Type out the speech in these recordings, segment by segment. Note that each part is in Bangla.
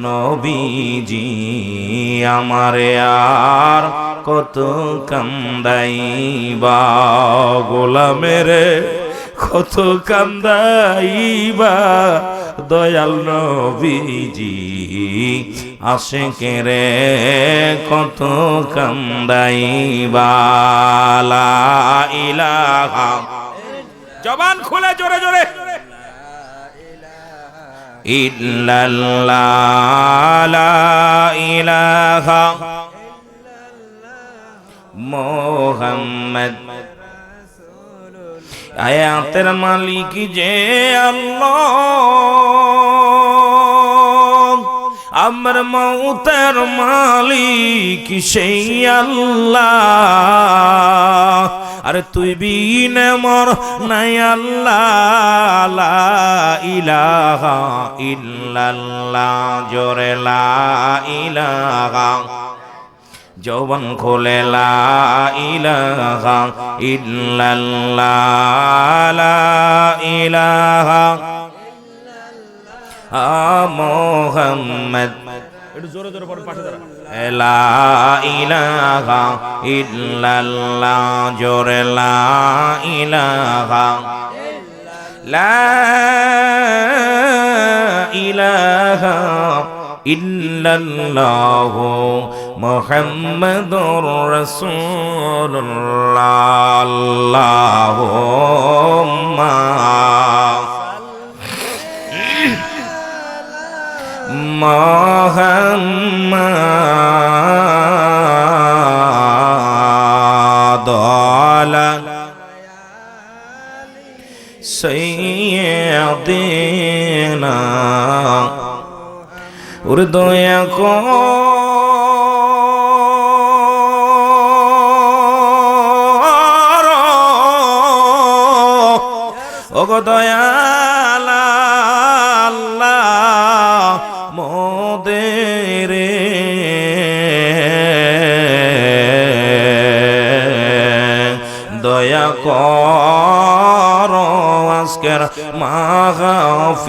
নবীজি আমারে আর কত কান্দাইবা গোলামের কত কান্দাইবা দয়াল নবীজি আশিকেরে কত কান্দাইবা লা ইলাহা জবান খুলে জোরে জোরে ইল্লাল্লাহ লা ইলাহা মুহাম্মদ আয়াতের মালিক যে আল্লাহ আমার মৌতের মালিক সেই আল্লাহ আরে তুই বিন মর নাই আল্লাহ লা ইলাহা ইল্লাল্লাহ জোরে লা ইলাহা জবান খোলে লা ইলাহা ইল্লাল্লাহ লা ইলাহা মুহাম্মদ একটু জোরে জোরে পড়েন পাশে দাঁড়া লা ইলাহা ইল্লাল্লাহ জোরে লা ইলাহা লা ইলাহা ইল্লাল্লাহ মুহাম্মাদুর রাসূলুল্লাহ আল্লাহুম্মা মুহাম্মাদ আলা সাইয়্যিদিনা ওরে দয়া কর ওগো দয়াল আল্লাহ মোদের দয়া কর আজকের মাহফিলের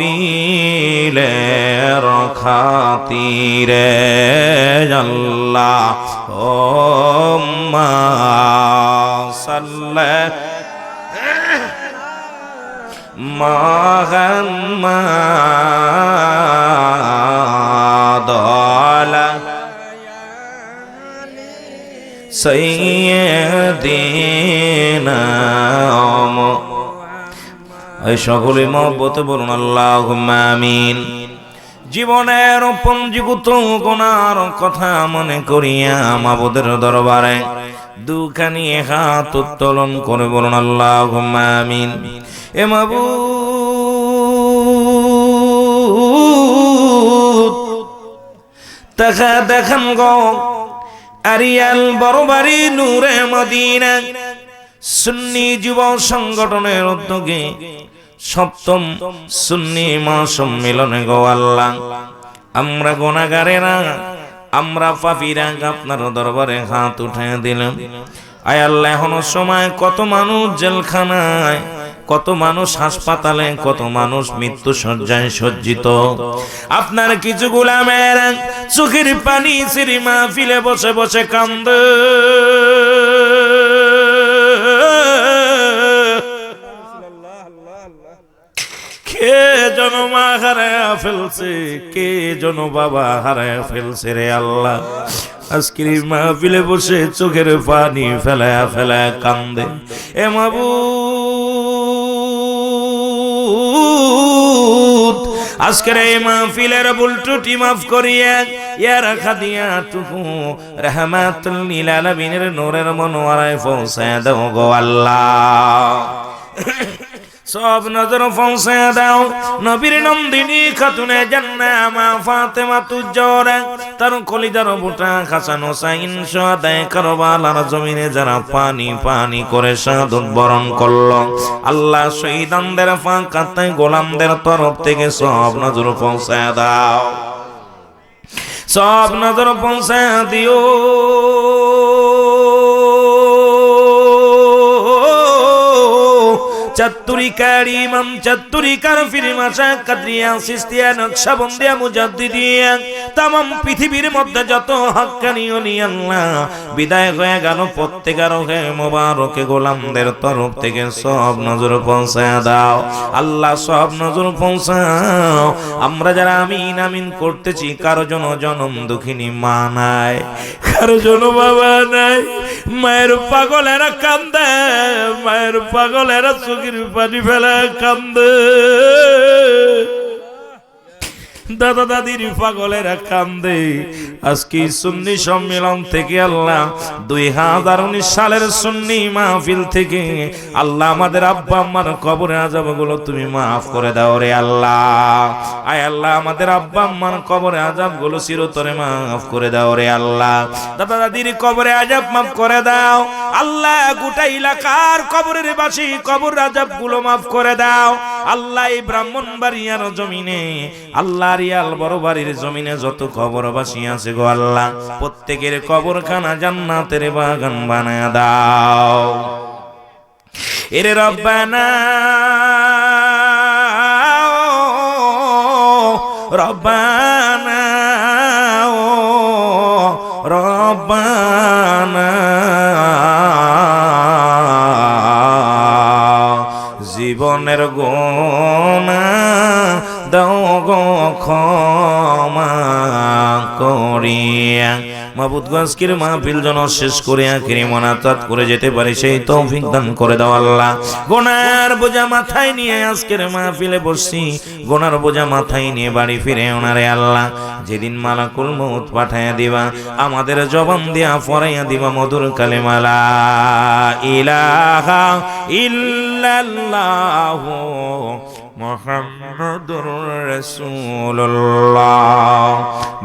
খাতিরে আল্লাহুম্মা সাল্লি মুহাম্মাদ আলা সাইয়্যিদিনা এই সকলে মহব্বতে বলুন আল্লাহুম্মা আমিন। জীবনের পঞ্জীভূত গুনার কথা মনে করিয়া মাবুদের দরবারে দুখানি হাত উত্তোলন করে বলুন আল্লাহুম্মা আমিন। এ মাবুদ তাকা দেখান গো আরিয়াল বড়বাড়ি নূরে মদিনা সুন্নি যুব সংগঠনের উদ্যোগে সপ্তম সুন্নি মহাসম্মেলনে গো আল্লাহ আমরা গুনাহগারেরা আমরা পাপীরা আপনার দরবারে হাত উঠে দিলাম। আয় আল্লাহ এখনো সময় কত মানুষ জেলখানায়, কত মানুষ হাসপাতালে, কত মানুষ মৃত্যু শয্যায় সজ্জিত। আপনার কিছু গোলামের চোখের পানি সিরি মাহফিলে বসে বসে কান্দে। কে যেন মা হারায়া ফেলছে, কে যেন বাবা হারায়া ফেলছে রে আল্লাহ। আজকের মাহফিলে বসে চোখের পানি ফেলায়া ফেলায়া কান্দে। এ মাবুদ আজকের এই মাহফিলের ভুল ত্রুটি মাফ করিয়া ইয়া রাখা দিয়া টুকু রাহমাতুল লিল আলামিনের নূরের মনোয়ারায় পৌঁছায় দাও গো আল্লাহ। সব নজর পৌঁছায় দাও নবীর নন্দিনী খাতুনে জান্নাহ মা ফাতেমা তুজ্জোরা তার কলিজার বুটা হাসান হোসাইন শাহাদায়ে কারবালার জমিনে যারা পানি পানি করে শাহাদাত বরণ করলো আল্লাহ শহীদানদের ফাঁকাতে গোলামদের তরফ থেকে সব নজর পৌঁছায় দাও, সব নজর পৌঁছায় দিও। চাতুরিকার ইমাম চাতুরিকার ফির মাশা কাদরিয়া সিস্তিয়া নকশবন্দিয়া মুজাদ্দিদিয়া তামাম পৃথিবীর মধ্যে যত হাক্কানি ওলি আল্লাহ বিদায় হয়ে গেল, প্রত্যেকের রোহে মোবারকে গোলামদের তরফ থেকে সব নজর পৌঁছায় দাও আল্লাহ, সব নজর পৌঁছাও। আমরা যারা আমিন আমিন করতেছি, কারো জন্য জনম দুঃখিনী মা নাই, কারো জন্য বাবা নাই, মায়ের পাগলেরা কান্দে, মায়ের পাগলেরা চোখের পানি ফেলে কান্দে, দাদা দাদির পাগলেরা কান্দে। আজকে সুন্নি সম্মেলন থেকে আল্লাহ 2019 সালের সুন্নি মাহফিল থেকে আল্লাহ আমাদের আব্বা আম্মার কবরের আযাবগুলো তুমি মাফ করে দাও রে আল্লাহ। আয় আল্লাহ আমাদের আব্বা আম্মার কবরের আযাবগুলো চিরতরে মাফ করে দাও রে আল্লাহ। দাদা দাদির কবরের আযাব মাফ করে দাও আল্লাহ। গোটা এলাকার কবরের বাসী কবর আযাবগুলো মাফ করে দাও আল্লাহ। এই ব্রাহ্মণবাড়িয়ার জমিনে আল্লাহ রিয়াল বড় বাড়ির জমিনে যত কবরবাসী আছে গো আল্লাহ, প্রত্যেকের কবরখানা জান্নাতের বাগান বানায় দাও এরে রব্বানা রব্বানা রব্বানা। জীবনের গোনা দাও গো ক্ষমা করিয়া, মাবুদ আজকের মাহফিল যেন শেষ করে আখিরি মোনাজাত করে যেতে পারি সেই তৌফিক দান করে দাও আল্লাহ। গোনার বোঝা মাথায় নিয়ে আজকের মাহফিলে বসছি, গোনার বোঝা মাথায় নিয়ে বাড়ি ফিরে ওনারে আল্লাহ। যেদিন মালাকুল মউত পাঠাইয়া দিবা, আমাদের জবান দিয়া পড়াইয়া দিবা মধুর কালেমা লা ইলাহা ইল্লাল্লাহু মুহাম্মাদুর রাসূলুল্লাহ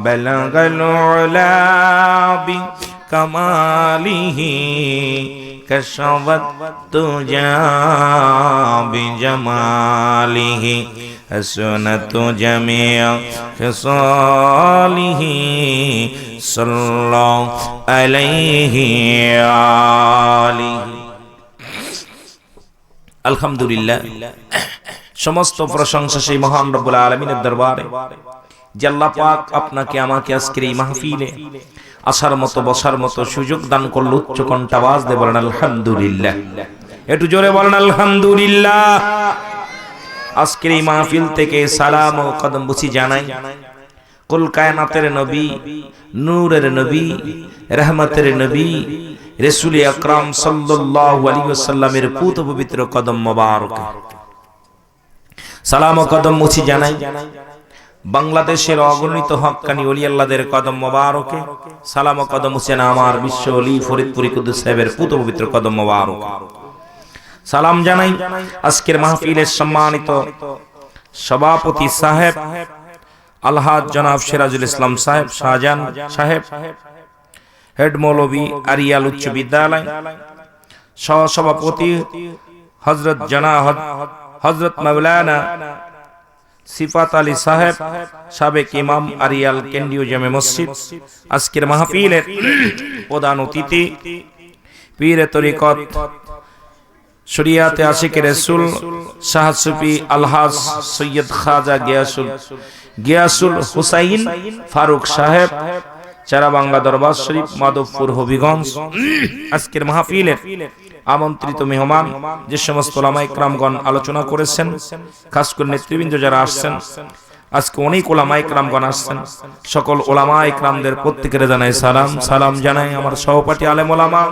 বালাগাল উলা বিকামালিহি কাশাফাত তুজা বিজামালিহি হাসনাতু জামিআ খিসালিহি সাল্লাল্লাহু আলাইহি আলিহি। আলহামদুলিল্লাহ, সমস্ত প্রশংসা সেই মহান রব্বুল আলামিনের দরবারে যে আল্লাহ পাক আপনাকে আমাকে আজকের এই মাহফিলে আসার মতো বসার মতো সুযোগ দান করল। উচ্চ কণ্ঠ আওয়াজ দিয়ে বলেন আলহামদুলিল্লাহ, একটু জোরে বলেন আলহামদুলিল্লাহ। আজকের এই মাহফিল থেকে সালাম ও কদম বুঝি জানাই কুল কায়নাতের নবী, নূরের নবী, রহমতের নবী রাসূল আকরাম সাল্লাল্লাহু আলাইহি ওয়াসাল্লামের পুত পবিত্র কদম মোবারক। সালাম ও কদম মুছি জানাই বাংলাদেশের অগণিত হক্কানি ওলি আল্লাহদের কদম মোবারকে। সালাম ও কদম মুছি না আমার বিশ্ব ওলি ফরিদপুরি কুদ্দুস সাহেবের পুত পবিত্র কদম মোবারক। সালাম জানাই আজকের মাহফিলের সম্মানিত সভাপতি সাহেব আলহাজ জনাব সিরাজুল ইসলাম সাহেব, শাহজাহান সাহেব, হেড মৌলভী আরিয়াল উচ্চ বিদ্যালয়, সহসভাপতি হযরত জনাব হযরত মাওলানা সিফাত আলী সাহেব, সাবেক ইমাম আরিয়াল কেন্দ্রীয় জামে মসজিদ। আজকের মাহফিলের প্রধান অতিথি পীর তরিকত শরিয়াতে আশিকে রাসূল শাহ সুফি আলহাজ সৈয়দ খাজা গিয়াসুল হুসাইন ফারুক সাহেব, চারা বাংলা দরবার শরীফ, মাধবপুর, হবিগঞ্জ। আজকের মাহফিলের আমন্ত্রিত মেহমান যে সমস্ত ওলামা ইকরামগণ আলোচনা করেছেন, খাস করে নেতৃবৃন্দ যারা আসছেন, আজকে অনেক ওলামা ইকরামগণ আসছেন, সকল ওলামা ইকরামদের প্রত্যেকের জানাই সালাম। সালাম জানাই আমার সহপাঠী আলেম ওলামা,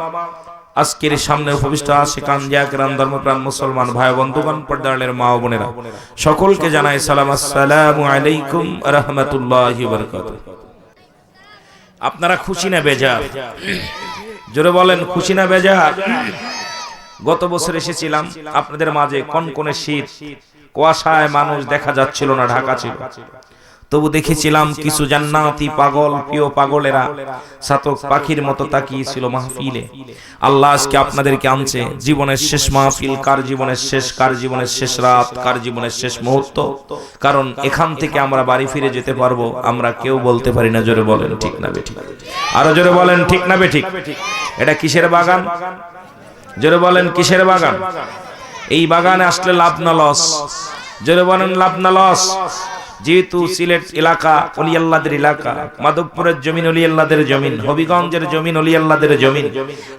আজকের সামনে উপবিষ্ট আশিকান জাকিরান ধর্মপ্রাণ মুসলমান ভাই বন্ধুগণ, পর্দারের মা ও বোনেরা, সকলকে জানাই সালাম। আসসালামু আলাইকুম ওয়া রাহমাতুল্লাহি ওয়া বারাকাতুহু। আপনারা খুশি না বেজার? জোরে বলেন খুশি না বেজার? গত বছর এসেছিলাম আপনাদের মাঝে, কনকনে শীত, কুয়াশায় মানুষ দেখা যাচ্ছিল না, ঢাকা ছিল, তবু দেখেছিলাম কিছু জান্নাতি পাগল, প্রিয় পাগলেরা সাতক পাখির মতো তাকিয়েছিল মাহফিলে। আল্লাহ আজকে আপনাদেরকে আনছে জীবনের শেষ মাহফিল। কার জীবনের শেষ, কার জীবনের শেষ রাত, কার জীবনের শেষ মুহূর্ত, কারণ এখান থেকে আমরা বাড়ি ফিরে যেতে পারবো আমরা কেউ বলতে পারি না। জোরে বলেন ঠিক না বেঠিক? আরো জোরে বলেন ঠিক না বেঠিক? এটা কিসের বাগান? জোরে বলেন কিসের বাগান? এই বাগানে আসলে লাভ না লস? জোরে বলেন লাভ না লস? যেহেতু সিলেট এলাকা ওলি আল্লাহদের এলাকা, মাধবপুরের জমিন ওলি আল্লাহদের জমিন, হবিগঞ্জের জমিন ওলি আল্লাহদের জমিন,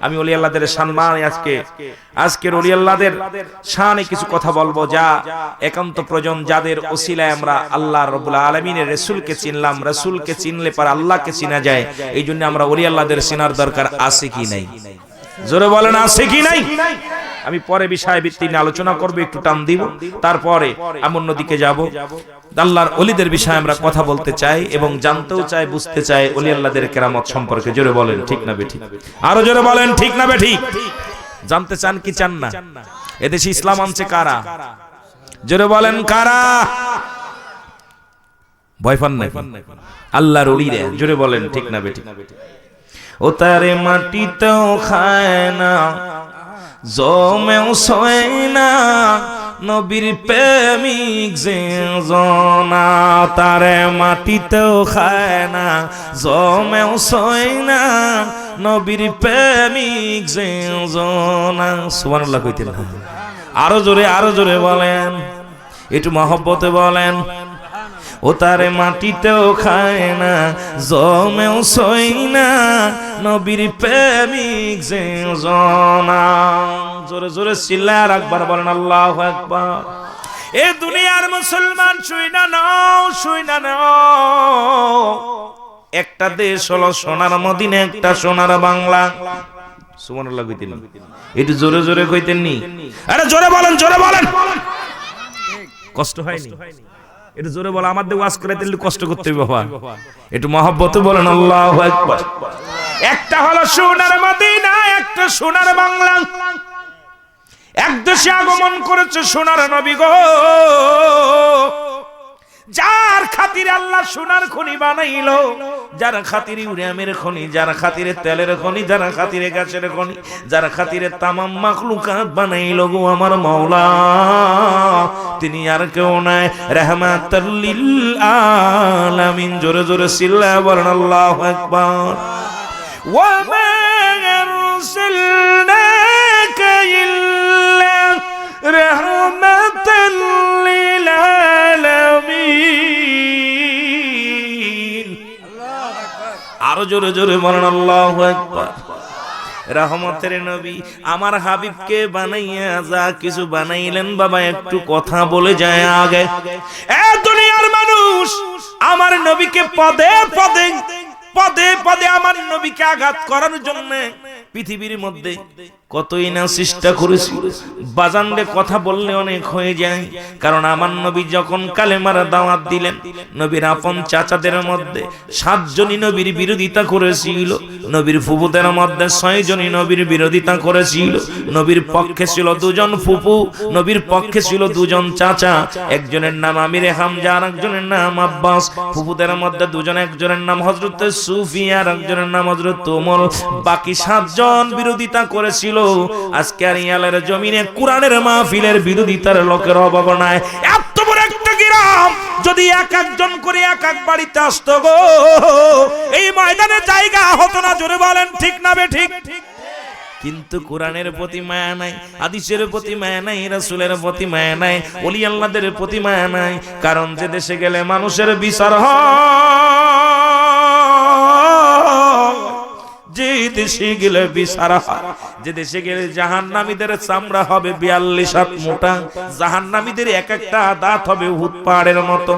আমি ওলি আল্লাহদের সম্মান আজকের ওলি আল্লাহদের শানে কিছু কথা বলবো, যা একান্ত প্রয়োজন, যাদের ওসিলায় আমরা আল্লাহ রাব্বুল আলামিনের রাসূলকে চিনলাম। রাসূলকে চিনলে পর আল্লাহকে চিনা যায়। এই জন্য আমরা ওলি আল্লাহদের চিনার দরকার আছে কি নাই? জোরে বলেন আছে কি নাই? আমি পরে বিষয় ভিত্তিক নিয়ে আলোচনা করব, একটু টান দিব, তারপরে এমন নদীকে যাব। আল্লাহর ওলিদের বিষয়ে আমরা কথা বলতে চাই এবং জানতেও চাই, বুঝতে চাই ওলি আল্লাহদের কেরামত সম্পর্কে। জোরে বলেন ঠিক না বেঠিক? আরো জোরে বলেন ঠিক না বেঠিক? জানতে চান কি চান না? এদেশে ইসলাম আনছে কারা? জোরে বলেন কারা? ভয় পান না আল্লাহর ওলিরা? জোরে বলেন ঠিক না বেঠিক? ও তারে মাটিতেও খায় না, জমেও সয় না, নবীর প্রেমিক যে জনা। তারে মাটিতেও খায় না, জমেও সয় না, নবীর প্রেমিক যে জনা। সুবহানাল্লাহ কইতেন। আরো জোরে বলেন, একটু মহব্বতে বলেন। ও তারে মাটিতেও খায় না, জমেও সয় না, নবীর প্রেমিক যে জনা। জোরে জোরে চিল্লায় আর একবার বলেন আল্লাহু আকবার। এ দুনিয়ার মুসলমান শুইনা নাও, একটা দেশ হলো সোনার মদিনা, একটা সোনার বাংলা। সুবহানাল্লাহ কইতেন? একটু জোরে জোরে কইতেন নি? আরে জোরে বলেন, কষ্ট হয়নি? একটু জোরে বলো, আমাদের ওয়াজ করাইতে কষ্ট করতে হবে বাবা। একটু মহব্বতে বলেন আল্লাহু আকবার। একটা হলো সোনার মদিনা, একটা সোনার বাংলা। এক দেশে আগমন করেছে সোনার নবী গো, যার খাতিরে আল্লাহ সোনার খনি বানাইলো, যার খাতিরে ইউরেনিয়ামের খনি, যার খাতিরে তেলের খনি, যার খাতিরে গ্যাসের খনি, যার খাতিরে তামাম মাখলুকাত বানাইলো গো আমার মাওলা, তিনি আর কেউ নাই, রাহমাতাল লিল আলামিন। জোরে জোরে চিল্লায় বলেন আল্লাহু আকবার। ওয়া মা আরসালনাকা ইল্লা রাহমাতাল লিল আলামিন। আরো জোরে জোরে বলেন আল্লাহু আকবার। রহমতের নবী আমার হাবিবকে বানাইয়া যা কিছু বানাইলেন বাবা, একটু কথা বলে যায় আগে। এ দুনিয়ার মানুষ আমার নবীকে পদে পদে আমার নবীকে আঘাত করার জন্য পৃথিবীর মধ্যে কতই না চেষ্টা করেছি। বাজানরে কথা বললে অনেক হয়ে যায়, কারণ আমার নবী যখন কালেমার দাওয়াত দিলেন, নবীর আপন চাচাদের মধ্যে 7 জনই নবীর বিরোধিতা করেছিল, নবীর ফুফুদের মধ্যে 6 জনই নবীর বিরোধিতা করেছিল। নবীর পক্ষে ছিল 2 জন ফুফু, নবীর পক্ষে ছিল 2 জন চাচা, একজনের নাম আমির হামজা আর একজনের নাম আব্বাস। ফুফুদের মধ্যে 2 জন, একজনের নাম হযরত সুফি আর একজনের নাম হযরত ওমর। বাকি 7 জন বিরোধিতা করেছিল। আজকে আর ইয়ালের জমিনে কোরআনের মাহফিলের বিরোধিতার লোকের অভাব নাই। এত বড় একটা গ্রাম যদি এক একজন করে এক এক বাড়িতে আসতো গো, এই ময়দানে জায়গা হতো না। জোরে বলেন ঠিক না বেঠিক? কিন্তু কোরআনের প্রতি মায়া নাই, হাদিসের প্রতি মায়া নাই, রাসূলের প্রতি মায়া নাই, ওলি আল্লাহদের প্রতি মায়া নাই। কারণ যে দেশে গেলে মানুষের বিচার যে দেশে গেলে বিচার হয়, যে দেশে গেলে জাহান্নামীদের চামড়া হবে 42 হাত মোটা, জাহান্নামীদের এক একটা দাঁত হবে উহুদ পাহাড়ের মতো,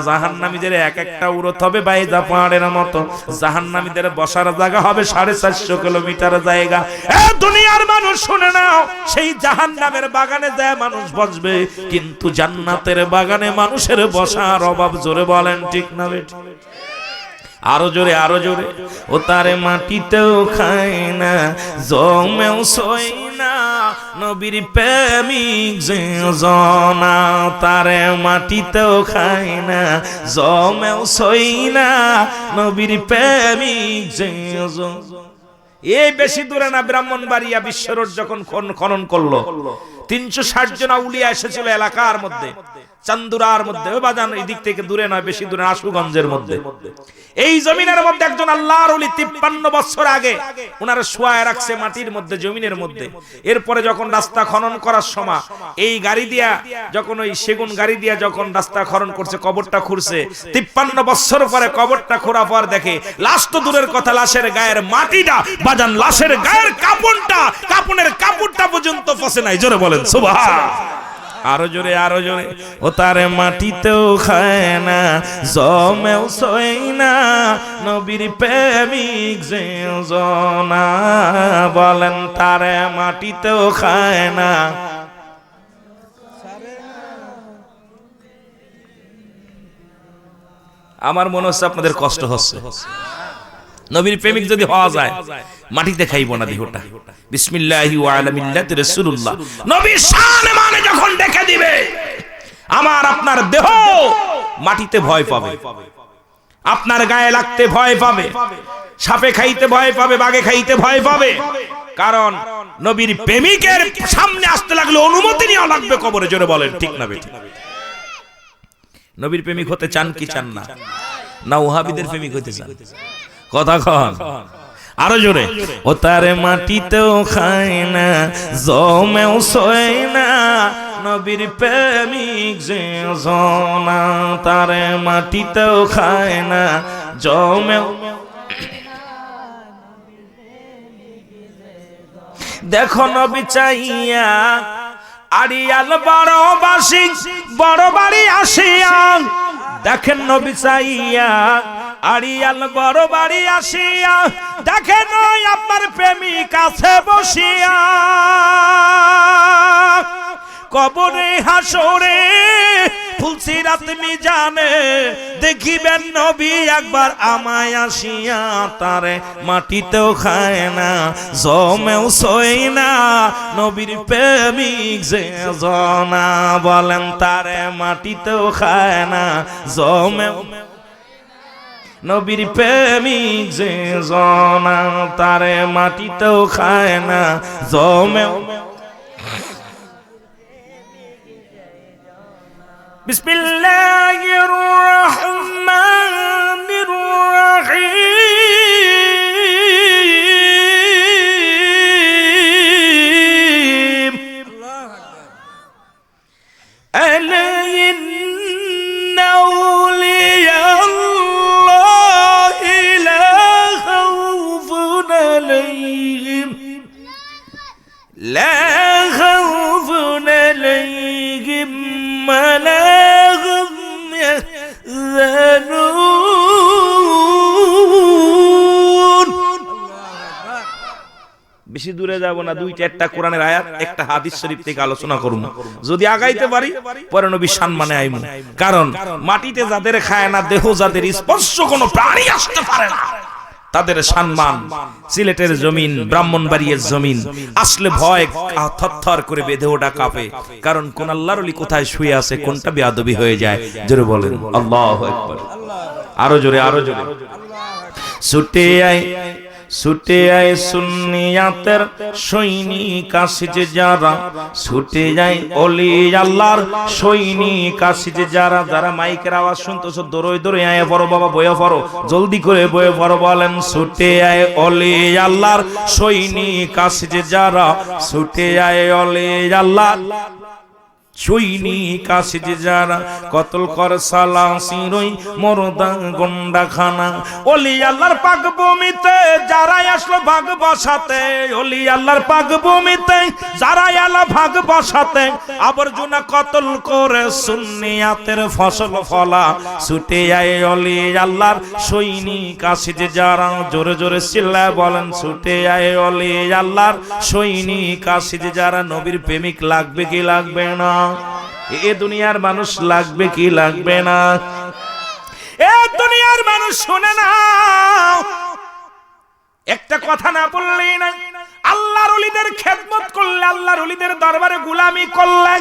জাহান্নামীদের এক একটা উরত হবে বাইজা পাহাড়ের মতো, জাহান্নামীদের বসার জায়গা হবে 450 কিলোমিটার জায়গা। এ দুনিয়ার মানুষ শুনে নাও, সেই জাহান্নামের বাগানে যায় মানুষ বসবে, কিন্তু জান্নাতের বাগানে মানুষের বসার অভাব। জোরে বলেন ঠিক না বেঠিক? আরো জোরে ও তারে মাটিতেও খায় না, জমেও সয় না, নবীর প্রেমিক যে জনা। তারে মাটিতেও খায় না, জমেও সয় না, নবীর প্রেমিক যে জনা। এই বেশি দূরে না, ব্রাহ্মণবাড়িয়া বিশ্বরোড যখন খনন করলো, 360 জন আউলিয়া এসেছিল এলাকার মধ্যে, চান্দুরার মধ্যে, ওই বাজান এই দিক থেকে দূরে নয়, বেশি দূরে, আশুগঞ্জের মধ্যে। এই জমিনের মধ্যে একজন আল্লাহর ওলি 53 বছর আগে ওনারা শুয়ায় রাখছে মাটির মধ্যে, জমিনের মধ্যে। এরপরে যখন রাস্তা খনন করার সময় এই গাড়ি দিয়া, যখন ওই সেগুন গাড়ি দিয়া যখন রাস্তা খনন করছে, কবরটা খুঁড়ছে, 53 বছর পরে কবরটা খোঁড়া পর দেখে লাশ তো দূরের কথা, লাশের গায়ের মাটিটা বাজান, লাশের গায়ের কাপড়টা, কাপড়ের কাপড়টা পর্যন্ত ফসে নাই। জোরে বলেন সুবহান। আরো জোরে, আরো জোরে। ও তারে মাটিতেও খায় না, জমেও সই না, নবীর প্রেমিক যে জনা, বলেন তারে মাটিতেও খায় না। আমার মনে হচ্ছে আপনাদের কষ্ট হচ্ছে। নবীর প্রেমিক যদি হওয়া যায়, মাটিতে খাইব না দেহটা। বিসমিল্লাহি ওয়া আলা মিল্লাতি রাসূলুল্লাহ, নবীর শান মানে যখন দেখে দিবে, আমার আপনার দেহ মাটিতে ভয় পাবে, আপনার গায়ে লাগতে ভয় পাবে, সাপে খাইতে ভয় পাবে, বাঘে খাইতে ভয় পাবে। কারণ নবীর প্রেমিকের সামনে আসতে লাগলে অনুমতি নেওয়া লাগবে কবরে। জোরে বলেন ঠিক না বেঠিক? নবীর প্রেমিক হতে চান কি চান না? না ওহাবিদের প্রেমিক হতে চান? কথা কন আরো জোরে। ও তারে মাটিতেও খায় না, জমেও সয় না, নবীর প্রেমিক যে জনা, তারে মাটিতেও খায় না, জমেও। দেখো নবী চাইয়া আড়িয়াল বড়বাসী, বড় বাড়ি আসিয়া, দেখেন নবী চাইয়া আড়িয়াল বড় বাড়ি আসিয়া, দেখেন আপনার প্রেমিক আছে বসিয়া, কবরে হাসরে ফুলসিরাত মিজানে দেখিবেন নবী একবার আমায় আসিয়া, তারে মাটিতেও খায় না, জমেও সই না, নবীর প্রেমিক যে জনা, বলেন তারে মাটিতেও খায় না, জমেও, নবীর প্রেমিক যে জনা, তারে মাটিতেও খায় না, জমেও। বিসমিল্লাহির রহমানির রহিম। আলা ইন্না আউলিয়াল্লাহি লা খাউফুন আলাইহিম, লা খাউফুন আলাইহিম ওয়ালা হুম ইয়াহজানুন। বেশি দূরে যাব না, 2-4টা কোরআনের আয়াত, একটা হাদিস শরীফ থেকে আলোচনা করুন। যদি আগাইতে পারি পরে নবী সম্মানে আইমু। কারণ মাটিতে যাদের খায় না, দেহ যাদের স্পর্শ কোনো প্রাণী আসতে পারে না, তাদের সম্মান। সিলেটের জমিন, ব্রাহ্মণবাড়িয়ার জমিন আসলে ভয় থরথর করে বেঁধে ওঠা কাঁপে। কারণ কোন আল্লাহর ওলি কোথায় শুয়ে আছে, কোনটা বেয়াদবি হয়ে যায়। জোরে বলেন আল্লাহু আকবার। আরো জোরে, আরো জোরে। ছুটে আয়, ছুটে আয় সুন্নিয়াতের সৈনিক আসিছে যারা, ছুটে যায় ওলি আল্লাহর সৈনিক আসিছে যারা। যারা মাইকের আওয়াজ শুনতেছো দৌড়ে দৌড়ে আয় পড়ো বাবা, বয়ে পড়ো, জলদি করে বয়ে পড়ো। বলেন ছুটে আয় ওলি আল্লাহর সৈনিক আসিছে যারা, ছুটে আয় ওলি আল্লাহ সৈনিক আসিছে যারা, কতল কর সালাসিরই মরদা গন্ডা খানা। ওলি আল্লাহর পাক ভূমিতে যারা আসলো ভাগ বসাতে, ওলি আল্লাহর পাক ভূমিতে যারা এলো ভাগ বসাতে, আবর্জনা কতল করে সুন্নিয়াতের ফসল ফলা। ছুটে আয় ওলি আল্লাহর সৈনিক আসিছে যারা। জোরে জোরে চিল্লায় বলেন ছুটে আয় ওলি আল্লাহর সৈনিক আসিছে যারা। নবীর প্রেমিক লাগবে কি লাগবে না? এ দুনিয়ার মানুষ লাগবে কি লাগবে না? এ দুনিয়ার মানুষ শুনে না, একটা কথা না বললেই না। আল্লাহর ওলিদের খেদমত করলে, আল্লাহর ওলিদের দরবারে গোলামি করলে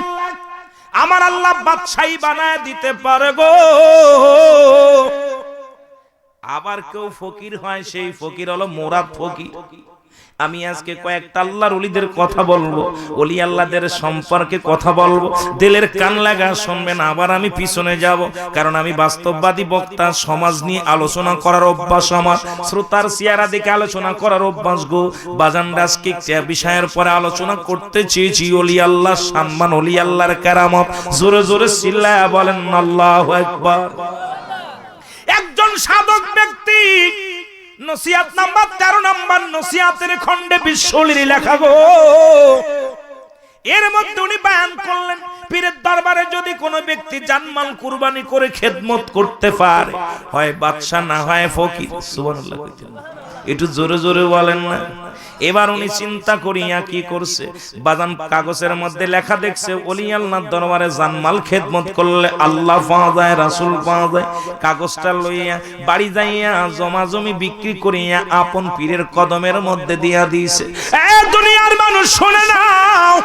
আমার আল্লাহ বাদশাহী বানায় দিতে পারে গো। আবার কেউ ফকির হয়, সেই ফকির হলো মুরাদ ফকির। আমি আজকে কয়েকটা আল্লাহর ওলিদের কথা বলবো, ওলি আল্লাহদের সম্পর্কে কথা বলবো, দিলের কান লাগা শুনবেন। আবার আমি পিছনে যাব, কারণ আমি বাস্তববাদী বক্তা, সমাজ নিয়ে আলোচনা করার অভ্যাস আমার, শ্রোতার চেহারা দেখে আলোচনা করার অভ্যাস গো বাজান। আজকে একটা বিষয়ের পরে আলোচনা করতে চেয়েছি, ওলি আল্লাহর সম্মান, ওলি আল্লাহর কারামত। জোরে জোরে চিল্লায়া বলেন আল্লাহু আকবার। একজন সাধক ব্যক্তি নসিহত নাম্বার 13 নাম্বার নসিহতের খণ্ডে বিশ্বলির লেখা গো, এর মধ্যে উনি বয়ান করলেন পীরের দরবারে যদি কোনো ব্যক্তি জানমাল কুরবানি করে খেদমত করতে পারে, হয় বাদশা না হয় ফকির। সুবহানাল্লাহ, একটু জোরে জোরে বলেন না। এবার উনি চিন্তা করিয়া কি করছে, বাজান কাগজের মধ্যে লেখা দেখছে ওলি আল্লাহর দরবারে জানমাল খেদমত করলে আল্লাহ পাওয়া যায়, রাসূল পাওয়া যায়। কাগজটা লইয়া বাড়ি যাইয়া জমা জমি বিক্রি করিয়া আপন পীরের কদমের মধ্যে দিয়া দিয়েছে। এ দুনিয়ার মানুষ শুনে নাও,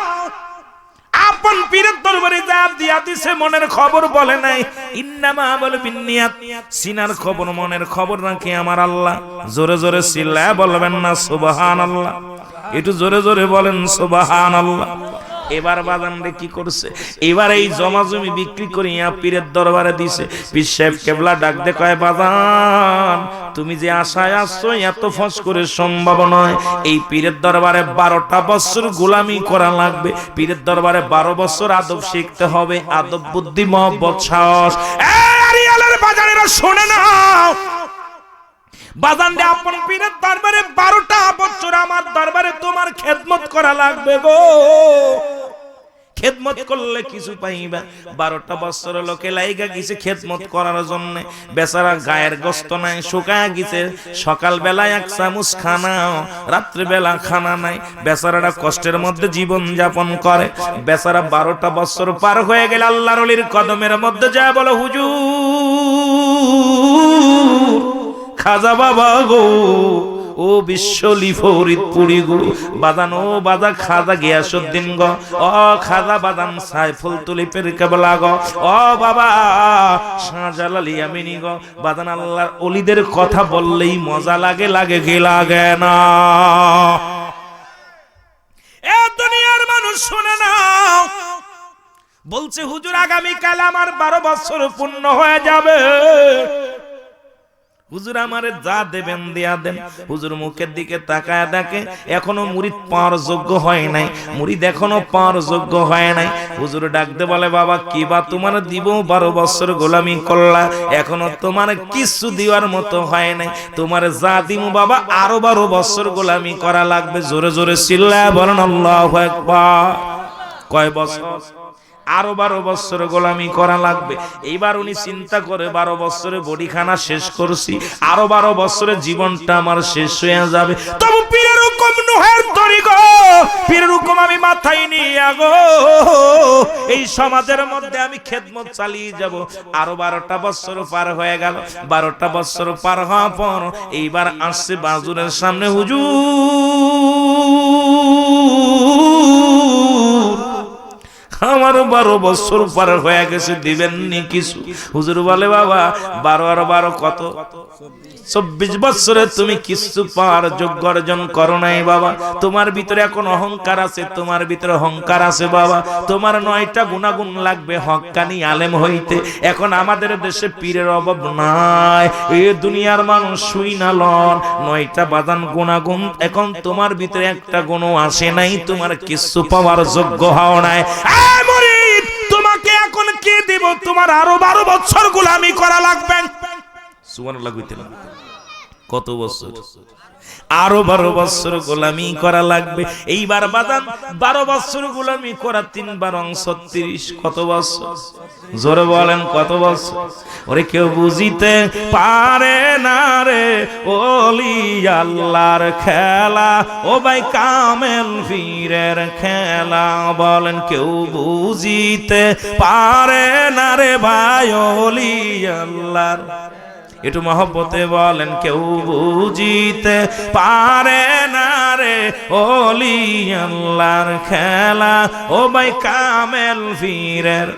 আপন পীরের দরবারে যা দিয়া দিছে মনের খবর বলে নাই। ইন্নামা আমল বিন্নিয়াত, সিনার খবর মনের খবর রাখে আমার আল্লাহ। জোরে জোরে চিল্লায়া বলবেন না সুবহানাল্লাহ, একটু জোরে জোরে বলেন সুবহানাল্লাহ। এবার বাজান রে কি করছে, এবার এই জমা জমি বিক্রি করিয়া পীরের দরবারে দিছে। পীর সাহেব কেবলা ডাক দে কয়, বাজান তুমি যে আশায় আসছো এত ফস করে সম্ভব নয়। এই পীরের দরবারে 12টা বছর গোলামি করা লাগবে। পীরের দরবারে 12 বছর আদব শিখতে হবে, আদব, বুদ্ধি, মহব্বত, সাহস। আরিয়ালের বাজারেরা শুনে নাও, বাজান রে আপন পীরের দরবারে 12টা বছর আমার দরবারে তোমার খেদমত করা লাগবে গো। খেদমত করলে কিছু পাইবা। 12টা বছর লোকে লাইগা গেছে খেদমত করার জন্য, বেচারা গায়ের গোস্ত নাই, শুকায় গেছে। সকাল বেলায় এক চামচ খানা, রাত্রি বেলা খানা নাই, বেচারাটা কষ্টের মধ্যে জীবন যাপন করে। বেচারা 12টা বছর পার হয়ে গেল আল্লাহর ওলির কদমের মধ্যে যায়, বলে হুজুর খাজা বাবা গো, ও বিশ্বলি ফরিদপুরি গো, বাদান ও বাদা খাজা গিয়াসউদ্দিন গো, ও খাজা বাদান সাইফুল তুলিপের কেবলা গো, ও বাবা শাহজালাল ইয়ামিনী গো। বাদান আল্লাহর ওলিদের কথা বললেই মজা লাগে, লাগে কি লাগে না? এ দুনিয়ার মানুষ শুনে নাও, বলছে হুজুর আগামীকাল আমার 12 বছর পূর্ণ হয়ে যাবে, হুজুর আমারে যা দেবেন দিয়া দেন। হুজুর মুখের দিকে তাকায় দেখে এখনো মুরিদ পাওয়ার যোগ্য হয় নাই, মুরিদ এখনো পাওয়ার যোগ্য হয় নাই। হুজুর ডাকতে বলে, বাবা কি বা তোমার দিব, 12 বছর গোলামি করলা, এখনো তোমার কিছু দেওয়ার মতো হয় নাই, তোমার যা দিমু বাবা আরো 12 বছর গোলামি করা লাগবে। জোরে জোরে চিল্লায়া বলেন আল্লাহু আকবার। কয় বছর? আরো 12 বছর গোলামি করা লাগবে। এইবার উনি চিন্তা করে 12 বছরে বডিখানা শেষ করছি, আরো 12 বছরে জীবনটা আমার শেষ হয়ে যাবে। তবু পীরের হুকুম নুহের তরিকা, পীরের হুকুম আমি মাথায় নিয়ে গো এই সমাজের মধ্যে আমি খেদমত চালিয়ে যাব। আরো 12টা বছর পার হয়ে গেল। 12টা বছর পার হওয়ার পর এইবার আসছে বাজুরের সামনে, হুজুর আমার 12 বছর পার হয়ে গেছে, দিবেন নি কিছু? হুজুর বলে, বাবা 12 আর 12 কত? 24 বছরে তুমি কিছু পাওয়ার যোগ্য অর্জন করো নাই বাবা। তোমার ভিতরে এখন অহংকার আছে, তোমার ভিতরে অহংকার আছে বাবা। তোমার 9টা গুণাগুণ লাগবে হক্কানি আলেম হইতে। এখন আমাদের দেশে পীরের অভাব নাই, এই দুনিয়ার মানুষ শুই না লন 9টা বাদান গুণাগুণ, এখন তোমার ভিতরে একটা গুণ আসে নাই, তোমার কিছু পাওয়ার যোগ্য হও নাই। তোমাকে এখন কি দিব? তোমার আরো 12 বছর গোলামি করা লাগবে। সুবহানাল্লাহ কইতে না, কত বছর? আরো 12 বছর গোলামি করা লাগবে। এইবার বাদান 12 বছর গোলামি করা 3 বার 36, কত বছর? জোরে বলেন কত বছর? ওরে কেউ বুঝিতে পারে না রে ওলি আল্লাহর খেলা, ও ভাই কামেল পীরের খেলা। বলেন কেউ বুঝিতে পারে না রে ভাই ওলি আল্লাহর, একটু মহব্বতে বলেন কেউ বুঝিতে পারে না রে ওলি আল্লাহর খেলা, ও ভাই কামেল পীরের।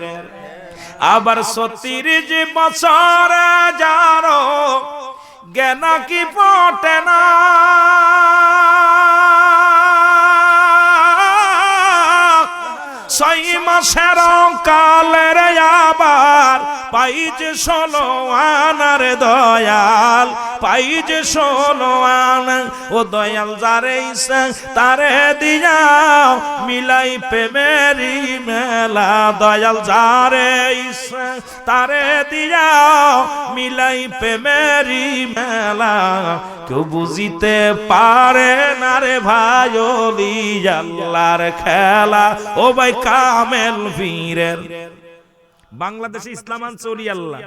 আবার 36 বছর যারো জ্ঞান কি পটে না, 6 মাসের কালের আবার পাই যে 16 আনার দয়াল, পাই যে 16 আনা। ও দয়াল যারে ইচ্ছা তারে দিয়াও মিলাই প্রেমেরি মেলা, দয়াল যারে ইচ্ছা তারে দিয়াও মিলাই প্রেমেরি মেলা। কেউ বুঝিতে পারে না রে ভাই ওলি আল্লাহর খেলা। ও ভাই কামেল পীরের বাংলাদেশে ইসলাম আনছে ওলি আল্লাহ,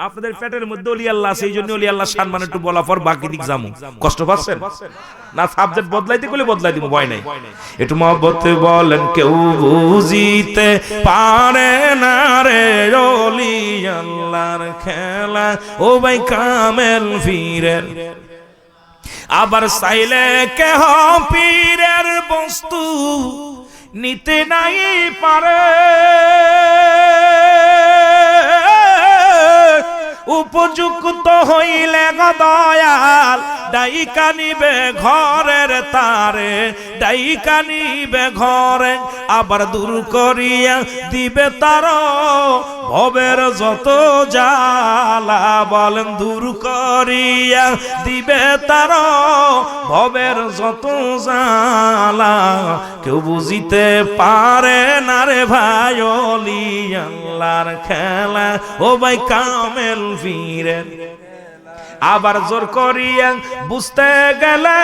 আপনাদের পেটের মধ্যে ওলি আল্লাহ আছে, এই জন্য ওলি আল্লাহ সম্মান একটু বলা পর বাকি দিক যামু। কষ্ট পাচ্ছেন না? সাবজেক্ট বদলাইতে গেলে বদলাই দিব, ভয় নাই। একটু মহব্বতে বলেন কেউ বুঝিতে পারে না রে ওলি আল্লাহর খেলা। ও ভাই কামেল পীরের আবার চাইলে কেহ পীরের বস্তু নিতে নাই পারে, উপযুক্ত হইলে গো দয়াল ডাইকা নিবে ঘরের তারে, ডাইকা নিবে ঘরে। আবার দূর করিয়া দিবে তার ভবের যত জ্বালা, বলেন দূর করিয়া দিবে তার ভবের যত জ্বালা। কেউ বুঝিতে পারে না রে ভাই ওলি আল্লাহর খেলা। ও ভাই কামেল পীরের আবার জোর করিয়া বুঝতে গেলে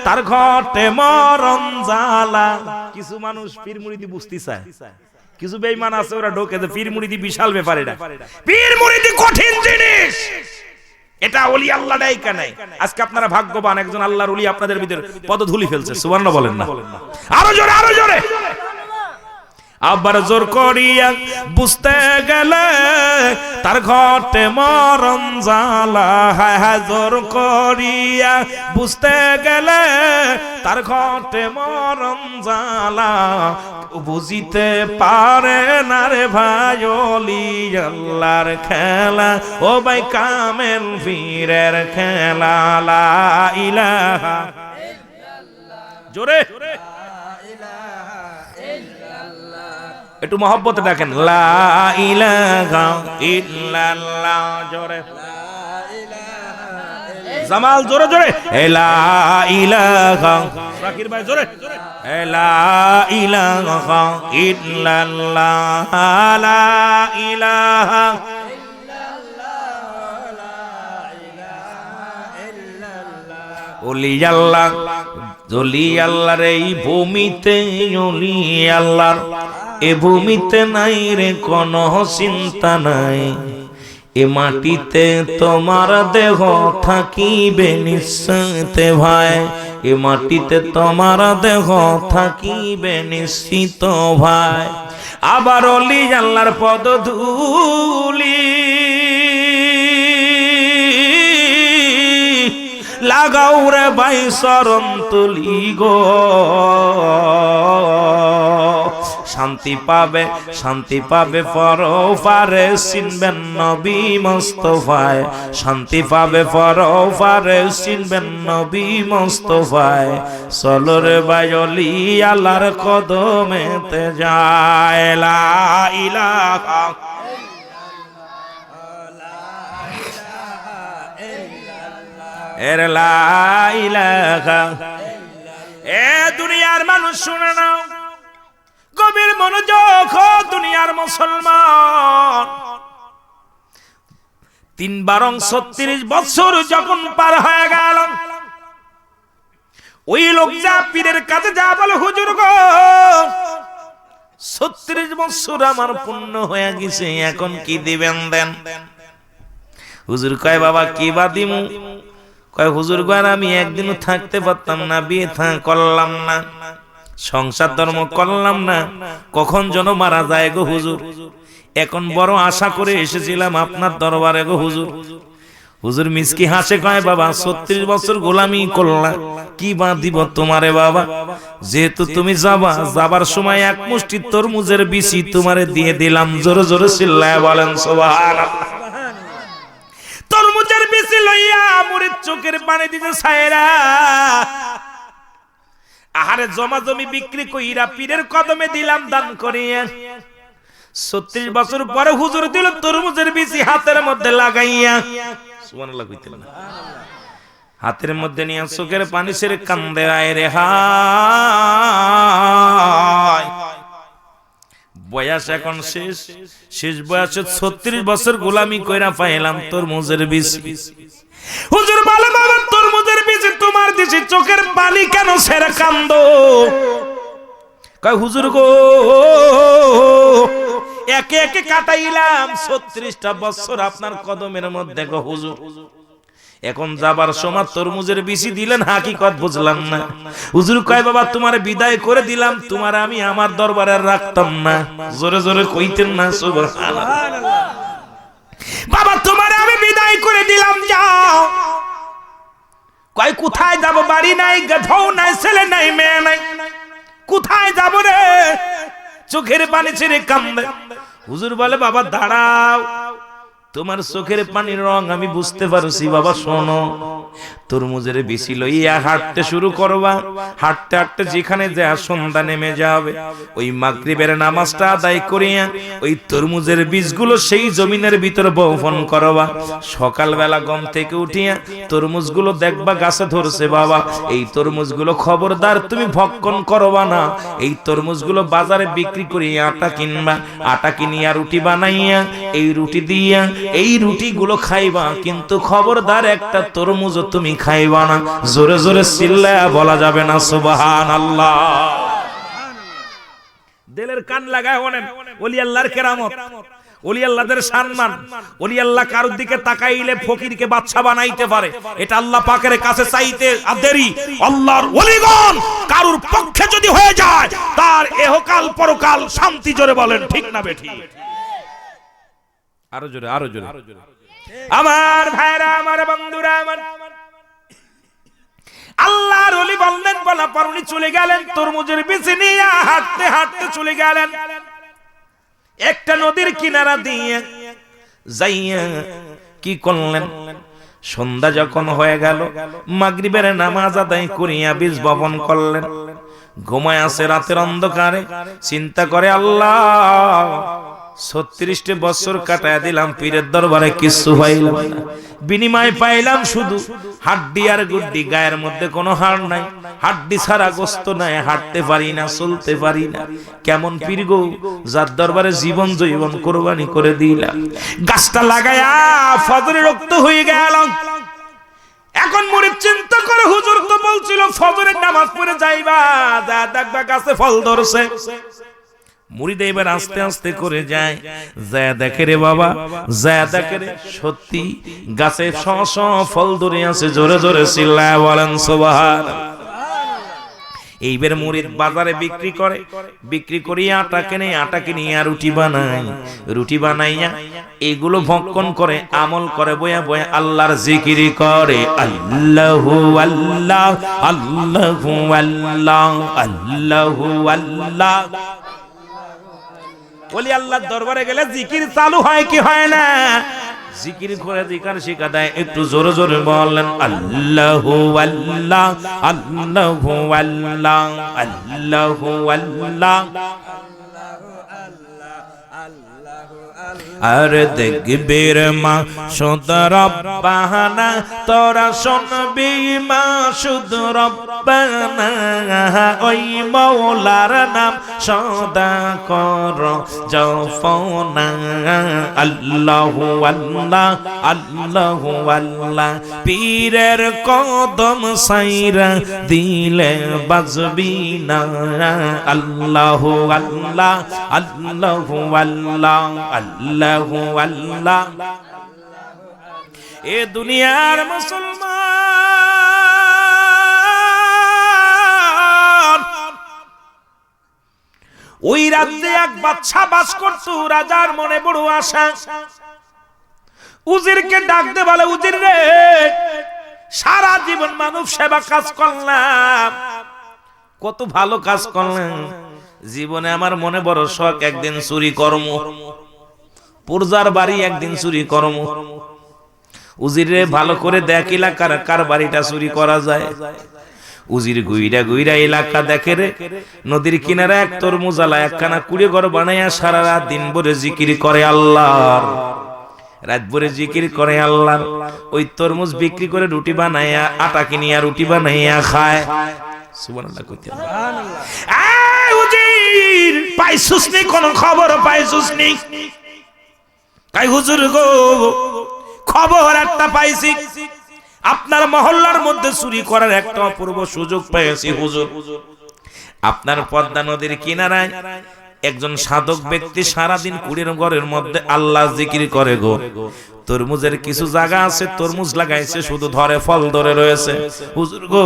তার ঘটে মরণ জ্বালা। কিছু মানুষ পীর মুরিদি বুঝতে চায়, কিছু বেঈমান আছে ওরা ঢোকে যে পীর মুরিদি বিশাল ব্যাপার। এটা পীর মুরিদি কঠিন জিনিস, এটা ওলি আল্লাহ ডাইকা নাই। আজকে আপনারা ভাগ্যবান, একজন আল্লাহর ওলি আপনাদের ভিতর পদধূলি ফেলছে। সুবহানাল্লাহ বলেন না? আরো জোরে, আরো জোরে। আবার জোর করিয়া বুঝতে গেলে তার ঘটে মরণ জ্বালা। হায় হায় জোর করিয়া বুঝতে গেলে তার ঘটে মরণ জ্বালা। বুঝিতে পারে না রে ভাই ওলি আল্লাহর খেলা। ও ভাই কামেল পীরের খেলা। লা ইলাহা ইল্লাল্লাহ, জোরে একটু মহব্বতে দেখেন। লা ইলাহা ইল্লাল্লাহ, জোরে জামাল, জোরে জোরে। লা ইলাহা, জাকির ভাই জোরে। লা ইলাহা ইল্লাল্লাহ, লা ইলাহা ওলি আল্লাহ, ওলি আল্লাহর এই ভূমিতে ওলি আল্লাহর এ ভূমিতে নাই রে কোনো চিন্তা নাই। এ মাটিতে তোমার দেহ থাকিবে নিশ্চিত ভাই, এ মাটিতে তোমার দেহ থাকিবে নিশ্চিত ভাই। আবার ওলি আল্লাহর পদধূলি লাগাও রে ভাই শরণ তুলি গো। শান্তি পাবে, শান্তি পাবে পরপারে চিনবেন নবী মুস্তাফায়। শান্তি পাবে পরপারে চিনবেন নবী মুস্তাফায়। চলো রে ভাই ওলি আল্লাহর কদমেতে যায়। লা ইলাহা এর লা ইলাহা। এ দুনিয়ার মানুষ শুনে নাও, গভীর মনোযোগ, দুনিয়ার মুসলমান। ৩-৩ বছর যখন পার হয়ে গেল, ওই লোক যা পীরের কাছে যা বলে, হুজুর গো ৩৬ বছর আমার পূর্ণ হয়ে গেছে, এখন কি দিবেন দেন। হুজুর কয় বাবা কি বা দিমু? কয় হুজুর গো আমি একদিনও থাকতে পারতাম না, বিয়ে করলাম না, সংসার ধর্ম করলাম না, কখন যেন মারা যায় গো হুজুর। এখন বড় আশা করে এসেছিলাম আপনার দরবারে গো হুজুর। হুজুর মিসকি হাসে কয় বাবা ৩৬ বছর গোলামি করলা, কি বা দিব তোমারে বাবা? যেহেতু তুমি যাবা, যাবার সময় এক মুষ্টি তরমুজের বিচি তোমারে দিয়ে দিলাম। জোরে জোরে চিল্লায় বলেন সুবহানাল্লাহ। তরমুজের বিচি লইয়া মুরিদ চোখের পানি দিতে ছায়রা আহারে জমা জমি বিক্রি কইরা পীরের কদমে দিলাম দান করিয়া। 36 বছর পরে হুজুর দিল তরমুজের বিচি হাতের মধ্যে লাগাইয়া, সুবহানাল্লাহ কইতেন না, হাতের মধ্যে নিয়ে চোখের পানি ছেড়ে কান্দে, আয় রে হায়। বয়স এখন শেষ বয়সে 36 বছর গোলামি কইরা পাইলাম তরমুজের বিচি। হুজুর বলে বাবা তরমুজের বিচি তোমার দিছি, চোখের পানি কেন ছেড়ে কান্দো? কয় হুজুর গো একে একে কাটাইলাম 36টা বছর আপনার কদমের মধ্যে গো হুজুর। এখন যাবার সময় তরমুজের বিচি দিলেন, হাকিকত বুঝলাম না। হুজুর কয় বাবা তোমার বিদায় করে দিলাম, তোমার আমি আমার দরবারে রাখতাম না। জোরে জোরে কইতেন না সুবহানাল্লাহ। বাবা তোমার আমি বিদায় করে দিলাম, যাও। কয় কোথায় যাব? বাড়ি নাই, গাধাও নাই, ছেলে নাই, মেয়ে নাই, কোথায় যাব রে? চোখের পানি ছেড়ে কান্দে। হুজুর বলে বাবা দাঁড়াও, তোমার চোখের পানির রং আমি বুঝতে পারছি। বাবা শোনো, তরমুজের বিচি লইয়া হাঁটতে শুরু করবা। হাঁটতে হাঁটতে যেখানে যা সন্ধ্যা নেমে যাবে, ওই মাগরিবের নামাজটা আদায় করিয়া ওই তরমুজের বীজগুলো সেই জমিনের ভিতর বপন করবা। সকালবেলা ঘুম থেকে উঠিয়া তরমুজগুলো দেখবা গাছে ধরছে। বাবা এই তরমুজগুলো খবরদার তুমি ভক্ষণ করবা না। এই তরমুজগুলো বাজারে বিক্রি করিয়া আটা কিনবা, আটা কিনিয়া রুটি বানাইয়া এই রুটি দিয়া এই রুটিগুলো খাইবা, কিন্তু খবরদার একটা তরমুজও তুমি খাইবা না। জোরে জোরে চিল্লায়া বলা যাবে না সুবহানাল্লাহ। দিলের কান লাগায় বলেন ওলি আল্লাহর কেরামত, ওলি আল্লাহদের সম্মান। ওলি আল্লাহ কারোর দিকে তাকাইলে ফকিরকে বাদশা বানাইতে পারে, এটা আল্লাহ পাকের কাছে চাইতে দেরি। আল্লাহর ওলিগণ কারোর পক্ষে যদি হয়ে যায়, তার এহকাল পরকাল শান্তি। জোরে বলেন ঠিক না বেঠিক? আরো জোরে, আরো জোরে। আমার ভাইরা, আমার বন্ধুরা, আমার আল্লাহর ওলি বললেন বলা পর উনি চলে গেলেন তরমুজের বিচি নিয়ে হাঁটতে হাঁটতে চলে গেলেন একটা নদীর কিনারা দিয়ে যাইয়া কি করলেন, সন্ধ্যা যখন হয়ে গেল মাগরিবের নামাজ আদায় করিয়া বীজ বপন করলেন। ঘুমায় আছে রাতের অন্ধকারে, চিন্তা করে আল্লাহ 36 বছর কাটায় দিলাম পীরের দরবারে, কিছু পাইলাম না, বিনিময় পাইলাম শুধু হাড্ডি আর গুড্ডি, গায়ের মধ্যে কোনো হাড় নাই, হাড্ডি ছাড়া গোস্ত নাই, হাঁটতে পারি না, চলতে পারি না। কেমন পীর গো, যার দরবারে জীবন জৈবন কোরবানি করে দিলাম। গাছটা লাগায়া ফজরে রক্ত হয়ে গেল। এখন মুরিদ চিন্তা করে হুজুর তো বলছিল ফজরের নামাজ পড়ে যাইবা, যা দেখবা গাছে ফল ধরছে। মুরিদ এবার আস্তে আস্তে করে যায়, যা দেখে রে বাবা, যা দেখে রে সত্যি গাছে শ ফল ধরে আছে। জোরে জোরে চিল্লায়া বলেন সুবহানাল্লাহ। এইবার মুরিদ বাজারে বিক্রি করে, বিক্রি করিয়া আটা কেনে, আটা কিনিয়া রুটি বানায়, রুটি বানাইয়া এগুলো ভক্ষণ করে, আমল করে, বয়া বয়া আল্লাহর জিকির করে। আল্লাহু আল্লাহ, আল্লাহু আল্লাহ, আল্লাহু আল্লাহ। বলি আল্লাহর দরবারে গেলে জিকির চালু হয় কি হয় না? জিকির করে জিকার শিখা দেয়। একটু জোরে জোরে বলেন আল্লাহু আল্লাহ, আল্লাহু আল্লাহ, আল্লাহু আল্লাহ। আর দেখবি রে মা শুধু রব্বানা, তোরা শুনবি মা শুধু রব্বানা, ওই মৌলার নাম সদা কর জপনা। আল্লাহু আল্লাহ, আল্লাহু আল্লাহ। পীরের কদম সাইরা দিলে বাজবি না। আল্লাহু আল্লাহ, আল্লাহু আল্লাহ, আল্লাহু আল্লাহ। এ দুনিয়ার মুসলমান, ওই রাজ্যে এক বাদশা বাস করত। রাজার মনে বড় আশা, উজিরকে ডাকতে বলে, উজির রে, সারা জীবন মানব সেবা কাজ করলাম, কত ভালো কাজ করলাম, জীবনে আমার মনে বড় শখ একদিন চুরি কর্ম, পূর্জার বাড়ি একদিন চুরি কর্ম। উজিরে ভালো করে দেখিলা কার কার বাড়িটা চুরি করা যায়। উজির গুইরা গুইরা এলাকা দেখে রে, নদীর কিনারে এক তরমুজ আলা একখানা কুড়ে ঘর বানাইয়া সারা রাত দিন ভরে জিকির করে আল্লাহর, রাত ভরে জিকির করে আল্লাহর। ওই তরমুজ বিক্রি করে রুটি বানাইয়া, আটা কিনিয়া রুটি বানাইয়া খায়। সুবহানাল্লাহ কইতে আয় উজির, পাইছুস নি কোন খবর? পাইছুস নি? কাই হুজুর গো, খবর একটা পাইছি, আপনার মহল্লার মধ্যে চুরি করার একটা অপূর্ব সুযোগ পেয়েছি হুজুর। আপনার পদ্মা নদীর কিনারায় একজন সাধক ব্যক্তি সারাদিন কুড়ির ঘরের মধ্যে আল্লাহ জিকির করে গো। তরমুজের কিছু জায়গা আছে তরমুজ লাগাইছে, শুধু ধরে ফল ধরে রয়েছে। হুজুর গো,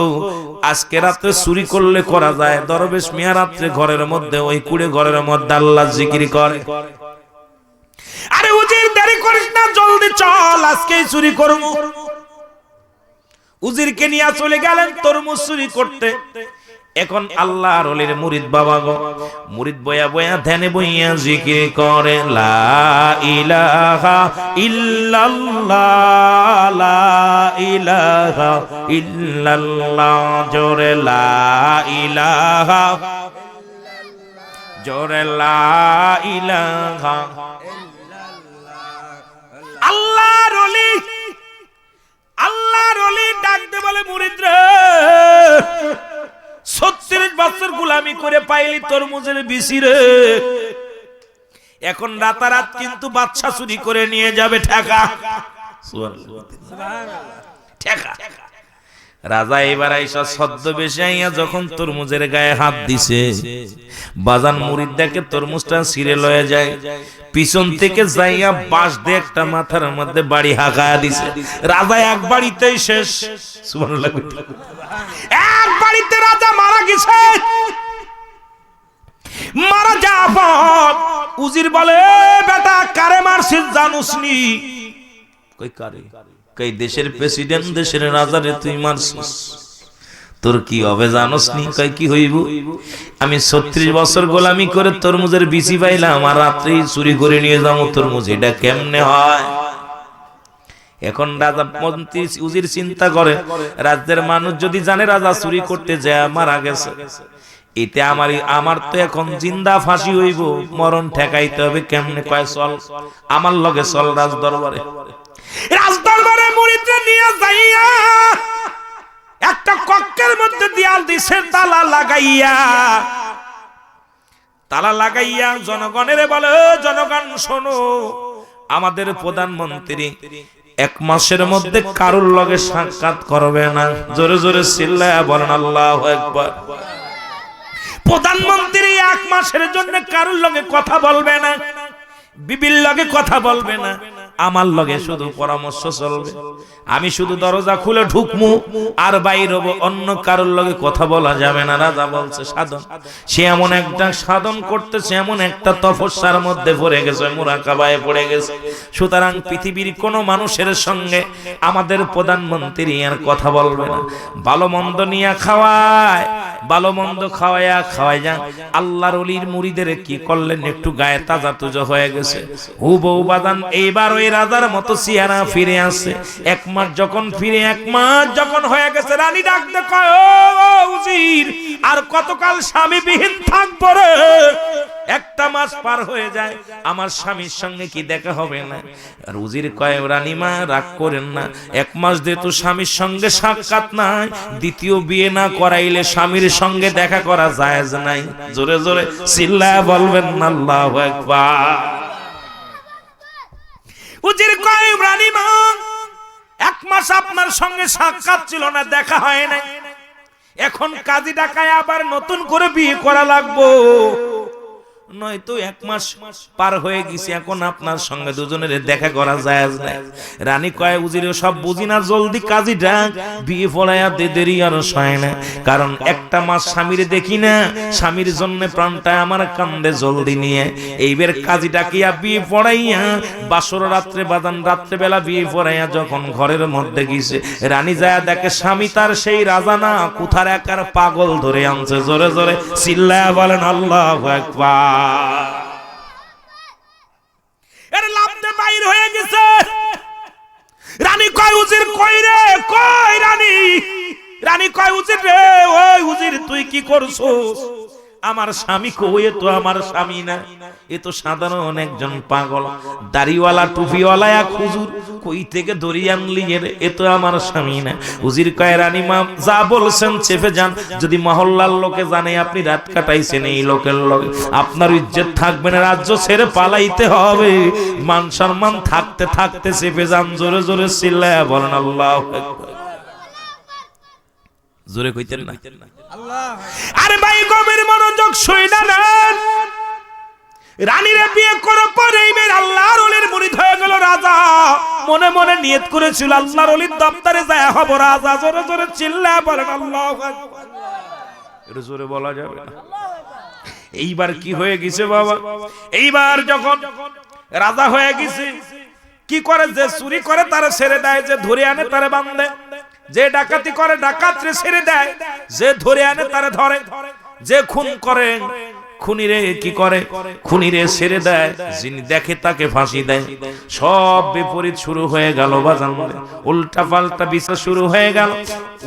আজকে রাতে চুরি করলে করা যায়, দরবেশ মিয়া রাত্রে ঘরের মধ্যে ওই কুড়ে ঘরের মধ্যে আল্লাহ জিকির করে। আরে উজির দেরি করিস না, জলদি চল, আজকেই চুরি করব। উজিরকে নিয়ে চলে গেলেন তরমুজ চুরি করতে। এখন আল্লাহর ওলির মুরিদ বাবা গো, মুরিদ বয়া বয়া ধ্যানে বইয়া জিকির করে লা ইলাহা ইল্লাল্লাহ, লা ইলাহা ইল্লাল্লাহ, জোরে লা ইলাহা, জোরে লা ইলাহা। আল্লাহর ওলি, আল্লাহর ওলি ডাক দে বলে মুরিদ রে, 36 বছর গোলামি করে পাইলি তরমুজের বিচি রে, এখন রাতারাত কিন্তু বাদশা চুরি করে নিয়ে যাবে ঠেকা। ঠেকা। রাজা এবার আইসা ছদ্মবেশে আইয়া যখন তরমুজের গায়ে হাত দিছে, বাজান মুরিদ দেখে তরমুজটা ছিঁড়ে লয়ে যায়, পিছন থেকে যাইয়া বাঁশ দিয়ে একটা মাথার মধ্যে বাড়ি হাঁকায়া দিছে। রাজা এক বাড়িতেই শেষ। সুবহানাল্লাহ, এক বাড়িতে রাজা মারা গেছে। মারা যাবার উজির বলে, বেটা কারে মারছিস জানুস নি? কই কারে? কই দেশের প্রেসিডেন্ট, দেশের রাজারে তুই মারছিস, তোর কি হবে জানোস নি? কই কি হইব? আমি 36 বছর গোলামি করে তরমুজের বিচি পাইলাম, আর রাত্রি চুরি করে নিয়ে যাবো তরমুজ, এটা কেমনে হয়? এখন রাজা মন্ত্রী উজির চিন্তা করে, রাজ্যের মানুষ যদি জানে রাজা চুরি করতে যায় মারা গেছে, এতে আমার তো এখন জিন্দা ফাঁসি হইব, মরণ ঠেকাইতে হবে কেমনে? কয় চল আমার লগে চল রাজ দরবারে। রাজ দরবারে মুরিদরে নিয়ে যাইয়া একটা কক্ষের মধ্যে দেয়াল দিছে তালা লাগাইয়া, তালা লাগাইয়া জনগণের বলে, জনগণ শোনো, আমাদের প্রধানমন্ত্রী 1 মাসের মধ্যে কারোর লগে সাক্ষাৎ করবে না। জোরে জোরে চিল্লায়া বলেন আল্লাহু আকবার। প্রধানমন্ত্রী 1 মাসের জন্য কারোর লগে কথা বলবে না, বিবির লগে কথা বলবে না, আমার লগে শুধু পরামর্শ চলবে। আমি শুধু দরজা খুলে ঢুকমু আর বাইর হবো, অন্য কারোর লগে কথা বলা যাবে না। রাজা বলছে সাধন, সে এমন একটা সাধন করতেছে, এমন একটা তপস্যার মধ্যে পড়ে গেছে, মুরাকাবায় পড়ে গেছে। সুতরাং পৃথিবীর কোন মানুষের সঙ্গে আমাদের প্রধানমন্ত্রী আর কথা বলবে না। ভালো মন্দ নিয়ে খাওয়ায়, ভালো মন্দ খাওয়াইয়া খাওয়াই যান। আল্লাহর ওলির মুরিদের কি করলেন, একটু গায়ে তাজা তুজা হয়ে গেছে, হুবহু বাদান। এইবার ওই রাজার মতো চেহারা ফিরে আসছে। 1 মাস যখন ফিরে 1 মাস যখন হয়ে গেছে, রানী ডাকতে কয়, ও উজির, আর কতকাল স্বামী বিহীন থাকবো রে? 1টা মাস পার হয়ে যায়, আমার স্বামীর সঙ্গে কি দেখা হবে না? আর উজির কয়, রানীমা রাগ করেন না, 1 মাস যেহেতু স্বামীর সঙ্গে সাক্ষাৎ নাই, দ্বিতীয় বিয়ে না করাইলে স্বামীর সঙ্গে দেখা করা জায়েজ নাই। জোরে জোরে চিল্লায়া বলবেন আল্লাহু আকবার। উজির কয়, রানীমা 1 মাস আপনার সঙ্গে সাক্ষাৎ ছিল না, দেখা হয় না, এখন কাজী ডাকায় আবার নতুন করে বিয়ে করা লাগবো, নয়তো 1 মাস পার হয়ে গেছে, এখন আপনার সঙ্গে দুজনের দেখা করা জায়েজ না। রানী কয়, উজির সব বুঝি না, জলদি কাজী ডাক, বিয়ে পড়াইয়া দে, দেরি আর সয় না, কারণ 1টা মাস স্বামীর দেখি না, স্বামীর জন্য প্রাণটা আমার কান্দে, জলদি নিয়ে এইবার কাজী ডাকিয়া বিয়ে পড়াইয়া বাসর রাত্রে বাদান, রাত্রে বেলা বিয়ে পড়াইয়া যখন ঘরের মধ্যে গেছে, রানী যায় দেখে স্বামী তার সেই রাজা না, কোথার একার পাগল ধরে আনছে। জোরে জোরে চিল্লায়া বলেন আল্লাহু আকবার। এর লাভতে বাইর হয়ে গেছে। রানী কয়, উজির কই রে? কই রানী? রানী কয় উজির রে, ওই উজির তুই কি করছস? আমার স্বামী কই? এ তো আমার স্বামী না, এ তো সাধারণ একজন পাগল, দাড়িওয়ালা টুপিওয়ালা এক হুজুর, কই থেকে ধরি আনলি এর? এ তো আমার স্বামী না। উজির কয় রানী মা যা বলছেন চেপে যান, যদি মহল্লার লোকে জানে আপনি রাত কাটাইছেন এই লোকের লগে, আপনার ইজ্জত থাকবে না, রাজ্য ছেড়ে পালাইতে হবে, মান সম্মান থাকতে থাকতে চেপে যান। জোরে জোরে চিল্লায়া বলেন আল্লাহু আকবার। জোরে কইতেন না? আরে ভাই গভীর মনোযোগ শুইনা নেন। রানীরে বিয়ে করার পরে এইবার আল্লাহর ওলির মুরিদ হয়ে গেল রাজা। মনে মনে নিয়ত করেছিল আল্লাহর ওলির দপ্তরে যায় হব রাজা। জোরে জোরে চিল্লায়া বলেন আল্লাহু আকবার। এটা জোরে বলা যাবে না। এইবার কি হয়ে গেছে বাবা, এইবার যখন রাজা হয়ে গেছে, কি করে? যে চুরি করে তারে ছেড়ে দেয়, যে ধরে আনে তারে বাঁধে, যে ডাকাতি করে ডাকাতরে ছেড়ে দেয়, যে ধরে আনে তারে ধরে, যে খুন করে খুনিরে কি করে? খুনিরে ছেড়ে দেয়, যিনি দেখে তাকে ফাঁসি দেয়। সব বিপরীত শুরু হয়ে গেল বাজান, উল্টা পাল্টা বিচার শুরু হয়ে গেল।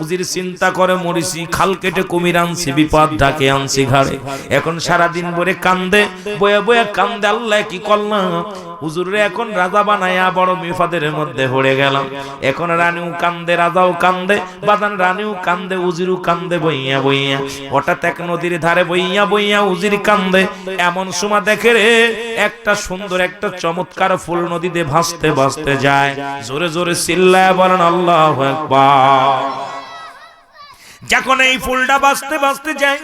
উজির চিন্তা করে মরিছি, খাল কেটে কুমির আনছি, বিপদ ডাকে আনছি ঘাড়ে। এখন সারা দিন ভরে কান্দে, বয়ে বয়ে কান্দে, আল্লাহ কি করলাম? হুজুরে এখন রাজা বানায়া বড় বিপদের মধ্যে পড়ে গেলাম। এখন রানীও কান্দে, রাজাও কান্দে, বাজান রানীও কান্দে, উজিরও কান্দে বইয়া বইয়া। হঠাৎ এক নদীর ধারে বইয়া বইয়া উজির কান্দে। এমন সময় দেখে রে একটা সুন্দর একটা চমৎকার ফুল নদীতে ভাসতে ভাসতে যায়। জোরে জোরে চিল্লায়া বলেন আল্লাহু আকবার। যখন এই ফুলটা ভাসতে ভাসতে যায়,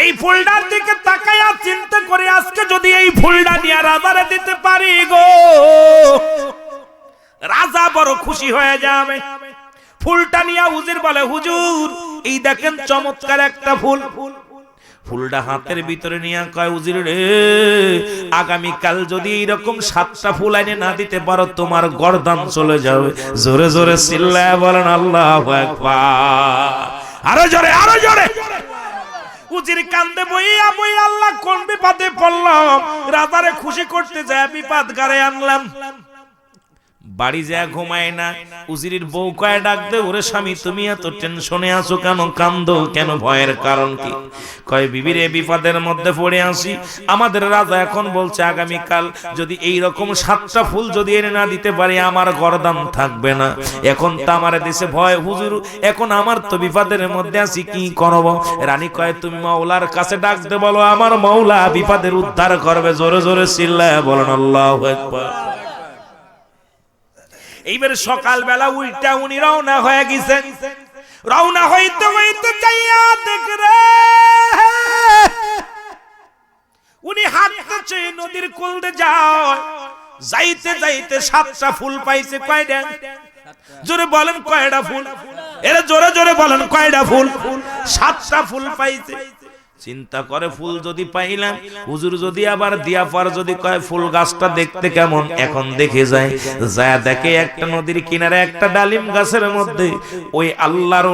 এই ফুলটার দিকে তাকায়া চিন্তা করে আজকে যদি এই ফুলটা নিয়ে রাজারে দিতে পারি গো, রাজা বড় খুশি হয়ে যাবে। ফুলটা নিয়ে উজির বলে হুজুর এই দেখেন চমৎকার একটা ফুল। ফুলটা হাতের ভিতরে নিয়ে কয় উজির রে, আগামী কাল যদি এরকম 7টা ফুল এনে না দিতে পারো তোমার গর্দান চলে যাবে। জোরে জোরে চিল্লায়া বলেন আল্লাহু আকবার। আরো জোরে, আরো জোরে। উজির কান্দে বইয়া বইয়া, আল্লাহ কোন বিপদে পড়লাম, রাজারে খুশি করতে যায় বিপদ গারে আনলাম। বাড়ি যায় ঘুমায় না। উজিরের বউ কয় ডাক দে, ওরে স্বামী তুমি এত টেনশনে আছো কেন, কান্দো কেন, ভয়ের কারণ কি? কয় বিবিরে বিপদের মধ্যে পড়ে আসি, আমাদের রাজা এখন বলছে আগামীকাল যদি এই রকম 7টা ফুল যদি এনে না দিতে পারি আমার গর্দান থাকবে না। এখন তো আমার দেশে ভয় হুজুর, এখন আমার তো বিপদের মধ্যে আছি, কি করব? রানী কয় তুমি মাওলার কাছে ডাক দে, বলো আমার মাওলা বিপদের উদ্ধার করবে। জোরে জোরে চিল্লায়া বলেন আল্লাহু আকবার। এইবার সকালবেলা উল্টা উনি রওনা হয়ে গেছেন। রওনা হইতে হইতে যাইয়া দেখ রে, উনি হাঁটতেছে নদীর কোলে যায়, যাইতে যাইতে 7টা ফুল পাইছে। কয়টা? জোরে বলেন কয়টা ফুল? এরা জোরে জোরে বলেন কয়টা ফুল? 7টা ফুল পাইছে। চিন্তা করে ফুল যদি পাইলাম, হুজুর যদি আবার দিয়া পার যদি কয় ফুল গাছটা দেখতে কেমন, এখন দেখে যায়। যা দেখে একটা নদীর কিনারে একটা ডালিম গাছের মধ্যে ওই আল্লাহর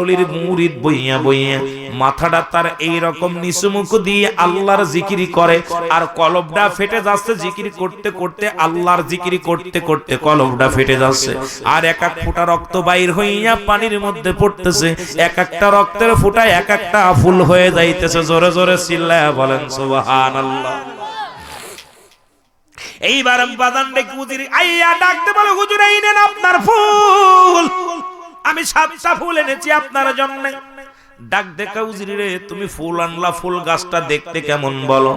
ওলির মুরিদ বইয়া বইয়া মাথাটা তার এই রকম নিচুমুখ দিয়ে আল্লাহর জিকিরি করে, আর কলবটা ফেটে যাচ্ছে। জিকিরি করতে করতে, আল্লাহর জিকিরি করতে করতে কলবটা ফেটে যাচ্ছে, আর এক এক ফোঁটা রক্ত বাইর হইয়া পানির মধ্যে পড়তেছে। এক একটা রক্তের ফোঁটা এক একটা ফুল হয়ে যাইতেছে। জোরে জোরে চিল্লায়া বলেন সুবহানাল্লাহ। এইবার বাদান ডেকে উজির আইয়া ডাকতে বলে হুজুর এই নেন আপনার ফুল, আমি 7টা ফুল এনেছি আপনার জন্য। ডাক দেখা উজির রে তুমি ফুল আনলা, ফুল গাছটা দেখতে কেমন বলো?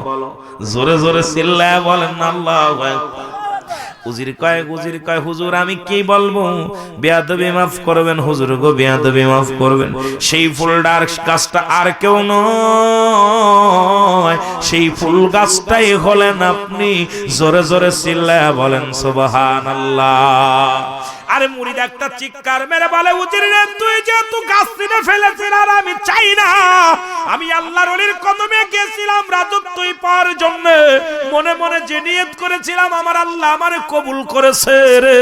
জোরে জোরে চিল্লায়া বলেন আল্লাহু আকবার। উজির কয় হুজুর আমি কি বলবো, বেয়াদবি মাফ করবেন হুজুর গো, বেয়াদবি মাফ করবেন। সেই ফুলটার গাছটা আর কেউ নয়, সেই ফুল গাছটাই হলেন আপনি। জোরে জোরে চিল্লায়া বলেন সুবহানাল্লাহ। আরে মুরিদ একটা চিৎকার মেরে বলে উজির রে তুই যেহেতু গাছ কিনে ফেলেছিস, আর আমি চাই না, আমি আল্লাহর ওলির কদমে গেছিলাম রাজত্বই পাওয়ার জন্য। মনে মনে যে নিয়ত করেছিলাম আমার আল্লাহ আমারে কবুল করেছে রে।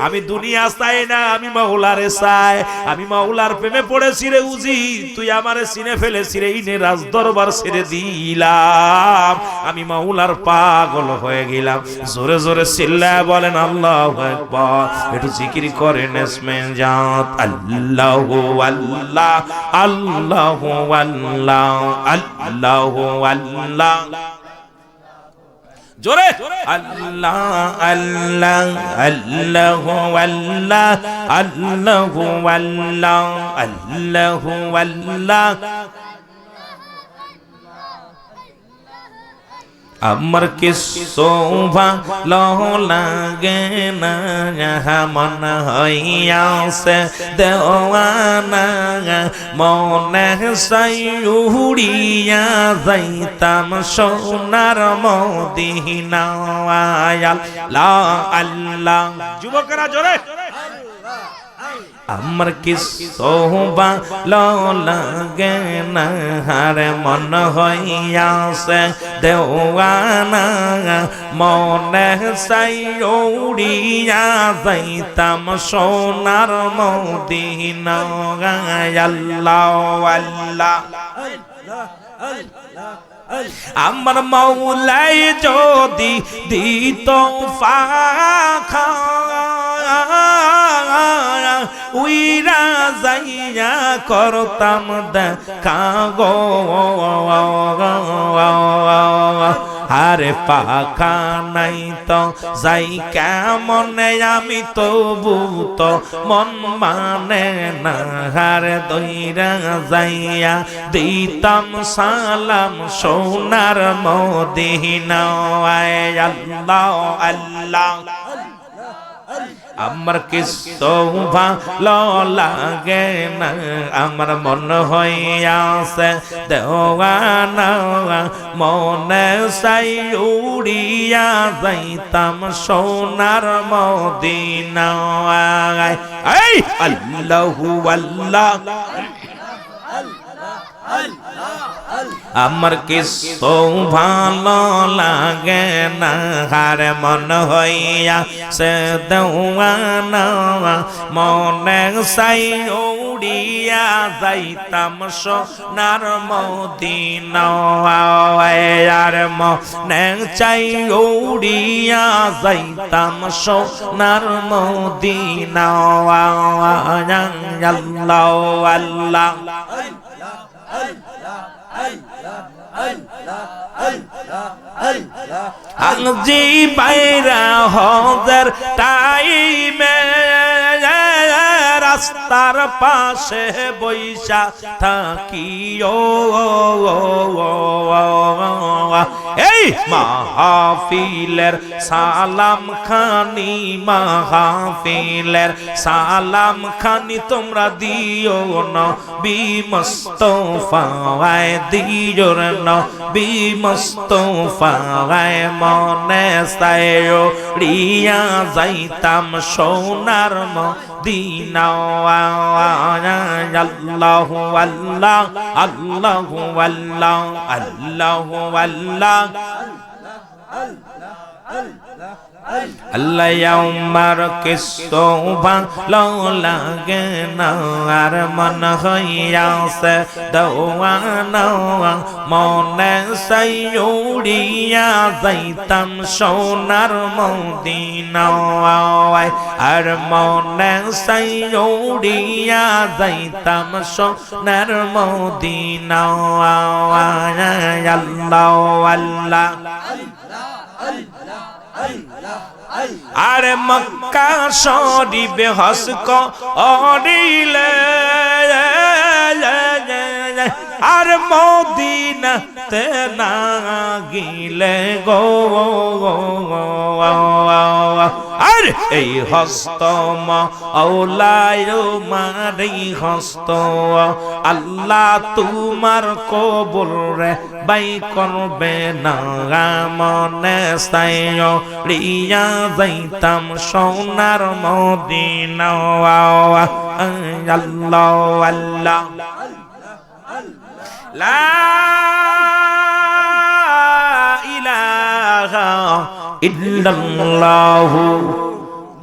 আমি দুনিয়া চাই না, আমি মাওলারে চাই। আমি মাওলার প্রেমে পড়েছি রে উজির, তুই আমারে চিনে ফেলেছি রে, ইনে রাজ দরবার ছেড়ে দিলাম, আমি মাওলার পাগল হয়ে গেলাম। জোরে জোরে চিল্লায়া বলেন আল্লাহু আকবার। একটু জিকির করেন ইসমে জাত আল্লাহু আল্লাহ আল্লাহু আল্লাহ আল্লাহু আল্লাহ জোরে আল্লাহ আল্লাহ আল্লাহু আল্লাহ আল্লাহু আল্লাহ আল্লাহু আল্লাহ আমার কি শোভা লাগে না মন হইয়াছে দেওয়ানা মনে সাইউড়িয়া যাইতাম সোনার মদিনা আল্লাহ আল্লাহ যুবকেরা জোরে আমার কি শোভা লাগে না হারে মন হইয়াছে দেওয়ানা মনে সাইউড়িয়া যাইতাম সোনার মদিনা আল্লাহ আল্লাহ আমার মৌলাই যদি দিত ফাঁকা উইরা যাইয়া করতাম দেখা গো আরে পাখা নাই তো যাই কেমনে আমি তবু তো মন মানে না হারে দইরা যাইয়া দিতাম সালাম সোনার মদিনা আল্লাহ আল্লাহ আমার কি শোভা লাগে না আমার মন হইয়াছে দেওয়ানা মনে সাইউড়িয়া যাইতাম সোনার মদিনা এই আল্লাহু আল্লাহ আমার কি শোভা লাগে না হারে মন হইয়া সে দেওয়ানা মনে সাইউড়িয়া যাইতাম সোনার মদিনা আর মনে চাইউড়িয়া যাইতাম সোনার মদিনা আল্লাহ আল্লাহ আজি বাইরা হজের টাইমে রাস্তার পাশে বৈশা থাকি এই মাহফিলের সালাম খানি মাহফিলের সালাম খানি তোমরা দিও নবী মুস্তাফায় দিও নবী মুস্তাফায় মনে সাইও রিয়া যাইতাম সোনার মদিনা আল্লাহু আল্লাহ আল্লাহু আল্লাহ আল্লাহু আল্লাহ আল্লাহ আমার কি শোভা লাগে না আর মন হইয়াছে দেওয়ানা মনে সাইউড়িয়া যাইতাম সোনার মদিনা আর মনে সাইউড়িয়া যাইতাম সোনার মদিনা আল্লাহ আল্লাহ আরে মক্কা শরীফে হসক অরিলে আর মদিনাতে না গিলে গো আর এই হস্ত মাওলায় মারি হস্ত আল্লাহ তোমার কবুল রে বাই করবে না মনে সাইও রিয়া যাইতাম সোনার মদিনা আল্লাহ আল্লাহ লা ইলাহা ইল্লাল্লাহু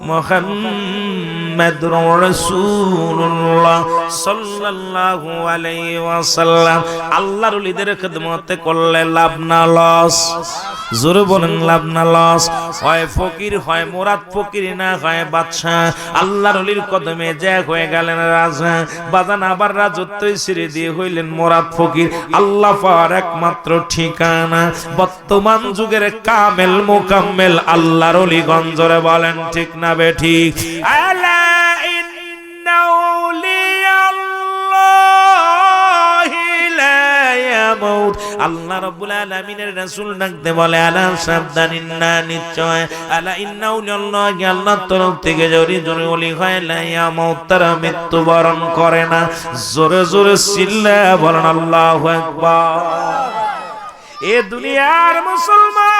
মুহাম্মাদুর মুহাম্মাদুর রাসূলুল্লাহ সাল্লাল্লাহু আলাইহি ওয়াসাল্লাম। আল্লাহর ওলিদের খিদমতে করলে লাভ না লস? জোরে বলেন লাভ না লস? হয় ফকির, হয় মুরাদ ফকির, না হয় বাদশা। আল্লাহর ওলির কদমে যে হয়ে গেলেন রাজা, বাজান আবার রাজত্বই ছেড়ে দিয়ে হইলেন মুরাদ ফকির। আল্লাহ পাওয়ার একমাত্র ঠিকানা বর্তমান যুগের কামেল মুকাম্মেল আল্লাহর ওলি গঞ্জরে বলেন ঠিক না বেঠিক? আলা ইন্না আউলিয়াল্লাহি লা ইয়ামুত। আল্লাহ রাব্বুল আলামিনের রাসূল ডাকতে বলে আলা সাবধানিন না, নিশ্চয় আলা ইন্না আউলিয়াল্লাহি আল্লাহর তরফ থেকে জোরে জোরে ওলি হয় লা ইয়ামুত, তারা মৃত্যুবরণ করে না। জোরে জোরে চিল্লায়া বলেন আল্লাহু আকবার। এ দুনিয়ার মুসলমান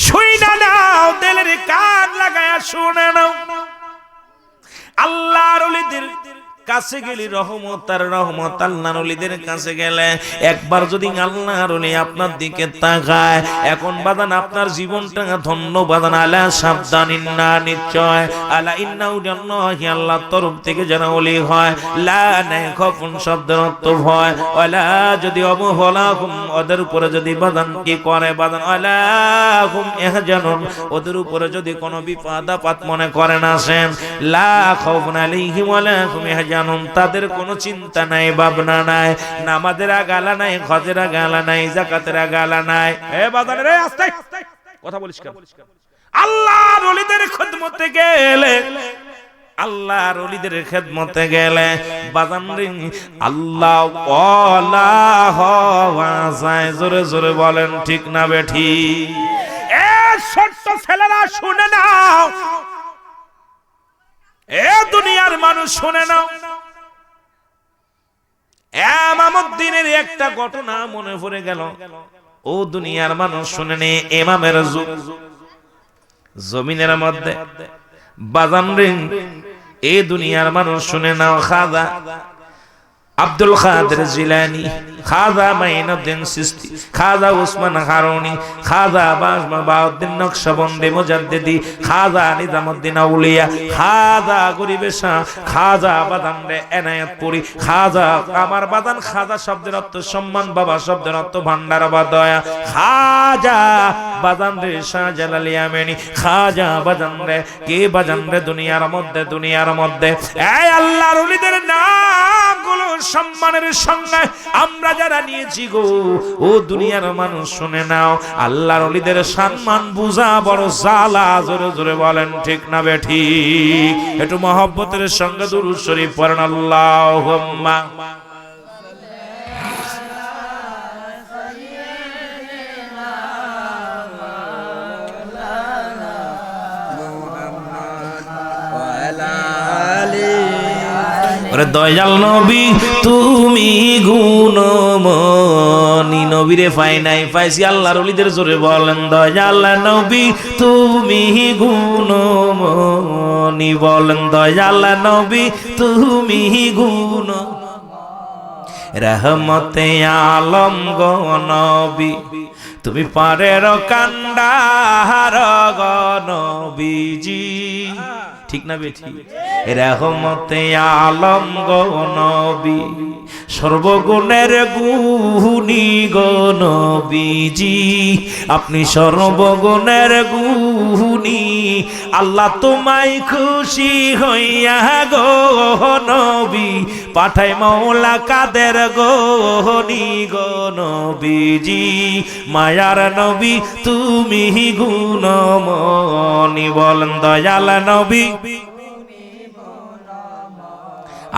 শুইনা নাও, দিলের কান লাগায়া শুনে নাও। আল্লাহর ওলিদের কাছে গেলে রহমত আর রহমত। আল্লাহর ওলিদের কাছে গেলে একবার যদি আল্লাহর ওলি আপনার দিকে তাকায়, এখন বাদান আপনার জীবনটা ধন্য বাদান। আলা সাবধানিন না, নিশ্চয় আলা ইন্না আউলিয়াল্লাহি আল্লাহর তরফ থেকে যারা ওলি হয়, লা নাই খফুন শব্দের অর্থ ভয়, ওয়ালা যদি অবহলাহুম ওদের উপরে যদি বাদান কি করে বাদান, ওয়ালা হুম ইহজানুন ওদের উপরে যদি কোনো বিপদ আপদ মনে করেন আসেন, লা খাউফুন আলাইহিম ওয়ালা হুম ইহজানুন তাদের কোনো চিন্তা নাই, ভাবনা নাই, নামাজের আগালা নাই, হজের আগালা নাই, যাকাতের আগালা নাই। এ বাজারে রে আস্তে কথা বলিস কেন? আল্লাহর ওলিদের খিদমতে গেলে, আল্লাহর ওলিদের খিদমতে গেলে বাজান রে আল্লাহ ওয়ালা হওয়া যায়। জোরে জোরে বলেন ঠিক না বেঠি? এ ছোট্ট ছেলেরা শুনে নাও, এ দুনিয়ার মানুষ শুনে নাও। ইমামউদ্দিনের একটা ঘটনা মনে পড়ে গেল। ও দুনিয়ার মানুষ শুনে নে, ইমামের জমিনের মধ্যে বাজান রে এ দুনিয়ার মানুষ শুনে নাও। খাজা আব্দুল কাদের জিলানী, খাজা মাইনুদ্দিন চিশতি, খাজা উসমান হারুনি, খাজা বাউদ্দিন নকশবন্দি মুজাদ্দিদি, খাজা নিজামুদ্দিন আউলিয়া, খাজা গরিবে শাহ, খাজা বাদান রে এনায়েতপুরি, খাজা আমার বাদান। খাজা শব্দের অর্থ সম্মান, বাবা শব্দের অর্থ ভান্ডার বা দয়া। খাজা বাদান রে শাহজালাল ইয়ামানি, খাজা বাদান রে কে বাদান রে দুনিয়ার মধ্যে, দুনিয়ার মধ্যে এই আল্লাহর ওলিদের নামগুলো সম্মানের সঙ্গে আমরা যারা নিয়েছি গো, ও দুনিয়ার মানুষ শুনে নাও। আল্লাহর ওলিদের সম্মান বুঝা বড় জালা। জোরে জোরে বলেন ঠিক না বেঠিক? একটু মহব্বতের সঙ্গে দুরূদ শরীফ পড়েন আল্লাহুম্মা। দয়াল নবী তুমি গুণমণি, নবীরে পাই নাই পাইছি আল্লাহর ওলিদের। জোরে বলেন দয়াল নবী তুমি গুণমণি, বলেন দয়াল নবী তুমি গুণ রহমতে আলম গো নবী, তুমি পারের কান্ডার গো নবীজি। ঠিক না বেঠি? রহমতে আলম গো নবী, সর্বগুণের গুণী গো নবীজি, আপনি সর্বগুণের গুণী। আল্লাহ তোমায় খুশি হইয়া গো নবী পাঠাই মৌলা কাদের গনি গো নবীজি, মায়ার নবী তুমি গুণমণি। বলেন দয়াল নবী,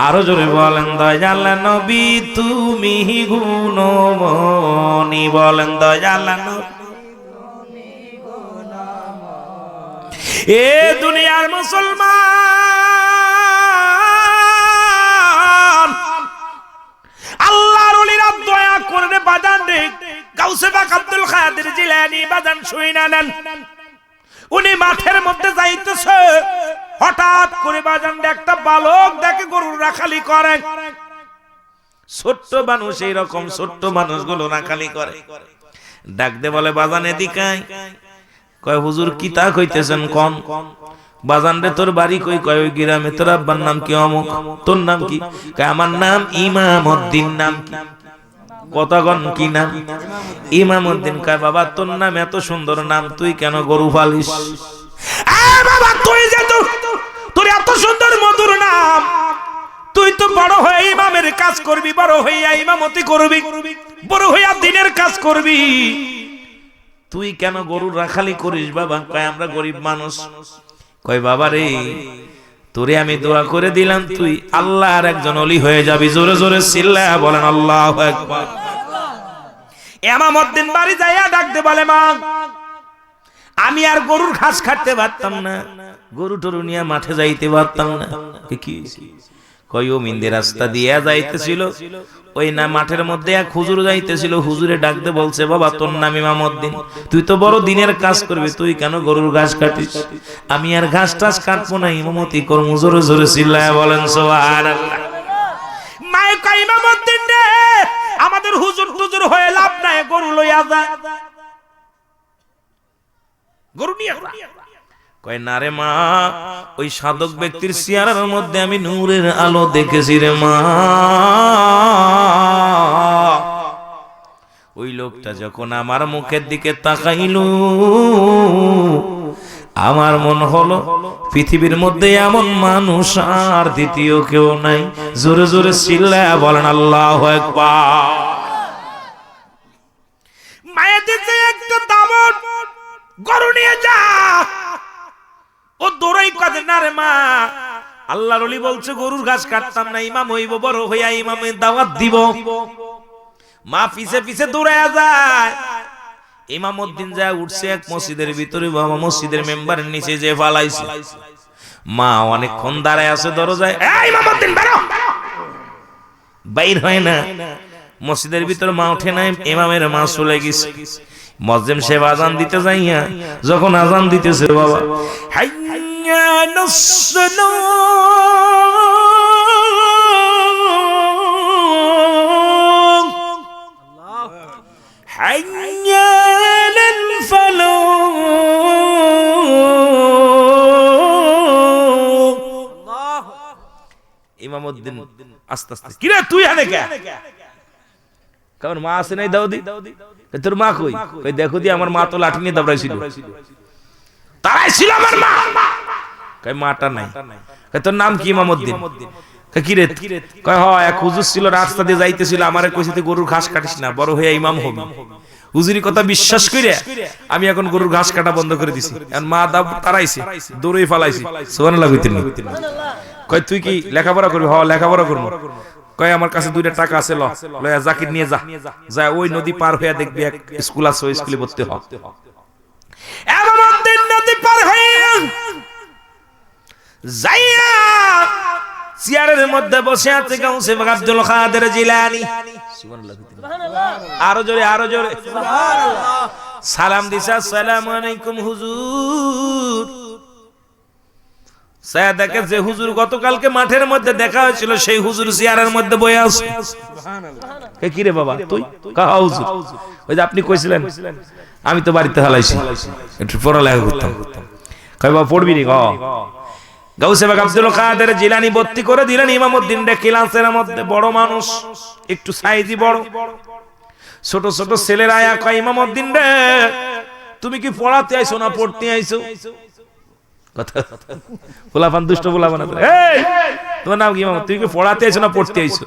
আরো জোরে বলেন দয়াল নবী তুমি গুণমণি। বলেন দয়াল নবী। এ দুনিয়ার মুসলমান, আল্লাহর ওলিরা দয়া করে বাজান রে গাউসে পাক আব্দুল কাদের জিলানী বাজান শুইনা নেন। উনি মাঠের মধ্যে যাইতেছে, হঠাৎ করে বাজান একটা বালক দেখে গরুর রাখালি করে। ছোট্ট মানুষ, এইরকম ছোট্ট মানুষগুলো রাখালি করে। ডাক দে বলে বাজান এদিকে আয়। কয় হুজুর কি তা কইতেছেন কোন? বাজান রে তোর বাড়ি কই? কয় ওই গ্রামে। তোর আব্বার নাম কি? অমুক। তোর নাম কি? কয় আমার নাম ইমামউদ্দিন। নাম কি? কতগণ কি নাম? ইমামউদ্দিন। কয় বাবা তোর নাম এত সুন্দর নাম, তুই কেন গরু পালিস? বাবা তুই যে তোর এত সুন্দর মধুর নাম, তুই তো বড় হয়ে ইমামের কাজ করবি, বড় হইয়া ইমামতি করবি, বড় হইয়া দিনের কাজ করবি, তুই কেন গরুর রাখালি করিস বাবা? কয় আমরা গরিব মানুষ। কয় বাবা রে তোরে আমি দোয়া করে দিলাম, তুই আল্লাহর একজন ওলি হয়ে যাবি। জোরে জোরে চিল্লায়া বলেন আল্লাহু আকবার। ইমামউদ্দিন বাড়ি যাইয়া ডাকতে বলে মা আমি আর গরুর ঘাস কাটতে পারতাম না, গরু টরু নিয়ে মাঠে যাইতে পারতাম না। কি কয় ও মিন্দে রাস্তা দিয়া যাইতেছিল, ওই না মাঠের মধ্যে এক হুজুর যাইতেছিল, হুজুরে ডাকতে বলছে বাবা তোর নাম ইমামউদ্দিন, তুই তো বড় দিনের কাজ করবি, তুই কেন গরুর ঘাস কাটিস? আমি আর ঘাস টাস কাটবো না, ইমামতি করবো। জোরে জোরে চিল্লায়া বলেন সুবহানাল্লাহ। মায়ে কয় ইমামউদ্দিন রে আমাদের হুজুর টুজুর হয়ে লাভ নাই, গরু লইয়া যা, গরু নিয়ে যা। কয় না রে মা, ওই সাধক ব্যক্তির চেহারার মধ্যে আমি নূরের আলো দেখেছি রে মা। ওই লোকটা যখন আমার মুখের দিকে তাকাইল, আমার মন হলো পৃথিবীর মধ্যে এমন মানুষ আর দ্বিতীয় কেউ নাই। জোরে জোরে চিল্লায়া বলেন আল্লাহু আকবার। মায়ের দিতে একটা দামন, গরু নিয়ে যা। ও দৌড়াই কাঁদে না রে মা, আল্লাহর ওলি বলছে গরুর ঘাস কাটতাম না, ইমাম হইব, বড় হইয়া ইমামের দাওয়াত দিব। মা পিছে পিছে দৌড়ায়া যায়। ইমামউদ্দিন যায় উঠছে এক মসজিদের ভিতরে, বাবা মসজিদের মেম্বারের নিচে যে ফালাইছে। মা অনেকক্ষণ দাঁড়ায় আছে দরজায়, ইমামউদ্দিন বেরো, বাইর হয় না। মসজিদের ভিতরে মা ওঠে নাই, ইমামের মা চলে গেছে। মুয়াজ্জিন সাহেব আযান দিতে যাইয়া যখন আযান দিতেছে, বাবা হাইয়া নাসসালাহ আল্লাহ হাইয়া লাল ফালাহ আল্লাহ। ইমামউদ্দিন আস্তে আস্তে, কি রে তুই এখানে কে? কারণ মা আসে নাই দাউদি। তোর মা কই? কই দেখো দি আমার মা তো লাঠি নিয়ে দাবড়াইছিল, তারাই ছিল আমার মা। কই মাটা নাই। কই তোর নাম কি? ইমামউদ্দিন। কই কি রে? কই হয় এক হুজুর ছিল, রাস্তা দিয়ে যাইতেছিল, আমারে কইছে তুই গরুর ঘাস কাটিস না, বড় হইয়া ইমাম হবি। হুজুরি কথা বিশ্বাস কইরা আমি এখন গরুর ঘাস কাটা বন্ধ করে দিছি। এখন মা দাব তারাইছে, দৌড়ই ফালাইছি। সুবহানাল্লাহ কইতেন না? কই তুই কি লেখাপড়া করবি? হ লেখাপড়া করব। কয় আমার কাছে 2টা টাকা আছে, লয়া জাকির নিয়ে যা, যা ওই নদী পার হইয়া দেখবি এক স্কুল আছে, ওই স্কুলে ভর্তি হ। ইমামউদ্দিন নদী পার হইয়া যাইয়া চেয়ারের মধ্যে বসে আছে গাউসে আব্দুল কাদের জিলানী। সুবহানাল্লাহ সুবহানাল্লাহ। আরো জোরে আরো জোরে সুবহানাল্লাহ। সালাম দিছে, আসসালামু আলাইকুম হুজুর। সায়াদাকে যে হুজুর গতকালকে মাঠের মধ্যে দেখা হয়েছিল, সেই হুজুর চেয়ারের মধ্যে বসে আছে। সুবহানাল্লাহ। কি রে বাবা তুই? কাহা হুজুর? ওই যে আপনি কইছিলেন, আমি তো বাড়িতে হালাইছি, একটু পড়ালেখা করতাম। কই বাবা পড়বি নি? গাউসে বাগ আব্দুল কাদের জিলানী ভর্তি করে দিলেন ইমামউদ্দিন রে ক্লাসের মধ্যে। বড় মানুষ, একটু সাইজি বড়। ছোট ছোট ছেলেরা আয়া কয় ইমামউদ্দিন রে তুমি কি পড়াতে আইছো না পড়তে আইছো? কথা পোলাপান দুষ্ট পোলাপান, এই তোমার নাম কি? ইমাম। তুমি কি পড়াতে আইছো না পড়তে আইছো?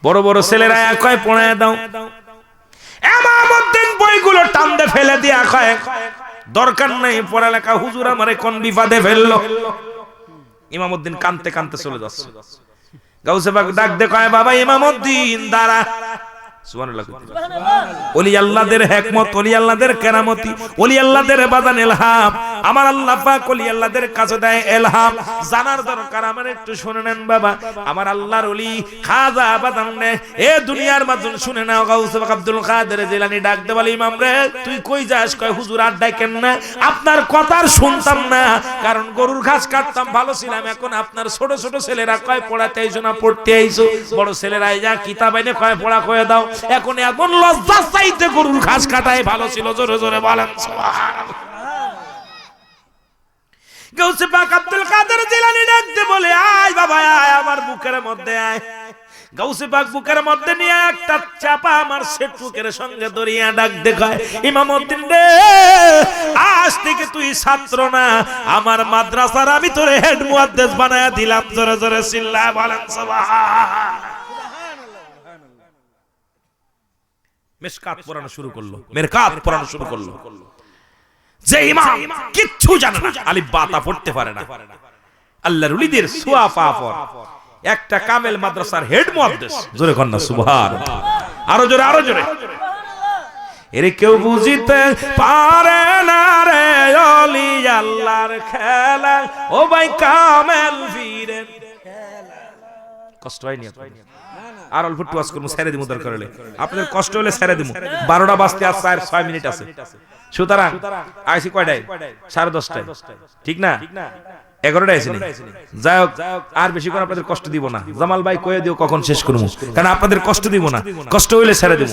বড় বড় ছেলেরা আয়া কয় পড়ায় দাও। ইমামউদ্দিন বইগুলো টান্দে ফেলে দিয়া কয় দরকার নাই পড়ালেখা, হুজুর আমারে কোন বিপদে ফেললো। ইমামউদ্দিন কাঁদতে কাঁদতে চলে যাচ্ছে। গাউসে বাগ ডাক দে কয় বাবা ইমামউদ্দিন দাঁড়া। সুবহানাল্লাহ সুবহানাল্লাহ। ওলি আল্লাহদের হিকমত, ওলি আল্লাহদের কেরামতি, ওলি আল্লাহদের বাদান ইলহাম, আমার আল্লাহ পাক ওলি আল্লাহদের কাছে দেয় ইলহাম। জানার দরকার আমার, একটু শুনে নেন বাবা। আমার আল্লাহর ওলি খাজা বাদান রে এ দুনিয়ার মাঝন শুনে নাও। গাউসে বাগ আব্দুল কাদের জিলানী ডাক দে বলে ইমাম রে তুই কই যাস? কয় হুজুর আড্ডায় কেন না, আপনার কথা আর শুনতাম না, কারণ গরুর ঘাস কাটতাম, ভালো ছিলাম। এখন আপনার ছোট ছোট ছেলেরা কয় পড়াতে আইছো না পড়তে আইছো? বড় ছেলেরা যা কিতাব এনে কয় পড়া কয়ে দাও। এখন এমন লজ্জা চাইতে গরুর ঘাস কাটাই ভালো ছিল। জোরে জোরে বলেন সুবহানাল্লাহ। গাউসে পাক আব্দুল কাদের জিলানী ডাকতে বলে, আয় বাবা আয়, আমার বুকের মধ্যে আয়। গাউসে পাক বুকের মধ্যে নিয়ে একটা চাপা আমার সেটুকের সঙ্গে দরিয়া ডাক দেখায়, ইমামউদ্দিন রে, আজ থেকে তুই ছাত্র না, আমার মাদ্রাসার আমি তোরে হেড মুয়াদ্দিস বানায়া দিলাম। জোরে জোরে চিল্লায় বলেন সুবহানাল্লাহ। মিশকাত পড়ানো শুরু করলো, মিরকাত পড়ানো শুরু করলো। যে ইমাম কিচ্ছু জানে না, আলিফ বা তা পড়তে পারে না, আল্লাহর ওলিদের সুয়া পাফর, একটা কামেল মাদ্রাসার হেড মুয়াদ্দিস। জোরে কন্না সুবহানাল্লাহ। আরো জোরে, আরো জোরে। এর কেউ বুঝিতে পারে না রে ওলি আল্লাহর খেলা, ও ভাই কামেল বীরের খেলা। কষ্ট হয়নি আপনাদের? আর অল্প টুয়াস করবো, ছেড়ে দিমু দরকার হলে। আপনাদের কষ্ট হলে ছেড়ে দিমু। 12টা বাজতে আর 6 মিনিট আছে। সুতরাং আইসি কয়টায়? 10:30টায়, ঠিক না? 11টায় আইসি। যাই হোক, আর বেশি করে আপনাদের কষ্ট দিব না। জামাল ভাই কয়ে দিও কখন শেষ করবো, কারণ আপনাদের কষ্ট দিব না। কষ্ট হইলে ছেড়ে দিব।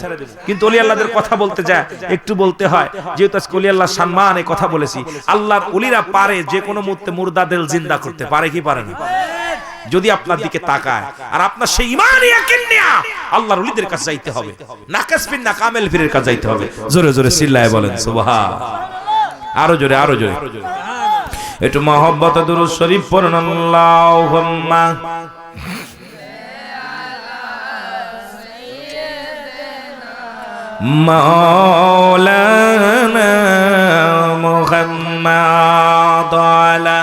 কিন্তু ওলি আল্লাহদের কথা বলতে যায় একটু বলতে হয়, যেহেতু আজকে ওলি আল্লাহর সম্মানে কথা বলেছি। আল্লাহর ওলিরা পারে যে কোনো মুহূর্তে মুর্দাদের জিন্দা করতে, পারে কি পারে না? যদি আপনার দিকে তাকায় আর আপনার সেই ঈমান ইয়াকিন নিয়ে আল্লাহর ওলিদের কাছে যাইতে হবে, নাকাস বিন না কামেল পীরের কাছে যাইতে হবে। জোরে জোরে চিল্লায় বলেন সুবহানাল্লাহ। আরো জোরে, আরো জোরে। একটু মহব্বতে দুরূদ শরীফ পড়ুন। আল্লাহুম্মা মাওলানা মুহাম্মাদ আলা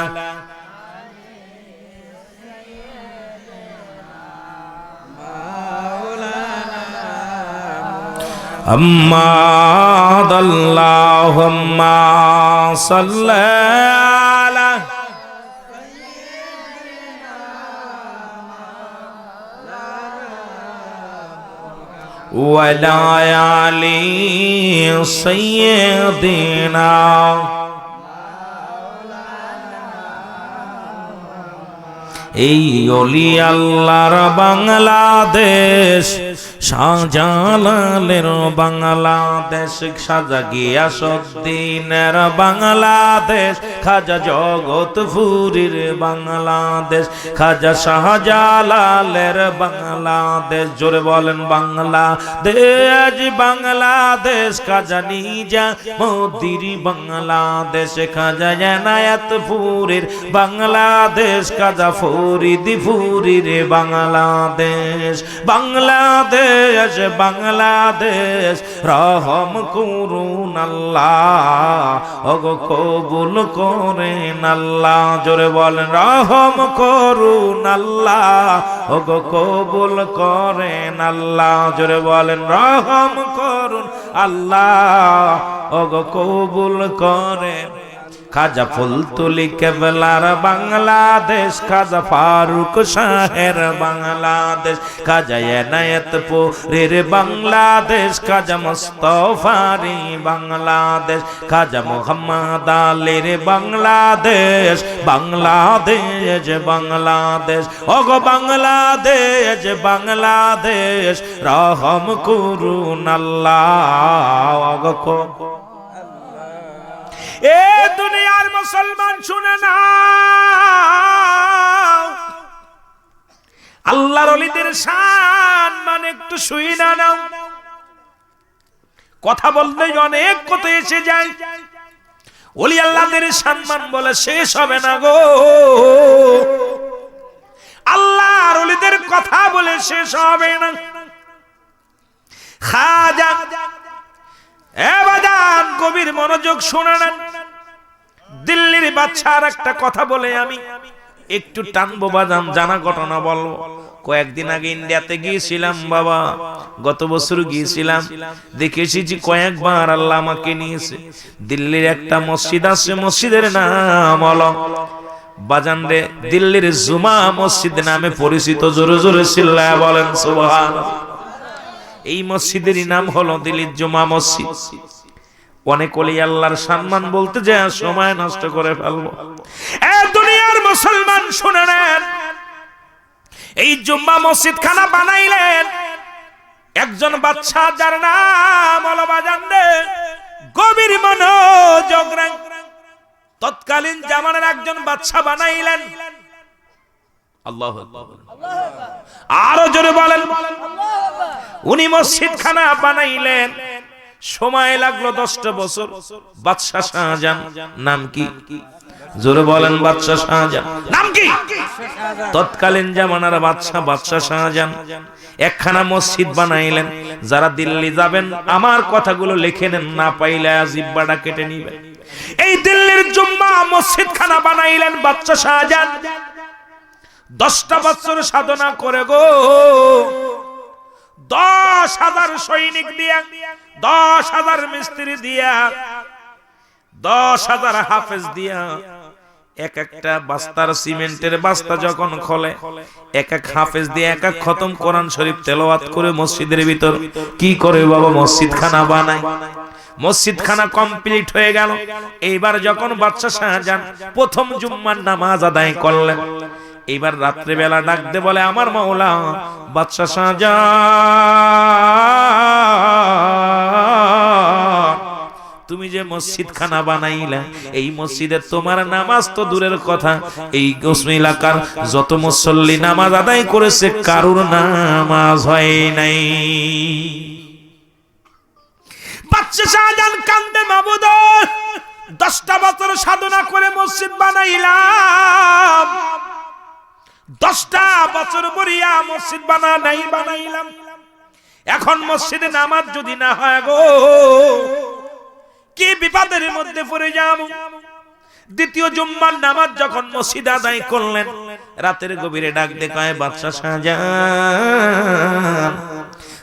أمّا اللهم صل على وعلى آل سيدنا এই ওলি আল্লাহর বাংলাদেশ, শাহজালালের বাংলাদেশ, খাজা গিয়াসউদ্দিনের বাংলাদেশ, খাজা জগৎপুরীর বাংলাদেশ, খাজা শাহজালালের বাংলাদেশ। জোরে বলেন বাংলাদেশ, বাংলাদেশ। খাজা নিজামুদ্দিন বাংলাদেশ, খাজা এনায়েতপুরীর বাংলাদেশ, খাজা ফরিদপুরীর বাংলাদেশ। বাংলাদেশ, বাংলাদেশ, রহম করুন আল্লাহ, ওগো কবুল করেন আল্লাহ। জোরে বলেন রহম করুন আল্লাহ, ওগো কবুল করেন আল্লাহ। জোরে বলেন রহম করুন আল্লাহ, ওগো কবুল করেন। খাজা ফুলতুলি কেবলার বাংলাদেশ, খাজা ফারুক শাহের বাংলাদেশ, খাজা এনায়েতপুরীর বাংলাদেশ, খাজা মুস্তাফারি বাংলাদেশ, খাজা মুহাম্মদ আলীর বাংলাদেশ। বাংলাদেশ, বাংলাদেশ, ওগো বাংলাদেশ, বাংলাদেশ, রহম করুন আল্লাহ, ওগো এ দুনিয়ার মুসলমান শুনে নাও, আল্লাহর ওলিদের শান মানে একটু শুইনা নাও। কথা বললেই অনেক কথা এসে যায়, ওলি আল্লাহদের সম্মান বলে শেষ হবে না গো। আল্লাহর ওলিদের কথা বলে শেষ হবে না। খাজা এবাদান কবির মনোযোগ শুনে নেন। দিল্লির বাদশার একটা কথা বলে আমি একটু টানবো বাজান, জানা ঘটনা বলবো। কয়েকদিন আগে ইন্ডিয়াতে গিয়েছিলাম বাবা, গত বছর গিয়েছিলাম, দেখে এসেছি কয়েকবার আল্লাহ আমাকে নিয়েছে। দিল্লির একটা মসজিদ আছে, মসজিদের নাম হলো বাজান রে দিল্লির জুমা মসজিদ নামে পরিচিত। জোরে জোরে চিল্লায়া বলেন সুবহানাল্লাহ। এই মসজিদেরই নাম হলো দিল্লির জুমা মসজিদ। অনেক ওলি আল্লাহর সম্মান বলতে যায় সময় নষ্ট করে ফেলবো। এ দুনিয়ার মুসলমান শুনে নেন, এই জুম্মা মসজিদ খানা বানাইলেন একজন বাদশা যার নাম হলো বাজানরে গভীর মনোযোগ রাখ তৎকালীন জামানার একজন বাদশা বানাইলেন আল্লাহু আকবার আরো জোরে বলেন উনি মসজিদখানা বানাইলেন সময় লাগলো 10টা বছর বাদশা শাহজাহান নাম কি জোরে বলেন বাদশা শাহজাহান নাম কি তৎকালীন জামানার বাদশা শাহজাহান একখানা মসজিদ বানাইলেন যারা দিল্লি যাবেন আমার কথাগুলো লিখে নেন না পাইলে জিহ্বাটা কেটে নেবেন এই দিল্লির জুম্মা মসজিদখানা বানাইলেন বাদশা শাহজাহান 10টা বছর সাধনা করে গো 10,000 সৈনিক দিয়া 10,000 মিস্ত্রি দিয়া 10,000 হাফেজ দিয়া এক একটা বস্তার সিমেন্টের বস্তা যখন খোলে এক এক হাফেজ দিয়ে এক এক খতম কোরআন শরীফ তেলাওয়াত করে মসজিদের ভিতর কি করে বাবা মসজিদখানা বানায় মসজিদখানা কমপ্লিট হয়ে গেল এইবার যখন বাদশা শাহজাহান প্রথম জুম্মার নামাজ আদায় করলেন এইবার রাত্রে বেলা ডাকতে বলে আমার মাওলা বাদশা শাহজাহান তুমি যে মসজিদখানা বানাইলা এই মসজিদে তোমার নামাজ তো দূরের কথা এই এলাকার যত মুসল্লি নামাজ আদায় করেছে কারুর নামাজ হয় নাই বাদশা শাহজাহান কান্দে মাবুদ 10টা বছর সাধনা করে মসজিদ বানাইলাম 10টা বছর বরিয়া মসজিদ বানাইলাম এখন মসজিদে নামাজ যদি না হয় গো কি বিপদের মধ্যে পড়ে যাব দ্বিতীয় জুম্মার নামাজ যখন মসজিদ আদায় করলেন রাতের গভীরে ডাক দেখায় বাদশা শাহজাহান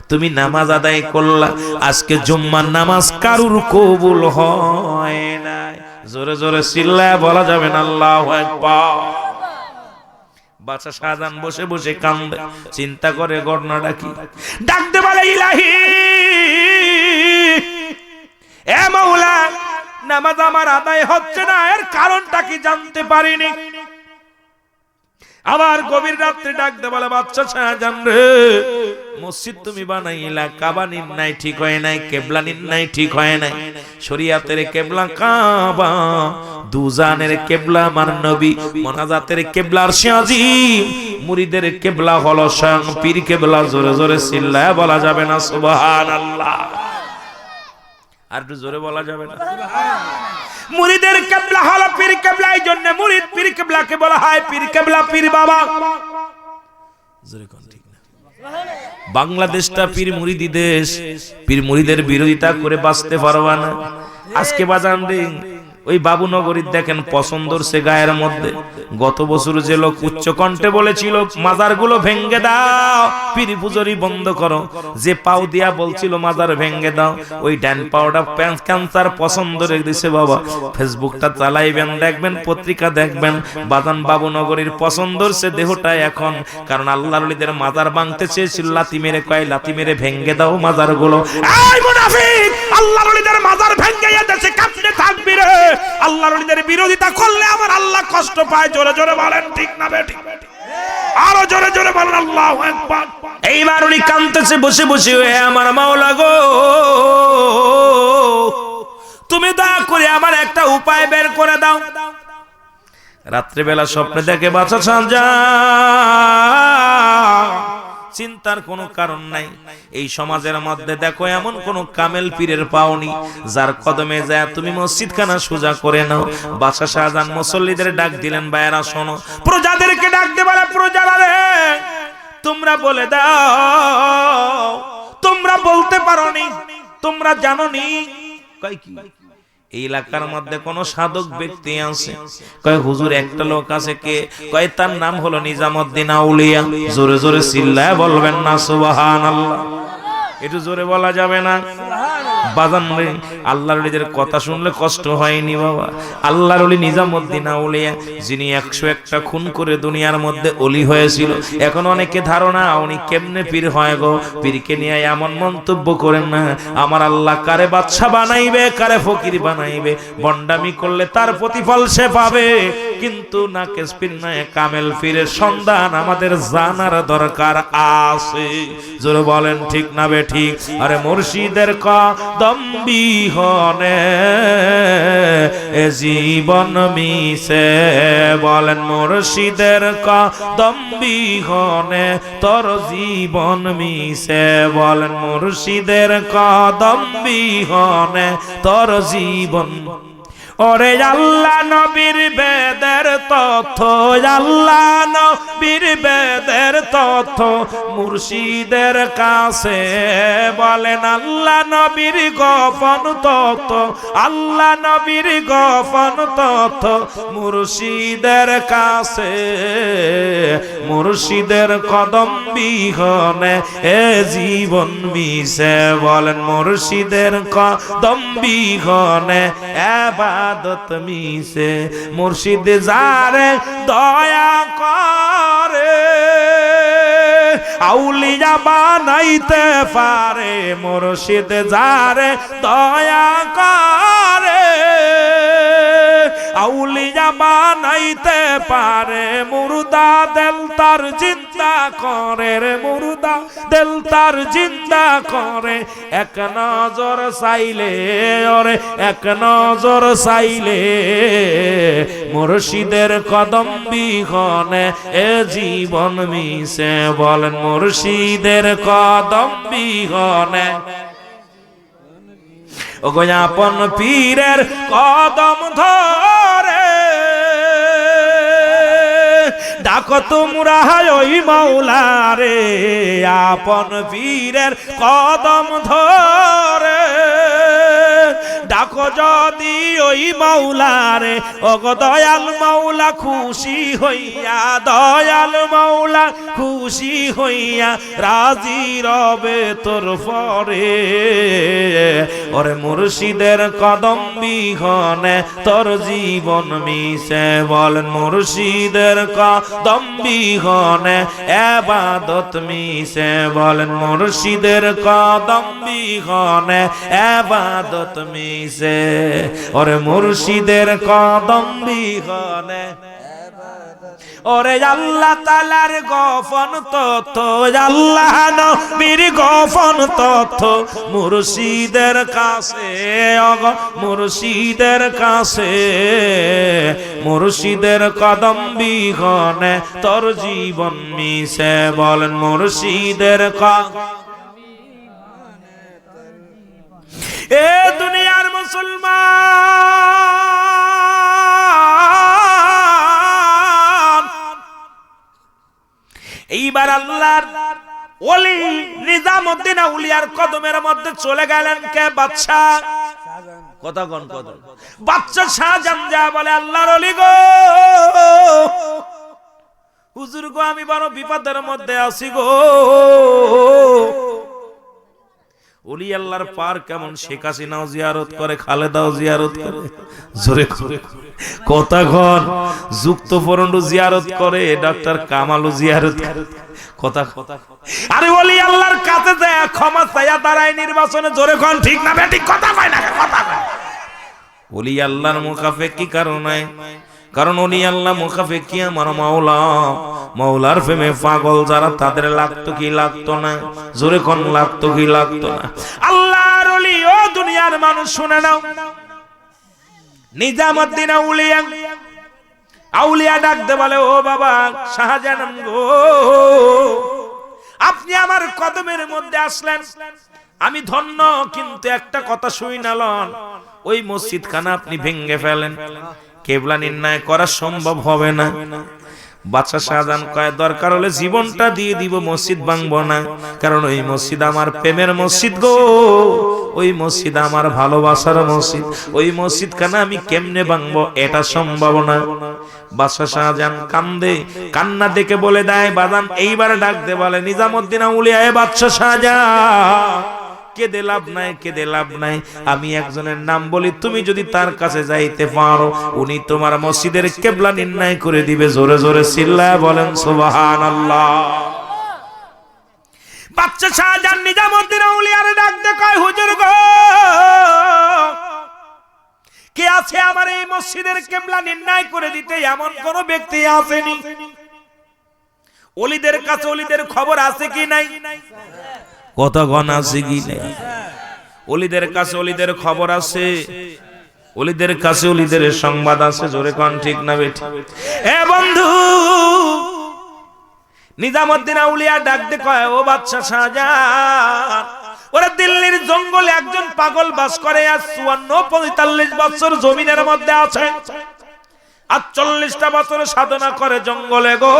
তুমি নামাজ আদায় করলা আজকে জুম্মার নামাজ কারুর কবুল হয় না জোরে জোরে চিল্লায় বলা যাবে না আল্লাহু আকবার বাদশা শাহজাহান বসে বসে কান্দে চিন্তা করে ঘটনাটা কি ডাকতে বলে ইলাহি এ মাওলা নামাজ আমার আদায় হচ্ছে না এর কারণটা কি জানতে পারিনি আবার গভীর রাতে ডাকতে বলে বাদশা শাহজাহান রে মসজিদ তুমি বানাইলা কাবা নির্ণয় ঠিক হয় নাই কিবলা নির্ণয় ঠিক হয় নাই শরীয়তের কিবলা কাবা দুজানের কিবলা আমার নবী মোনাজাতের কিবলা আরশে আজিম মুরিদের কিবলা হলো স্বয়ং পীর কিবলা জোরে জোরে চিল্লায় বলা যাবে না সুবহানাল্লাহ আর একটু জোরে বলা যাবে না মুরিদের কিবলা হলো পীর কিবলা এই জন্য মুরিদ পীর কিবলাকে বলা হয় পীর কিবলা পীর বাবা জোরে কোন ঠিক না বাংলাদেশটা পীর মুরিদি দেশ পীর মুরিদের বিরোধিতা করে বাঁচতে পারবা না আজকে বাজান দিন ওই বাবুনগরীর দেখেন পছন্দর সে গায়ের মধ্যে গত বছর যে লোক উচ্চ কণ্ঠে বলেছিল মাজারগুলো ভেঙ্গে দাও পীর পূজারি বন্ধ করো যে পাও দিয়া বলছিল মাজার ভেঙ্গে দাও ওই ডান পাওটা ক্যান্সার পছন্দ রেখে দিছে বাবা ফেসবুকটা চালাইবেন দেখবেন পত্রিকা দেখবেন বাজান বাবুনগরীর পছন্দর সে দেহটা এখন কারণ আল্লাহর ওলিদের মাজার ভাঙতে চেয়েছিল লাথি মেরে কয় লাথি মেরে ভেঙ্গে দাও মাজারগুলো এই মুনাফিক আল্লাহর ওলিদের মাজার ভেঙ্গে দেশে কাঁপতে থাকবি রে আল্লাহর ওলিদের বিরোধিতা করলে আমার আল্লাহ কষ্ট পায় জোরে জোরে বলেন ঠিক না বেঠিক আরো জোরে জোরে বলেন আল্লাহু আকবার এইবার উনি কাঁদতেছে বসে বসে হে আমার মাওলা গো তুমি দয়া করে আমার একটা উপায় বের করে দাও রাত্রে বেলা স্বপ্নে দেখে বাদশা শাহজাহান চিন্তার কোনো কারণ নাই এই সমাজের মধ্যে দেখো এমন কোন কামেল পীরের পাওনি যার কদমে যায় তুমি মসজিদখানা সোজা করে নাও বাদশা শাহজাহান মুসল্লিদের ডাক দিলেন ভাইরা শোনো প্রজাদেরকে ডাক দে বলে প্রজারা রে তোমরা বলে দাও তোমরা বলতে পারোনি তোমরা জানোনি কয় কি এই এলাকার মধ্যে কোন সাধক ব্যক্তি আছে কয় হুজুর একটা লোক আছে কে কয় তার নাম হলো নিজামউদ্দিন আউলিয়া জোরে জোরে চিল্লায় বলবেন না সুবহানাল্লাহ একটু জোরে বলা যাবে না বাজান রে, আল্লাহর ওলিদের কথা শুনলে কষ্ট হয়নি বাবা? আল্লাহর ওলি নিজামুদ্দিন আউলিয়া, যিনি 101টা খুন করে দুনিয়ার মধ্যে ওলি হয়েছিল, এখন অনেকে ধারণা উনি কেমনে পীর হয় গো। পীরকে নিয়ে এমন মন্তব্য করেন না। আমার আল্লাহ কারে বাদশা বানাইবে, কারে ফকির বানাইবে, বন্ডামি করলে তার প্রতিফল সে পাবে, কিন্তু নাকেশ পীর নয় কামেল পীরের সন্ধান আমাদের জানার দরকার আছে। জোরে বলেন ঠিক না বে ঠিক? আরে মুর্শিদের কদম বিহনে এ জীবন মিশে, বলেন মুর্শিদের কদম বিহনে তোর জীবন মিশে, বলেন মুর্শিদের কদম বিহনে তোর জীবন। ওরে আল্লাহ নবীর বেদের তথ্য, আল্লাহ নবীর বেদের তথ্য মুর্শিদের কাছে, বলেন আল্লাহ নবীর গোপন তথ্য, আল্লাহ নবীর গোপন তথ্য মুর্শিদের কাছে। মুর্শিদের কদম বিহনে এ জীবন মিশে, বলেন মুর্শিদের কদম বিহনে ইবাদত মিশে। মুর্শিদ যারে দয়া করে আউলিয়া বানাইতে পারে, মুর্শিদ যারে দয়া করে আউলিয়া বানাইতে পারে। মুর্দা দিল তার জিন্দা করে রে, মুর্দা দিল তার জিন্দা করে। এক নজর চাইলে ওরে, এক নজর চাইলে মুর্শিদের কদম বিহনে এ জীবন মিশে, বলেন মুর্শিদের কদম বিহনে। ওগো আপন পীরের কদম ধরে ডাকো তোমরা ওই মাওলা রে, আপন পীরের কদম ধরে ডাকো যদি ওই মাওলা রে। ওগো দয়াল মাওলা খুশি হইয়া, দয়াল মাওলা খুশি হইয়া রাজি রবে তোর পরে। ওরে মুর্শিদের কদম বিহনে তোর জীবন মিশে, বলেন মুর্শিদের কদম বিহনে ইবাদত মিশে, বলেন মুর্শিদের কদম বিহনে ইবাদত মিশে। ওরে মুর্শিদের কদম বিহনে ওরে আল্লাহ তাআলার গোপন তথ্য, আল্লাহ নবীর গোপন তথ্য মুর্শিদের কাছে, ওগো মুর্শিদের কাছে। মুর্শিদের কদম বিহনে তোর জীবন মিশে, বলেন মুর্শিদের এ দুনিয়ার মুসলমান। এইবার আল্লাহর ওলি নিজামুদ্দিন আউলিয়ার কদমের মধ্যে চলে গেলেন কে? বাদশা। কথা কোন কদম? বাদশা শাহজাহান যা বলে আল্লাহর ওলি গো, হুজুর গো আমি বড় বিপদের মধ্যে আছি গো। ওলি আল্লাহর পার কেমন শেখ হাসিনাও জিয়ারত করে, খালেদাও জিয়ারত করে, জোরে করে কথা কন, যুক্ত ফরন্ডু জিয়ারত করে, ডক্টর কামালও জিয়ারত করে, কথা কথা। আরে ওলি আল্লাহর কাছে যায় ক্ষমা চাইয়া দাঁড়ায় নির্বাচনে, জোরে কন ঠিক না বেঠিক? কথা কয় না, কথা কয়। ওলি আল্লাহর মুখাফেকি কারণে, কারণ ওলি আল্লাহ মুখাফেকি আমার মাওলা, মাওলার প্রেমে পাগল যারা তাদের লাগতো কি লাগতো না? জোরে কোন লাগতো কি লাগতো না? আল্লাহর ওলি ও দুনিয়ার মানুষ শুনে নাও, নিজামুদ্দিন আউলিয়া আউলিয়া ডাকতে বলে ও বাবা শাহজাহান গো, আপনি আমার কদমের মধ্যে আসলেন, আমি ধন্য, কিন্তু একটা কথা শুইনালন, ওই মসজিদ খানা আপনি ভেঙে ফেলেন, কেবলা নির্ণয় করা সম্ভব হবে না। বাদশা শাহজাহান কয় দরকার হলে জীবনটা দিয়ে দিব, মসজিদ ভাঙবো না, কারণ ওই মসজিদ আমার প্রেমের মসজিদ গো, ওই মসজিদ আমার ভালোবাসার মসজিদ, ওই মসজিদ খানা আমি কেমনে ভাঙবো, এটা সম্ভব না। বাদশা শাহজাহান কান্দে, কান্না দেখে বলে দেয় বাদান, এইবার ডাক দে বলে নিজামুদ্দিন আউলিয়া, এ বাদশা শাহজাহান কেঁদে লাভ নাই, কেঁদে লাভ নাই। আমি একজনের নাম বলি, তুমি যদি তার কাছে যাইতে পারো, উনি তোমার মসজিদের কিবলা নির্ণয় করে দিবে। জোরে জোরে চিল্লায় বলেন সুবহানাল্লাহ। বাচ্চা শাহজাহান নিজামউদ্দিন আউলিয়ার ডাক দে কয়, হুজুর গো, কে আছে আমার এই মসজিদের কিবলা নির্ণয় করে দিতে? এমন কোন ব্যক্তি আসেনি। ওলিদের কাছে ওলিদের খবর আছে কি নাই? কত গণ আছে কি নাই? ওলিদের কাছে ওলিদের খবর আছে, ওলিদের কাছে ওলিদের সংবাদ আছে। জোরে কোন ঠিক না বেঠিক? এ বন্ধু, নিজামউদ্দিন আউলিয়া ডাক দে কয়, ও বাদশা শাহজাহান, ওরা দিল্লির জঙ্গলে একজন পাগল বাস করে। আর 54-45 বছর জমিনের মধ্যে আছে, আর 40টা বছর সাধনা করে জঙ্গলে গো।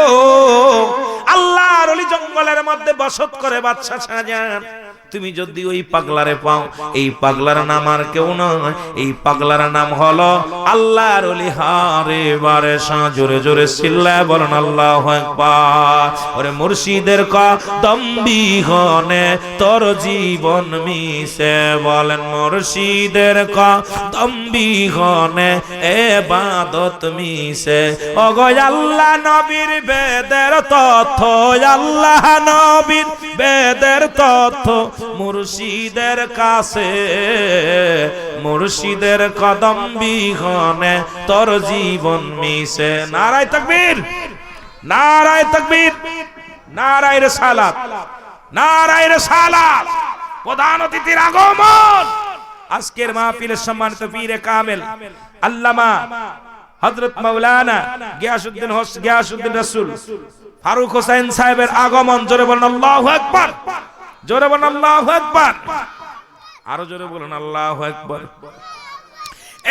আল্লাহর ওলি জঙ্গলের মধ্যে বসত করে। বাদশা শাহজাহান, তুমি যদি ওই পাগলারে পাও, এই পাগলার নাম আর কেউ নয়, এই পাগলার নাম হলো আল্লাহর ওলি হারে বারে শাহ। জোরে জোরে চিল্লায় বলেন আল্লাহু আকবার। ওরে মুর্শিদের কদম বিহনে তোর জীবন মিশে, বলেন মুর্শিদের কদম বিহনে ইবাদত মিশে। ওগো আল্লাহ নবীর বেদের তথ্য, আল্লাহ নবীর বেদের তথ্য মুর্শিদের কাছে, মুর্শিদের কদম বিহনে তোর জীবন মিশে। নারায়ে তাকবীর, নারায়ে তাকবীর, নারায়ে রিসালাত, নারায়ে রিসালাত। প্রধান অতিথির আগমন। আজকের মাহফিলের সম্মানিত পীরে কামেল আল্লামা হযরত মাওলানা গিয়াসউদ্দিন রাসূল ফারুক হোসেন সাহেবের আগমন। জোরে বলেন আল্লাহু আকবার, জোরে বলেন আল্লাহু আকবার, আরো জোরে বলেন আল্লাহু আকবার।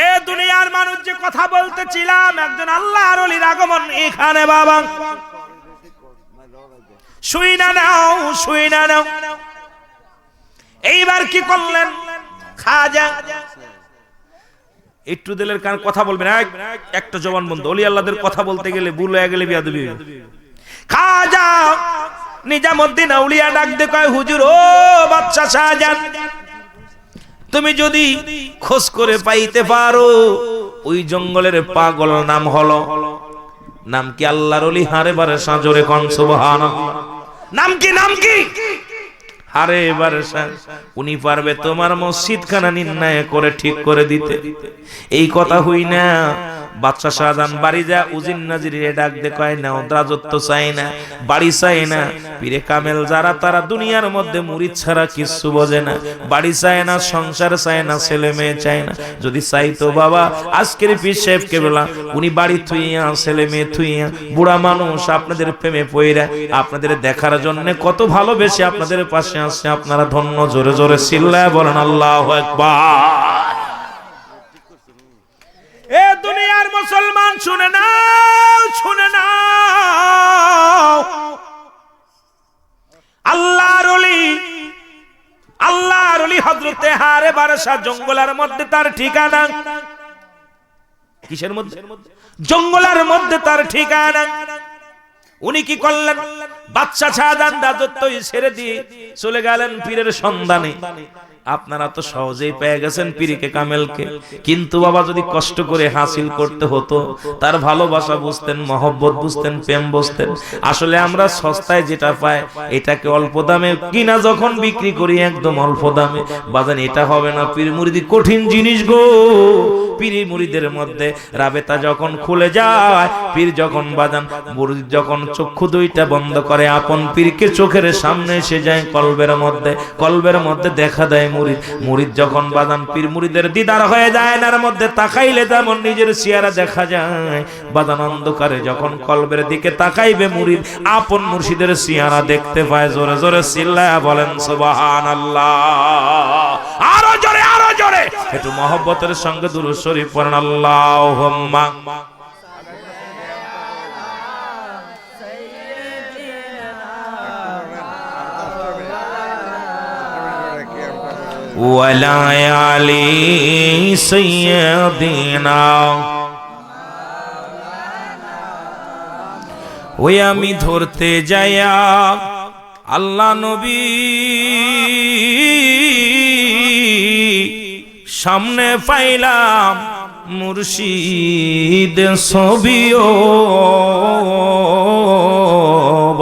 এ দুনিয়ার মানুষ যে কথা বলতেছিলাম, একজন আল্লাহর ওলির আগমন এখানে। বাবা শুই না নাও, শুই না নাও। এইবার কি করলেন খাজা? একটু দিলের কান কথা বলবেন, একটা জবান বন্ধ। ওলি আল্লাহদের কথা বলতে গেলে ভুল হয়ে গেলে বিয়াদবি। খাজা নিজামউদ্দিন আউলিয়া ডাক দে কয়, হুজুর ও বাদশা শাহজাহান, তুমি যদি খোঁজ করে পাইতে পারো, ওই জঙ্গলের পাগল নাম হলো, নাম কি আল্লাহর ওলি হারে বারে শাহ। জোরে কোন সুবহানাল্লাহ। নাম কি? নাম কি? হারে বারে শাহ। উনি পারবে তোমার মসজিদ খানা নির্ণয় করে ঠিক করে দিতে। এই কথা হই না। বাদশা শাহজাহান বাড়ি যা উজির নাজিরে ডাক দে কয়, না রাজত্ব চাই না, বাড়ি চাই না। পীরে কামেল যারা, তারা দুনিয়ার মধ্যে মুরিদ ছাড়া কিছু বোঝে না। বাড়ি চায় না, সংসার চায় না, ছেলে মেয়ে চায় না। যদি চাইতো বাবা, আজকের পীর সাহেব কেবলা উনি বাড়ি থুইয়া, ছেলে মেয়ে থুইয়া, বুড়া মানুষ আপনাদের প্রেমে পইরা আপনাদের দেখার জন্য কত ভালোবেসে আপনাদের পাশে আসছে। আপনারা ধন্য। জোরে জোরে চিল্লায় বলেন আল্লাহু আকবার। এ দুনিয়ার মুসলমান শুনে নাও, শুনে নাও। আল্লাহর ওলি, আল্লাহর ওলি হযরতে হারে বারসা জঙ্গলের মধ্যে তার ঠিকানা। কিসের মধ্যে? জঙ্গলের মধ্যে তার ঠিকানা। উনি কি করলেন? বাদশা শাহজাহান রাজত্ব ছেড়ে দিয়ে চলে গেলেন পীরের সন্ধানে। আপনারা তো সহজেই পেয়ে গেছেন পীরকে কামেলকে, কিন্তু বাবা যদি কষ্ট করে হাসিল করতে হতো, তার ভালোবাসা বুঝতেন, মহব্বত বুঝতেন, প্রেম বুঝতেন। আসলে আমরা সস্তায় যেটা পাই, এটাকে অল্প দামে কিনা যখন বিক্রি করি একদম অল্প দামে, বাজান এটা হবে না। পীর মুরিদি কঠিন জিনিস গো। পীর মুরিদের মধ্যে রাবেতা যখন খুলে যায়, পীর যখন বাজান মুরিদ যখন চক্ষু দুইটা বন্ধ করে, আপন পীরকে চোখের সামনে এসে যায় কলবের মধ্যে, কলবের মধ্যে দেখা দেয় মুরিদ। মুরিদ যখন বাজান পীর মুরিদের দিদার হয়ে যায়, নার মধ্যে তাকাইলে যেমন নিজের চেহারা দেখা যায়, বাজান অন্ধকারে যখন কলবের দিকে তাকাইবে মুরিদ আপন মুর্শিদের চেহারা দেখতে পায়। জোরে জোরে চিল্লায়া বলেন সুবহানাল্লাহ। আরো জোরে, আরো জোরে একটু মহব্বতের সঙ্গে দুরূদ শরীফ পড়েন। আল্লাহুম্মা ওয়ালা আলি সাইয়্যিদিনা। ওই আমি ধরতে যাইয়া আল্লাহ নবী সামনে পাইলাম মুর্শিদ ছবিও,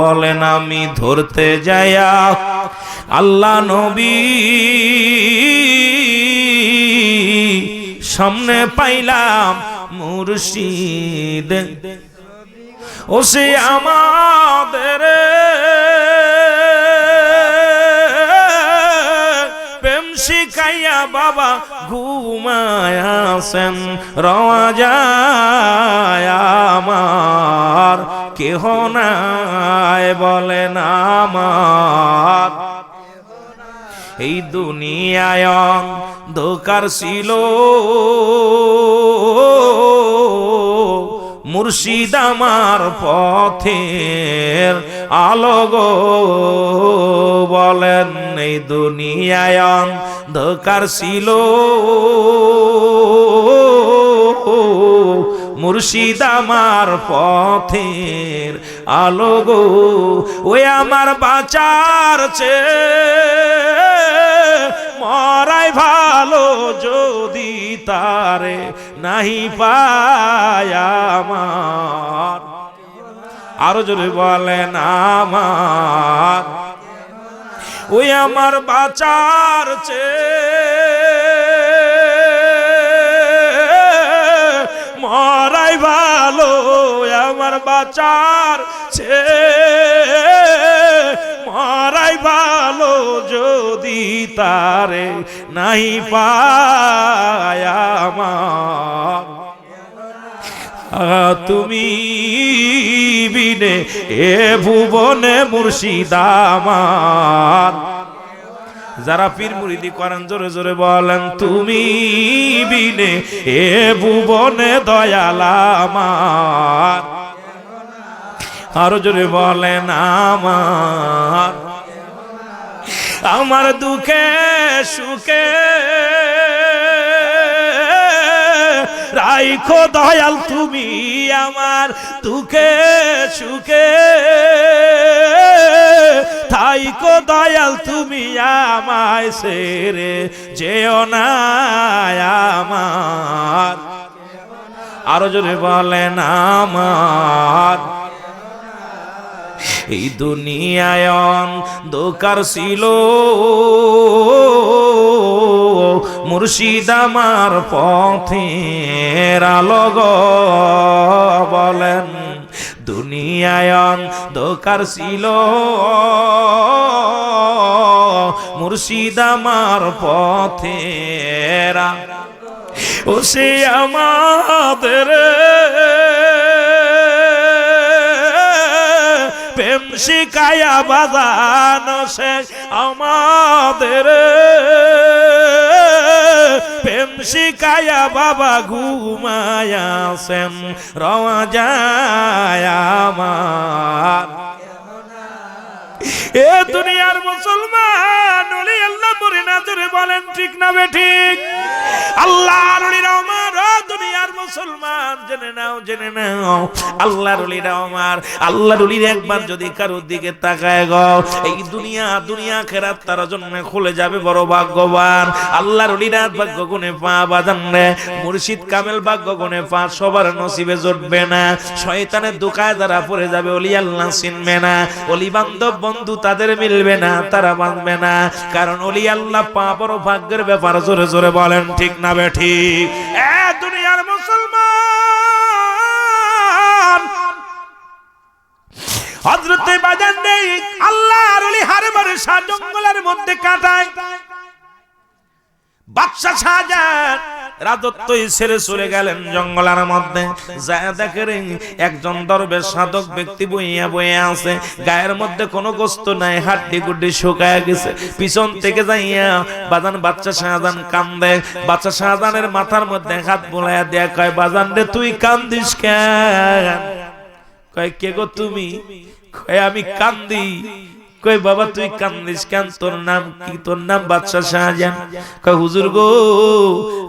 বলেন আমি ধরতে যায়া আল্লাহ নবী সামনে পাইলাম মুর্শিদ। ও সে আমাদের প্রেম শিখাইয়া বাবা ঘুমায়াছেন রওয়াজায় আমার কেহ নাই, বলেন আমার এই দুনিয়ায় অন্ধকার ছিল, মুর্শিদ আমার পথের আলো গো, বলেন এই দুনিয়ায় অন্ধকার ছিল, মুর্শিদ আমার পথের আলো গো। ওই আমার বাঁচার চেয়ে মরাই ভালো, যদি তারে নাহি পায় আমার, আরো জোরে বলেন আমার ওই আমার বাঁচার চেয়ে মরাই ভালো, আমার বাঁচার চেয়ে মরাই ভালো, যদি তারে নাই পায় আমার। তুমি বিনে এ ভুবনে মুর্শিদ আমার, যারা পীর মুরিদি করেন জোরে জোরে বলেন তুমি বিনে এ ভুবনে দয়াল আমার, আরো জোরে বলেন আমার। আমার দুঃখে সুখে রাইখো দয়াল তুমি, আমার দুঃখে সুখে থাইকো দয়াল তুমি, আমায় ছেড়ে যেও না আমার, আরো জোরে বলেন আমার। এই দুনিয়ায় অন্ধকার ছিল, মুর্শিদ আমার পথের আলো গো, বলেন দুনিয়ায় অন্ধকার ছিল, মুর্শিদ আমার পথের, ও সে আমাদের প্রেম শিখায়া বাজানো সে আমাদের প্রেম শিখায়া বাবা ঘুমায়াছেন রওয়াজায় আমার। এ দুনিয়ার মুসলমান ওলি আল্লাহ মরে না জোরে বলেন ঠিক না বেঠিক? আল্লাহর ওলিরা আমার, দুনিয়ার মুসলমান জেনে নাও জেনে নাও, আল্লাহর ওলিরা আমার, আল্লাহর ওলিরা একবার যদি কারোর দিকে তাকায় গো, এই দুনিয়া দুনিয়া খেরাত তার জন্য খুলে যাবে, বড় ভাগ্যবান। আল্লাহর ওলিরা ভাগ্য গুণে পা বাজান রে, মুর্শিদ কামেল ভাগ্য গুণে পা সবার নসিবে জুটবে না, শয়তানের দোকায় যারা পড়ে যাবে, ওলি আল্লাহ চিনবে না, ওলি বান্ধব বন্ধু তাদের মিলবে না, তারা বাঁধবে না, কারণ ওলি আল্লাহ পা বড় ভাগ্যের ব্যাপার, জোরে জোরে বলেন ঠিক না বেঠিক? এ দুনিয়ার মুসলমান হযরতে বাজান নেই, আল্লাহর ওলি হারবারে শাহ জঙ্গলের মধ্যে কাটায়, বাদশা শাহজাহান রাজত্বই ছেড়ে চলে গেলেন জঙ্গলের মধ্যে। যায় দেখেন একজন দরবেশ সাধক ব্যক্তি বইয়া বইয়া আছে, গায়ের মধ্যে কোনো গোস্ত নাই, হাড্ডি গুড্ডি শুকায় গেছে। পিছন থেকে যাইয়া বাজান বাদশা শাহজাহান কান্দে, বাদশা শাহজাহানের মাথার মধ্যে হাত বুলাইয়া দেয়া কয়, বাজান রে তুই কান্দিস কেন? কয় কে গো তুমি? কয় আমি কান্দি। কই বাবা তুই কান্দিস কেন, তোর নাম কি? তোর নাম বাদশা শাহজাহান। কই হুজুর গো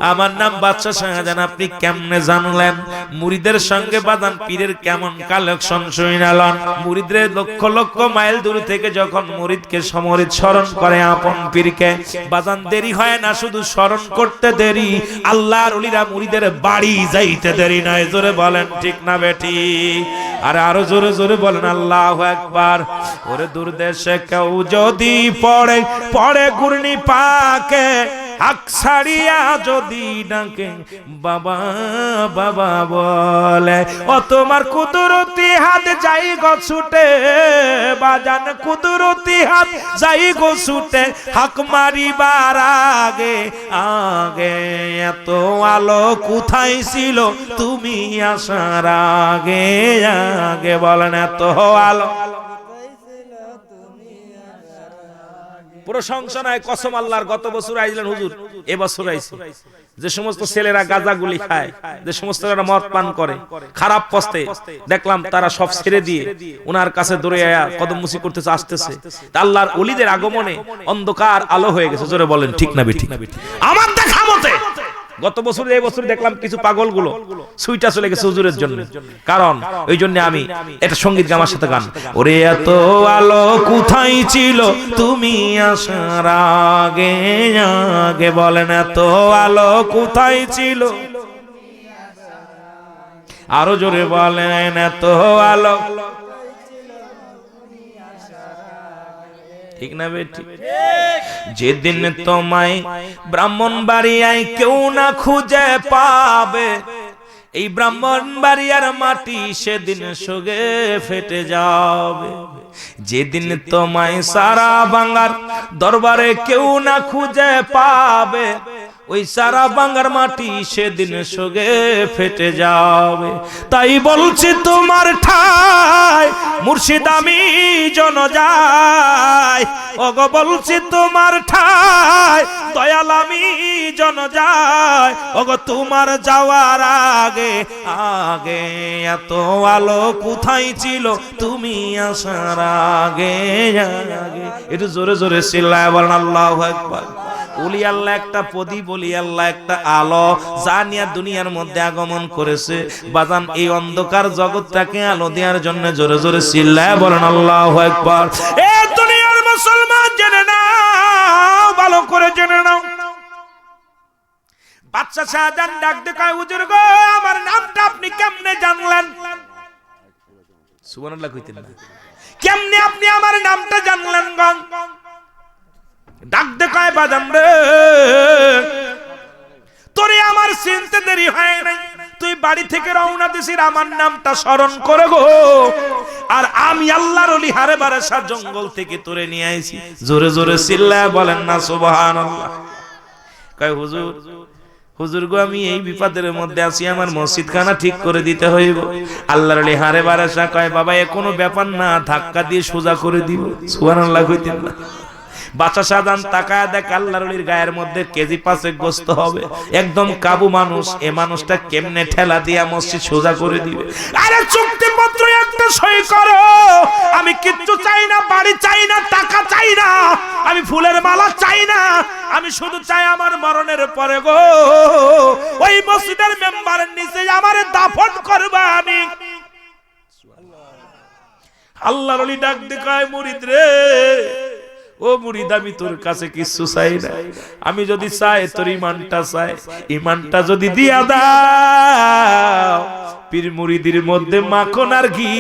আমার নাম বাদশা শাহজাহান আপনি কেমনে জানলেন? মুরিদের সঙ্গে বাদান পীরের কেমন কালেকশন শুনালেন। মুরিদরে লক্ষ লক্ষ মাইল দূর থেকে যখন মুরিদকে সমরিদ স্মরণ করে আপন পীরকে, বাদান দেরি হয় না, শুধু স্মরণ করতে দেরি, আল্লাহর ওলিরা মুরিদের বাড়ি যাইতে দেরি নয়। জোরে বলেন ঠিক না বেটি? আর আরো জোরে জোরে বলেন আল্লাহু আকবার। ওরে দূর দেশে কেউ যদি পড়ে পড়ে ঘূর্ণি পাকে, হাক ছাড়িয়া যদি ডাকে বাবা বাবা বলে, ও তোমার কুদরতি হাত যাই গো ছুটে, বাজান কুদরতি হাত যাই গো ছুটে, হাক মারিবার আগে আগে এত আলো কোথায় ছিল তুমি আসার আগে আগে, বলেন এত আলো। প্রশংসা নাই, কসম আল্লাহর। গত বছর আইলেন হুজুর, এবছর আইছে। যে সমস্ত ছেলেরা গাঁজাগুলি খায়, যে সমস্ত মদ পান করে, খারাপ পথে দেখলাম, তারা সব ছেড়ে দিয়ে ওনার কাছে দৌড়ে আয়া কদম মুসি করতেছে, আসতেছে। আল্লাহর ওলিদের আগমনে অন্ধকার আলো হয়ে গেছে। জোরে বলেন ঠিক না বেঠিক? আমার দেখা মতে গত বছর এই বছর দেখলাম কিছু পাগলগুলো সুইটা চলে গেছে হুজুরের জন্য। কারণ ওই জন্য আমি এটা সঙ্গীত গান, আমার সাথে গান। ওরে এত আলো কোথায় ছিল তুমি আসার আগে আগে, বলেন এত আলো কোথায় ছিল। আরো জোরে বলেন এত আলো। ঠিক না বেটি? যেদিন তোমায় ব্রাহ্মণবাড়িয়ায় কেউ না খুঁজে পাবে, এই ব্রাহ্মণবাড়িয়ার মাটি সেদিন সোগে ফেটে যাবে। যেদিন তোমায় সারা বাংলার দরবারে কেউ না খুঁজে পাবে, ওই সারা বাংলার মাটি সেদিন সোগে ফেটে যাবে। তাই বলছি তোমার ঠাই মুর্শিদ আমি জন যাই, ওগো বলছি তোমার ঠাই দয়াল আমি জন যাই, ওগো তোমার যাওয়ার আগে আগে এত আলো কোথায় ছিল তুমি আসার আগে আগে। একটু জোরে জোরে চিল্লায় বলেন আল্লাহু আকবার। ওলি আল্লাহ একটা প্রদীপ, ওলি আল্লাহ একটা আলো, যা নিয়ে দুনিয়ার মধ্যে আগমন করেছে। বাজান এই অন্ধকার জগৎটাকে আলো দেওয়ার জন্য জোরে জোরে চিল্লায় বলেন আল্লাহু আকবার। এ দুনিয়ার মুসলমান জেনে নাও, ভালো করে জেনে নাও, বাদশা শাহজাহান ডাক দিয়ে কয় হুজুর গো আমার নামটা আপনি কেমনে জানলেন? সুবহানাল্লাহ কইতেন না? কেমনে আপনি আমার নামটা জানলেন গো? ডাক দেখায় বাদাম রে, তোরে আমার চিনতে দেরি হয় নাই, তুই বাড়ি থেকে রওনা দিছিস আমার নামটা স্মরণ করে গো, আর আমি আল্লাহর ওলি হারে বারাসা জঙ্গল থেকে তোরে নিয়ে আইছি। জোরে জোরে চিল্লায় বলেন না সুবহানাল্লাহ। কয় হুজুর হুজুর গো আমি এই বিপদের মধ্যে আছি, আমার মসজিদ খানা ঠিক করে দিতে হইব। আল্লাহর ওলি হারে বারাসা কয় বাবা এ কোনো ব্যাপার না, ধাক্কা দিয়ে সোজা করে দিব। সুবহানাল্লাহ কইতেন না? বাদশা শাহজাহান তাকায় দেখ আল্লাহর ওলির গায়ের মধ্যে কেজি 5 গোস্ত হবে, একদম কাবু মানুষ। এ মানুষটা কেমনে ঠেলা দিয়া মসজিদ সোজা করে দিবে? আরে চুক্তিপত্র একটা সই করো, আমি কিচ্ছু চাই না, বাড়ি চাই না, টাকা চাই না, আমি ফুলের মালা চাই না, আমি শুধু চাই আমার মরণের পরে গো ওই মসজিদের মেম্বারের নিচে আমারে দাফন করবা আমি। আল্লাহর ওলি ডাক দেখায় মুরিদ রে, ও মুরিদ আমি তোর কাছে কিছু চাই না, আমি যদি চাই তোর ইমানটা চাই, ইমানটা যদি দিয়া দাও, পীর মুরিদের মধ্যে মাখন আর ঘি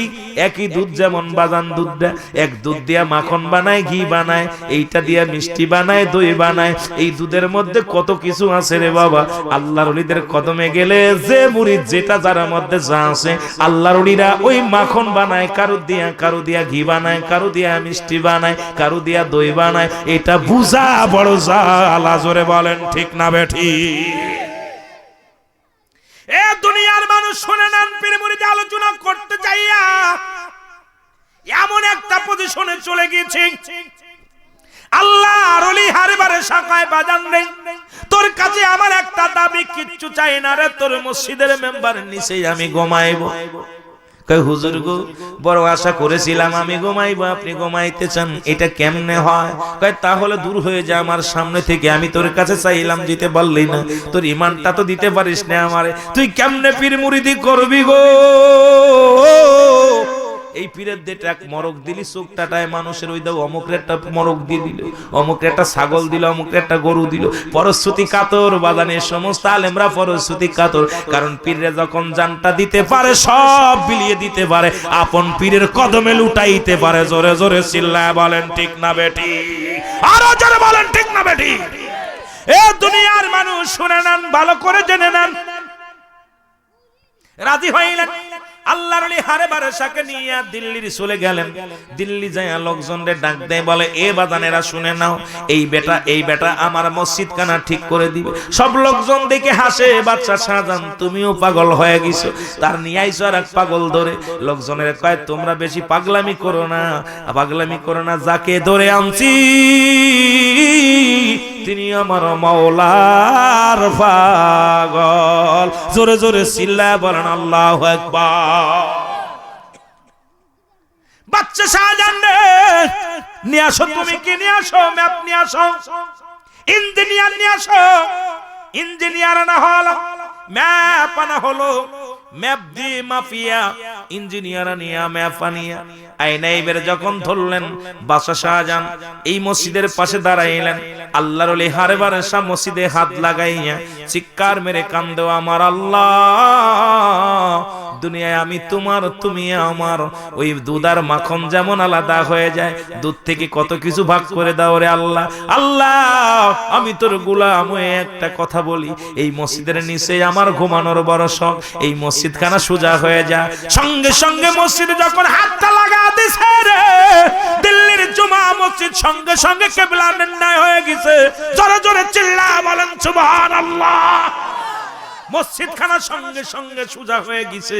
একই দুধ, যেমন বাজান দুধটা এক দুধ দিয়া মাখন বানায়, ঘি বানায়, এইটা দিয়া মিষ্টি বানায়, দই বানায়, এই দুধের মধ্যে কত কিছু আছে রে বাবা। আল্লাহর ওলিদের কদমে গেলে যে মুরিদ যেটা যার মধ্যে যা আছে, আল্লাহর ওলিরা ওই মাখন বানায়, কারু দিয়া ঘি বানায়, কারু দিয়া মিষ্টি বানায়, কারু দিয়া দই বানায়। এটা বুঝা বড় জালা। জোরে বলেন ঠিক না বেঠি? এ দুনিয়ার মানুষ শুনে নেন, পীর মুরিদ আলোচনা করতে চাইয়া এমন একটা পজিশনে চলে গিয়েছে, আল্লাহর ওলি হারবারে শাখায় বাজান নেই। তোর কাছে আমার একটা দাবি, কিচ্ছু চাই না রে, তোর মসজিদের মেম্বারের নিচে আমি ঘুমাইব। কয় হুজুর গো বড় আশা করেছিলাম আমি ঘুমাইবো, আপনি ঘুমাইতে চান, এটা কেমনে হয়? কয় তাহলে দূর হয়ে যা আমার সামনে থেকে, আমি তোর কাছে চাইলাম দিতে পারলি না, তোর ইমানটা তো দিতে পারিস না আমারে, তুই কেমনে পীর মুরিদি করবি গো? এই পীরের দেটা এক মরক দিলি চোখটাটায় মানুষের, ওই দাও অমুকের একটা মরক দিয়ে দিল, অমুকের একটা ছাগল দিল, অমুকের একটা গরু দিল। পরশ্রুতি কাতর বাদানে সমস্ত আলেমরা পরশ্রুতি কাতর, কারণ পীরে যখন জানটা দিতে পারে সব বিলিয়ে দিতে পারে, আপন পীরের কদমে লুটাইতে পারে। জোরে জোরে চিল্লায় বলেন ঠিক না বেটি? আরো জোরে বলেন ঠিক না বেটি? এ দুনিয়ার মানুষ শুনে নেন, ভালো করে জেনে নেন। রাজি হইলেন, আল্লাহর ওলি হারে বারাসাকে নিয়ে দিল্লির চলে গেলেন। দিল্লি যাইয়া লোকজনদের ডাক দেয়, বলে এ বাদানেরা শুনে নাও, এই বেটা আমার মসজিদ খানা ঠিক করে দিবে। সব লোকজন দেখে হাসে, বাচ্চা শাহজাহান তুমিও পাগল হয়ে গেছো, তার নিয়ে আইছো আর এক পাগল ধরে। লোকজনের কয় তোমরা বেশি পাগলামি করো না, যাকে ধরে আনছি তিনি আমার মাওলার পাগল। জোরে জোরে চিল্লায় বলেন আল্লাহু আকবার। বাচ্চা শাহজাহান নিয়ে আসো, তুমি কি নিয়ে আসো? ম্যাপ নিয়ে আসো, ইঞ্জিনিয়ার নিয়ে আসো। ইঞ্জিনিয়ার আনা হলো, ম্যাপ আনা হলো, ম্যাপ দিয়ে মাফিয়া ইঞ্জিনিয়ার আনিয়া ম্যাপ আনিয়া আইনাইবের যখন ধরলেন, বাদশা শাহজাহান এই মসজিদের পাশে দাঁড়াইলেন। আল্লাহর ওলি হারে বারাসা মসজিদে হাত লাগাইয়া চিৎকার মেরে কান্দে, আমার আল্লাহ, দুনিয়ায় আমি তোমার, তুমি আমার। ওই দুধ আর মাখন যেমন আলাদা হয়ে যায়, দুধ থেকে কত কিছু ভাগ করে দাও রে আল্লাহ। আল্লাহ আমি তোর গোলাম হয়ে একটা কথা বলি, এই মসজিদের নিচে আমার ঘুমানোর বড় শখ, এই মসজিদ খানা সোজা হয়ে যায়। সঙ্গে সঙ্গে মসজিদে যখন হাতটা লাগা দিছে রে, দিল্লির জুমা মসজিদ সঙ্গে সঙ্গে কিবলা নির্ণয় হয়ে গেছে। জোরে জোরে চিল্লা বলেন সুবহানাল্লাহ। মসজিদ খানা সঙ্গে সঙ্গে সোজা হয়ে গেছে।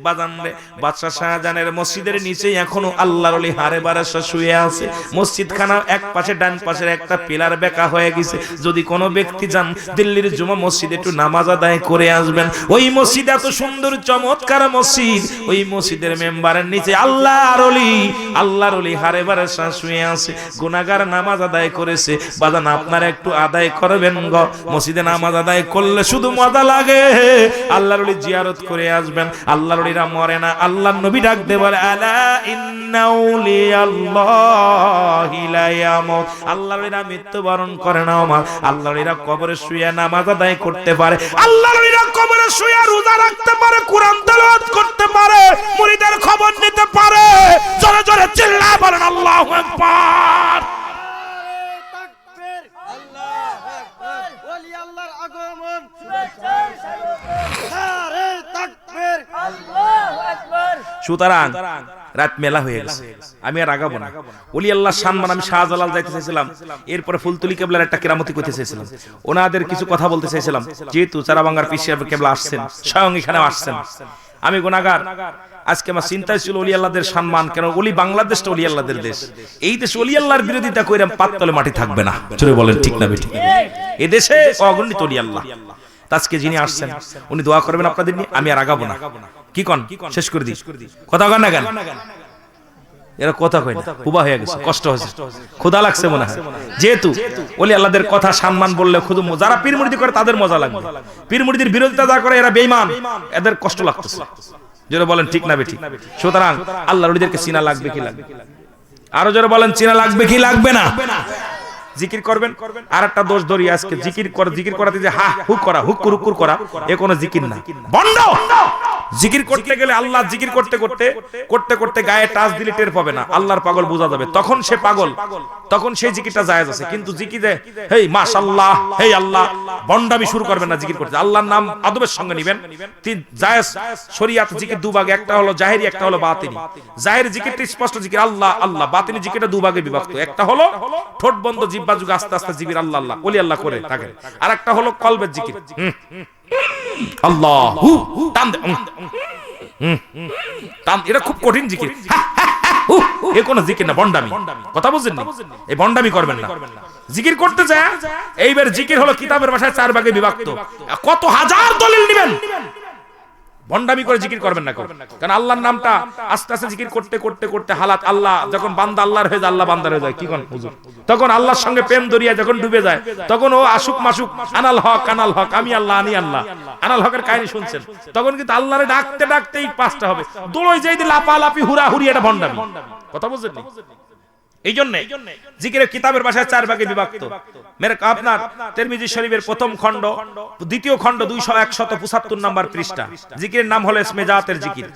বাজানরে বাদশা শাহজাহানের মসজিদের নিচে এখনো আল্লাহর ওলি হারে বারাসা শুয়ে আছে। মসজিদ খানা এক পাশে ডান পাশের একটা পিলার বেঁকা হয়ে গেছে। যদি কোনো ব্যক্তি যান দিল্লির জুমা মসজিদে একটু নামাজ আদায় করে আসবেন। ওই মসজিদ এত সুন্দর চমৎকার মসজিদ, ওই মসজিদের মেম্বারের নিচে আল্লাহর ওলি হারে বারাসা শুয়ে আছে। গুনাহগার নামাজ আদায় করেছে। বাজান আপনারা একটু আদায় করবেন গো, মসজিদে নামাজ আদায় করলে শুধু মজা লাগে। আল্লাহর ওলি জিয়ারত করে আসবেন। আল্লাহর ওলিরা মরে না। আল্লাহর নবী ডাক দে বলে, আলা ইন্না আউলিয়াল্লাহি লা ইয়ামুত। আল্লাহর ওলিরা মৃত্যুবরণ করে না। আমার আল্লাহর ওলিরা কবরে শুয়ে নামাজ আদায় করতে পারে। আল্লাহর ওলিরা কবরে শুয়ে রোজা রাখতে পারে, কোরআন তেলাওয়াত করতে পারে, মুরিদের খবর নিতে পারে। জোরে জোরে চিল্লায় বলেন আল্লাহু আকবার। সুতরাং রাত মেলা হয়ে গেছে, আমি আর আগাবো না। ওলি আল্লাহ সম্মান আমি শাহজালাল যাইতে চাইছিলাম, এরপরে ফুলতুলি কেবলার একটা কেরামতি করতে চাইছিলাম, ওনাদের কিছু কথা বলতে চাইছিলাম। যেহেতু চারাবাঙ্গার পীর সাহেব কেবলা আসছেন, স্বয়ং এখানে আসছেন, আমি গুনাহগার। আজকে আমার চিন্তায় ছিল ওলি আল্লাহদের সম্মান, কেন ওলি বাংলাদেশটা ওলি আল্লাহদের দেশ। এই দেশে ওলি আল্লাহর বিরোধিতা কইরাম পাততলে মাটি থাকবে না। জোরে বলেন ঠিক না বেঠিক? এই দেশে অগণিত ওলি আল্লাহ। আজকে যিনি আসছেন উনি দোয়া করবেন আপনাদের নিয়ে, আমি আর আগাবো না। কি কন শেষ করে দিই, কথা কন না কেন? এরা কথা কয় না, হুবা হয়ে গেছে, কষ্ট হয়েছে, ক্ষুধা লাগছে মনে হয়। যেহেতু ওলি আল্লাহদের কথা সম্মান বললে খুদ যারা পীর মুরিদি করে তাদের মজা লাগবে, পীর মুরিদির বিরোধিতা যারা করে এরা বেঈমান, এদের কষ্ট লাগতেছে। জোরে বলেন ঠিক না বেঠিক? সুতরাং আল্লাহর ওলিদেরকে চিনা লাগবে কি লাগবে? আরো জোরে বলেন চিনা লাগবে কি লাগবে না? জিকির করবেন। আর একটা দোষ ধরি আজকে, জিকির করাতে যে হা হুক করা, হুক্কুর হুক্কুর করা, এ কোনো জিকির না, বন্ধ। জিকির করতে গেলে আল্লাহ জিকির করতে করতে করতে করতে গায়ে টাচ দিলে টের পাবে না, আল্লাহর পাগল বোঝা যাবে, তখন সে পাগল, তখন সেই জিকিরটা জায়েজ আছে। কিন্তু জিকিরে হেই মাশাআল্লাহ, হেই আল্লাহ, বন্ডামি শুরু করবেন না জিকির করতে। আল্লাহর নাম আদবের সঙ্গে নেবেন। তিন জায়েজ শরীয়ত জিকির দুভাগে, একটা হলো জাহেরি, একটা হলো বাতিনি। জাহেরি জিকিরটা স্পষ্ট জিকির আল্লাহ আল্লাহ, বাতিনি জিকিরটা দুভাগে বিভক্ত। একটা হলো ঠোঁট বন্ধ জিহ্বা যুগ আস্তে আস্তে জিকির আল্লাহ আল্লাহ ওলি আল্লাহ করে থাকে, আর একটা হলো কলবের জিকির আল্লাহ টান দে, টান, এটা খুব কঠিন জিকির। এ কোন জিকির না, বন্ডামি। কথা বুঝছেন না? এই বন্ডামি করবেন না। জিকির করতে যায় এইবার জিকির হলো কিতাবের ভাষায় 4 ভাগে বিভক্ত। কত হাজার দলিল নেবেন, ভন্ডামি করে জিকির করবেন না, কারণ আল্লাহর নামটা আস্তে আস্তে জিকির করতে করতে করতে হালাত আল্লাহ যখন বান্দা আল্লাহর হয়ে যায়, আল্লাহ বান্দার হয়ে যায়, কি কোন হুজুর, তখন আল্লাহর সঙ্গে প্রেম দরিয়া যখন ডুবে যায়, তখন ও আশুক মাসুক আনাল হক আমি আল্লাহ আনি আল্লাহ আনাল হকের কাহিনী শুনছেন, তখন কিন্তু আল্লাহরে ডাকতে ডাকতেই পাঁচটা হবে, দোলই যেই লাপালাপি হুড়াহুড়ি, এটা ভন্ডামি। কথা বুঝছেন? এই জন্য জিকিরের কিতাবের ভাষায় 4 ভাগে বিভক্ত। আপনার তিরমিজি শরীফের প্রথম খণ্ড, দ্বিতীয় খণ্ড 275 নম্বর পৃষ্ঠা, জিকিরের নাম হলো ইসমে জাতের জিকির।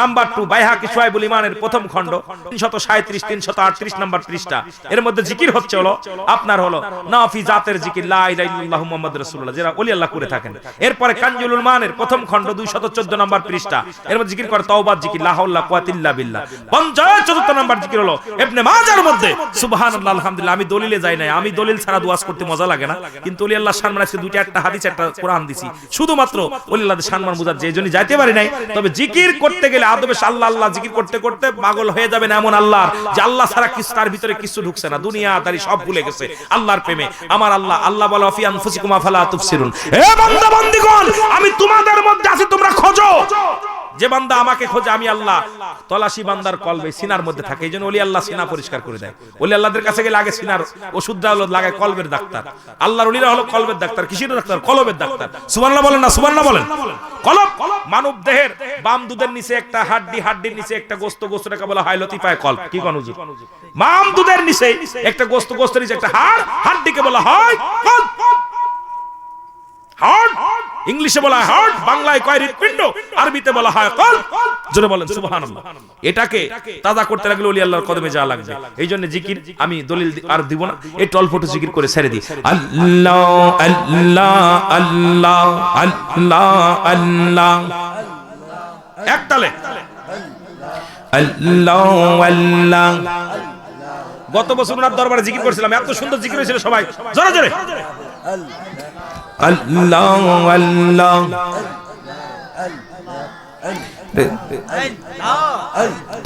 নাম্বার 2 বাইহাকি শুআইবুল ঈমানের প্রথম খণ্ড 337 338 নম্বর পৃষ্ঠা, এর মধ্যে জিকির হচ্ছে হলো আপনার হলো নাফি জাতের জিকির, লা ইলাহা ইল্লাল্লাহু মুহাম্মাদুর রাসূলুল্লাহ, যারা ওলি আল্লাহ করে থাকেন। এরপরে কানজুল উলমানের প্রথম খণ্ড 214 নম্বর পৃষ্ঠা, এর মধ্যে জিকির করে তাওবাত জিকির, লা হাওলা কুওয়াতা ইল্লা বিল্লাহ। 54 নম্বর জিকির হলো ইবনে মাজার মধ্যে সুবহানাল্লাহ আলহামদুলিল্লাহ। আমি দলিলে যাই না, আমি দলিল ছাড়া দুআ করতে মজা লাগে না, কিন্তু ওলি আল্লাহর সম্মান আজকে দুইটা, একটা হাদিস একটা কোরআন দিছি, শুধুমাত্র ওলি আল্লাহর সম্মান বুঝার যে জন্য যাইতে পারি নাই। তবে জিকির করতে গেলে আদবে আল্লাহ আল্লাহ জিকির করতে করতে পাগল হয়ে যাবেন এমন আল্লাহর, যে আল্লাহ ছাড়া কিছু তার ভিতরে কিছু ঢুকছে না, দুনিয়াদারি সব ভুলে গেছে আল্লাহর প্রেমে। আমার আল্লাহ, আল্লাহ বলে ফি আনফুসিকুম আফালা তুবসিরুন, হে বান্দা বান্দীগণ আমি তোমাদের মধ্যে আছি, তোমরা খোঁজো। যে বান্দা আমাকে খোঁজে আমি আল্লাহ তলাশি বান্দার কলবে সিনার মধ্যে থাকে। এইজন্য ওলি আল্লাহ সিনা পরিষ্কার করে দেয়। ওলি আল্লাহদের কাছে গেলে আগে সিনার ওষুধটা হলো লাগায় কলবের ডাক্তার। আল্লাহর ওলিরা হলো কলবের ডাক্তার। কিসের ডাক্তার? কলবের ডাক্তার। সুবহানাল্লাহ বলেন না, সুবহানাল্লাহ বলেন। কলব মানব দেহের বাম দুধের নিচে একটা হাড্ডি, হাড্ডির নিচে একটা গোস্ত, গোস্তটাকে বলা হয় লতিফায়ে কলব। কি কোন হুজুর? বাম দুধের নিচে একটা গোস্ত, গোস্তের নিচে একটা হাড়, হাড্ডিকে বলা হয় কলব। হার্ট ইংলিশে বলা হয় হার্ট, বাংলায় কয় হৃৎপিণ্ড, আরবিতে বলা হয় কলব। জোরে বলেন সুবহানাল্লাহ। এটাকে তাজা করতে লাগলে ওলি আল্লাহর কদমে যাওয়া লাগবে। এইজন্য জিকির আমি দলিল আর দিব না, এই টলফটো জিকির করে ছেড়ে দিই। আল্লাহ আল্লাহ আল্লাহ আল্লাহ আল্লাহ, এক তালে আল্লাহ আল্লাহ। গত বছর ওনার দরবারে জিকির করেছিলাম, এত সুন্দর জিকির হয়েছিল, সবাই জোরে জোরে আল্লাহ আল্লাহ।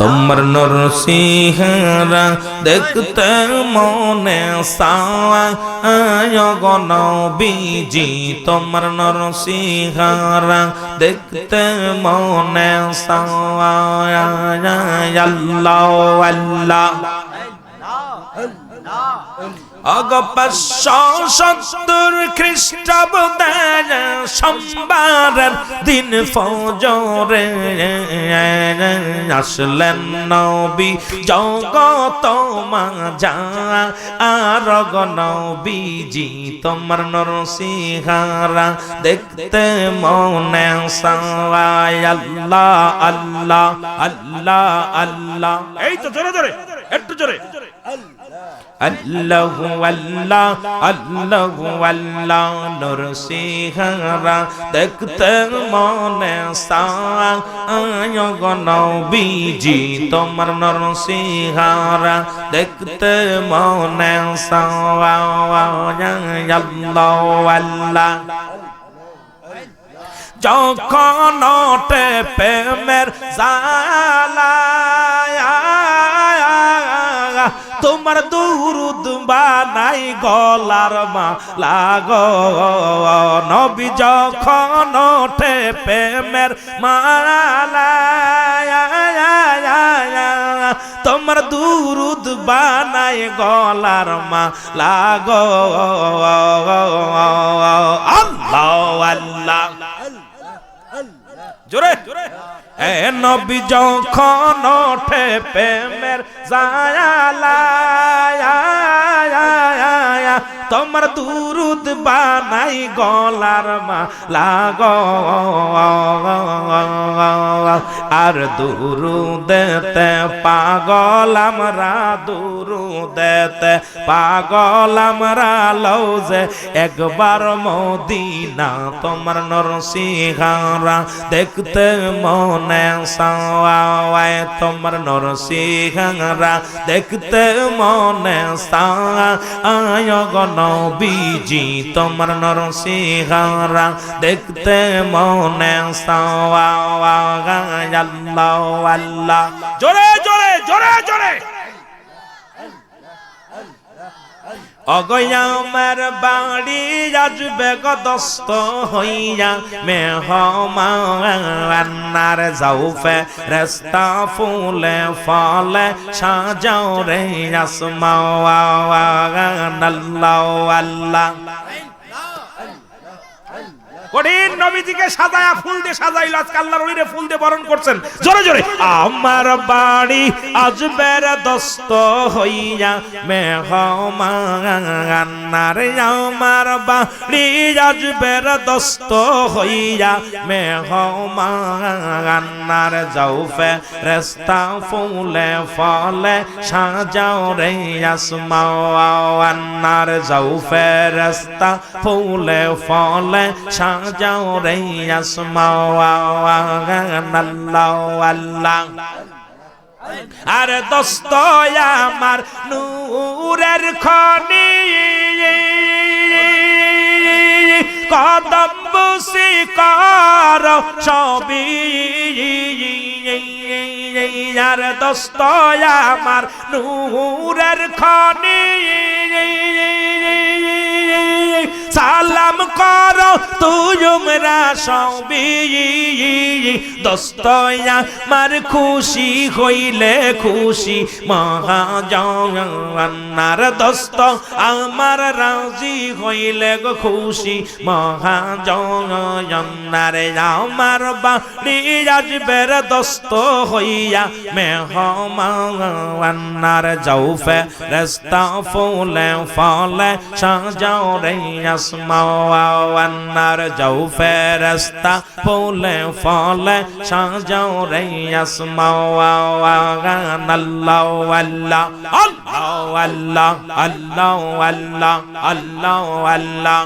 তোমার নরসিংহরা দেখতে মনে নবীজি, তোমার নরসিংহরা দেখতে মনে আল্লাহ আল্লাহ। অগ 570 খ্রিস্টাব্দের সোমবারের দিন ফজরে আসলেন নবী জগত মাজা, আর নবীজি তোমার নরসিংহরা দেখতে মনে সায় আল্লাহ আল্লাহ আল্লাহ আল্লাহ। এই তো জোরে জোরে, একটু জোরে আল্লাহু আল্লাহ আল্লাহু আল্লাহ। নরসিংহরা দেখতে মনে সায় নবীজি তোমার নরসিংহরা দেখতে মনে সায় আল্লাহ আল্লাহ। যখন ওঠে প্রেমের জালা তোমার দুরুদ বানাই গলার মালা গো, নবী যখন ওঠে প্রেমের মালা তোমার দুরুদ বানাই গলার মালা গো, আল্লাহ আল্লাহ জোরে। এ নবী যখন ওঠে প্রেমের জালা তোমার দুরুদ বানাই গলার মালা গো, আর দুরুদেতে পাগল আমরা, দুরুদেতে পাগল আমরা লও যে একবার মদিনা তোমার নরসিংহরা দেখতে মনে সায়, তোমার নরসিংহরা দেখতে মনে সায় গো নবীজি তোমার নরসিংহরা দেখতে মনে সায় আল্লাহ আল্লাহ। জোরে জোরে জোরে জোরে অগয়া আমার বাড়ি আসবে গদস্ত হইয়া মেহমানার জাউফে রাস্তা ফুলে ফলে সাজাও রে আসমান আল্লাহ আল্লাহ কঠিন নবীজিকে সাজায়া ফুল দিয়ে সাজাইল আজকে আল্লাহর ওলিরে ফুল দিয়ে বরণ করছেন জোরে জোরে আমার বাড়ি আসবে দস্ত হইয়া মেহমানার আমার বাড়ি আসবে দস্ত হইয়া মেহমানার জাউফে রাস্তা ফুলে ফলে সাজাও রে আসমানার জাউফে রাস্তা ফুলে ফলে যাও রে আসমান আল্লাহ আল্লাহ আর দোস্ত আমার নূরের খনি কদম বুসি কর সবই আর দোস্ত আমার নূরের খনি সালাম করো তুমরা সবই দোস্তয়া মার খুশি হইলে খুশি মহাজনার দোস্ত আমার রাজি হইলে গো খুশি মহাজনার আমার বাড়ি আসবে দোস্ত হইয়া মেহমানার জাউফে রাস্তা ফুলে ফলে সাজাও রে আসমানার জাউফে রাস্তা ফুলে ফলে সাজাও রে আসমান আল্লাহ আল্লাহ আল্লাহ আল্লাহ আল্লাহ আল্লাহ আল্লাহ আল্লাহ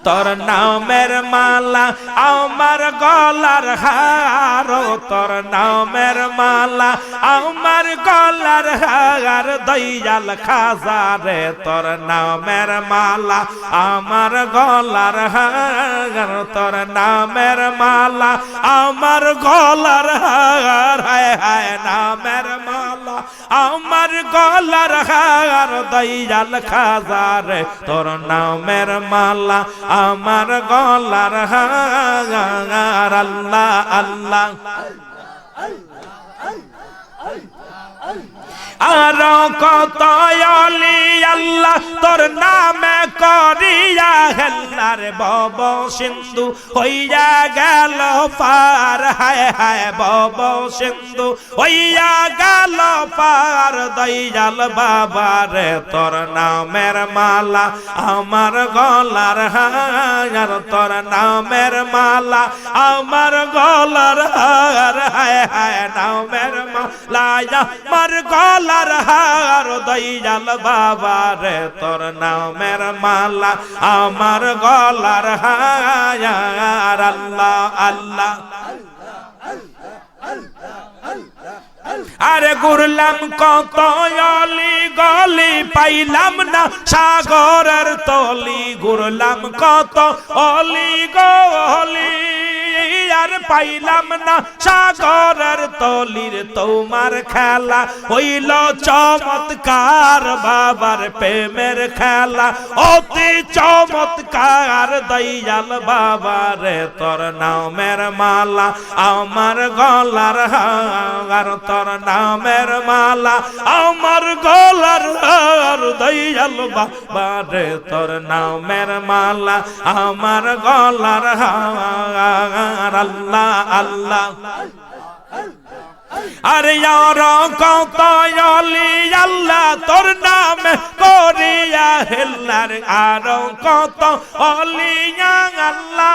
তোর নামের মালা আমার গলার হার তোর নামের মালা আমার গলার হার দয়াল খাজা রে তোর নামের মালা আমার গলার হার তোর নামের মালা আমার গলার হার হায় হায় নামের মালা আমার গলার হার দয়াল খাজা রে তোর নামের মালা আমার গলার হার আল্লাহ আল্লাহ আর কত আলি আল্লাহ তোর নামে করিয়া হেল্লার বব সিন্ধু হইয়া গেল পার হায় হায় বব সিন্ধু হইয়া গেল পার দয়াল বাবা রে তোর নামের মালা আমার গলার হার তোর নামের মালা আমার গলার হার হায় হায় নামের মালা আমার গলার হার দয়াল বাবা রে তোর নামের মালা আমার গলার হার আল্লাহ আল্লাহ আরে ঘুরলাম কত অলি গলি পাইলাম না সাগরের তলি ঘুরলাম কত অলি গলি আর পাইলাম না সাগরের তলির তোমার খেলা হইল চমৎকার বাবার প্রেমের খেলা অতি চমৎকার দয়াল বাবা রে তোর নামের মালা আমার গলার হার তোর নামের মালা আমার গলার হার দয়াল বাবা রে তোর নামের মালা আমার গলার হার আল্লাহ আল্লাহ আরে আর কত আলি আল্লাহ তোর নামে করিয়া হেল্লার আর কত আলি আল্লাহ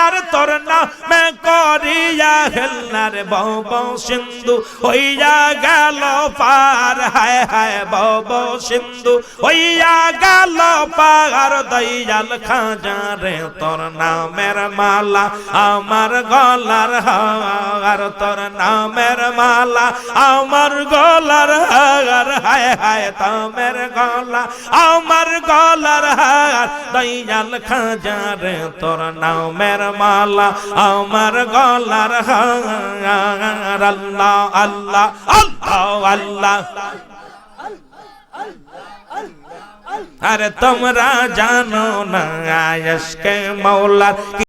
আর তোর নামে করিয়া হেল্লার বব সিন্ধু হইয়া গেল পার হায় হায় বব সিন্ধু হইয়া গেল পার দয়াল খাজা রে তোর নামের মালা আমার গলার হার তোর নামের মালা আমার গলার হার হায় হায় তামের গলা আমার গলার হার দয়াল খাজা রে তোর নামের মালা আমার গলার হার আল্লাহ আল্লাহ আল্লাহ আল্লাহ আরে তোমরা জানো না আয়েশকে মাওলার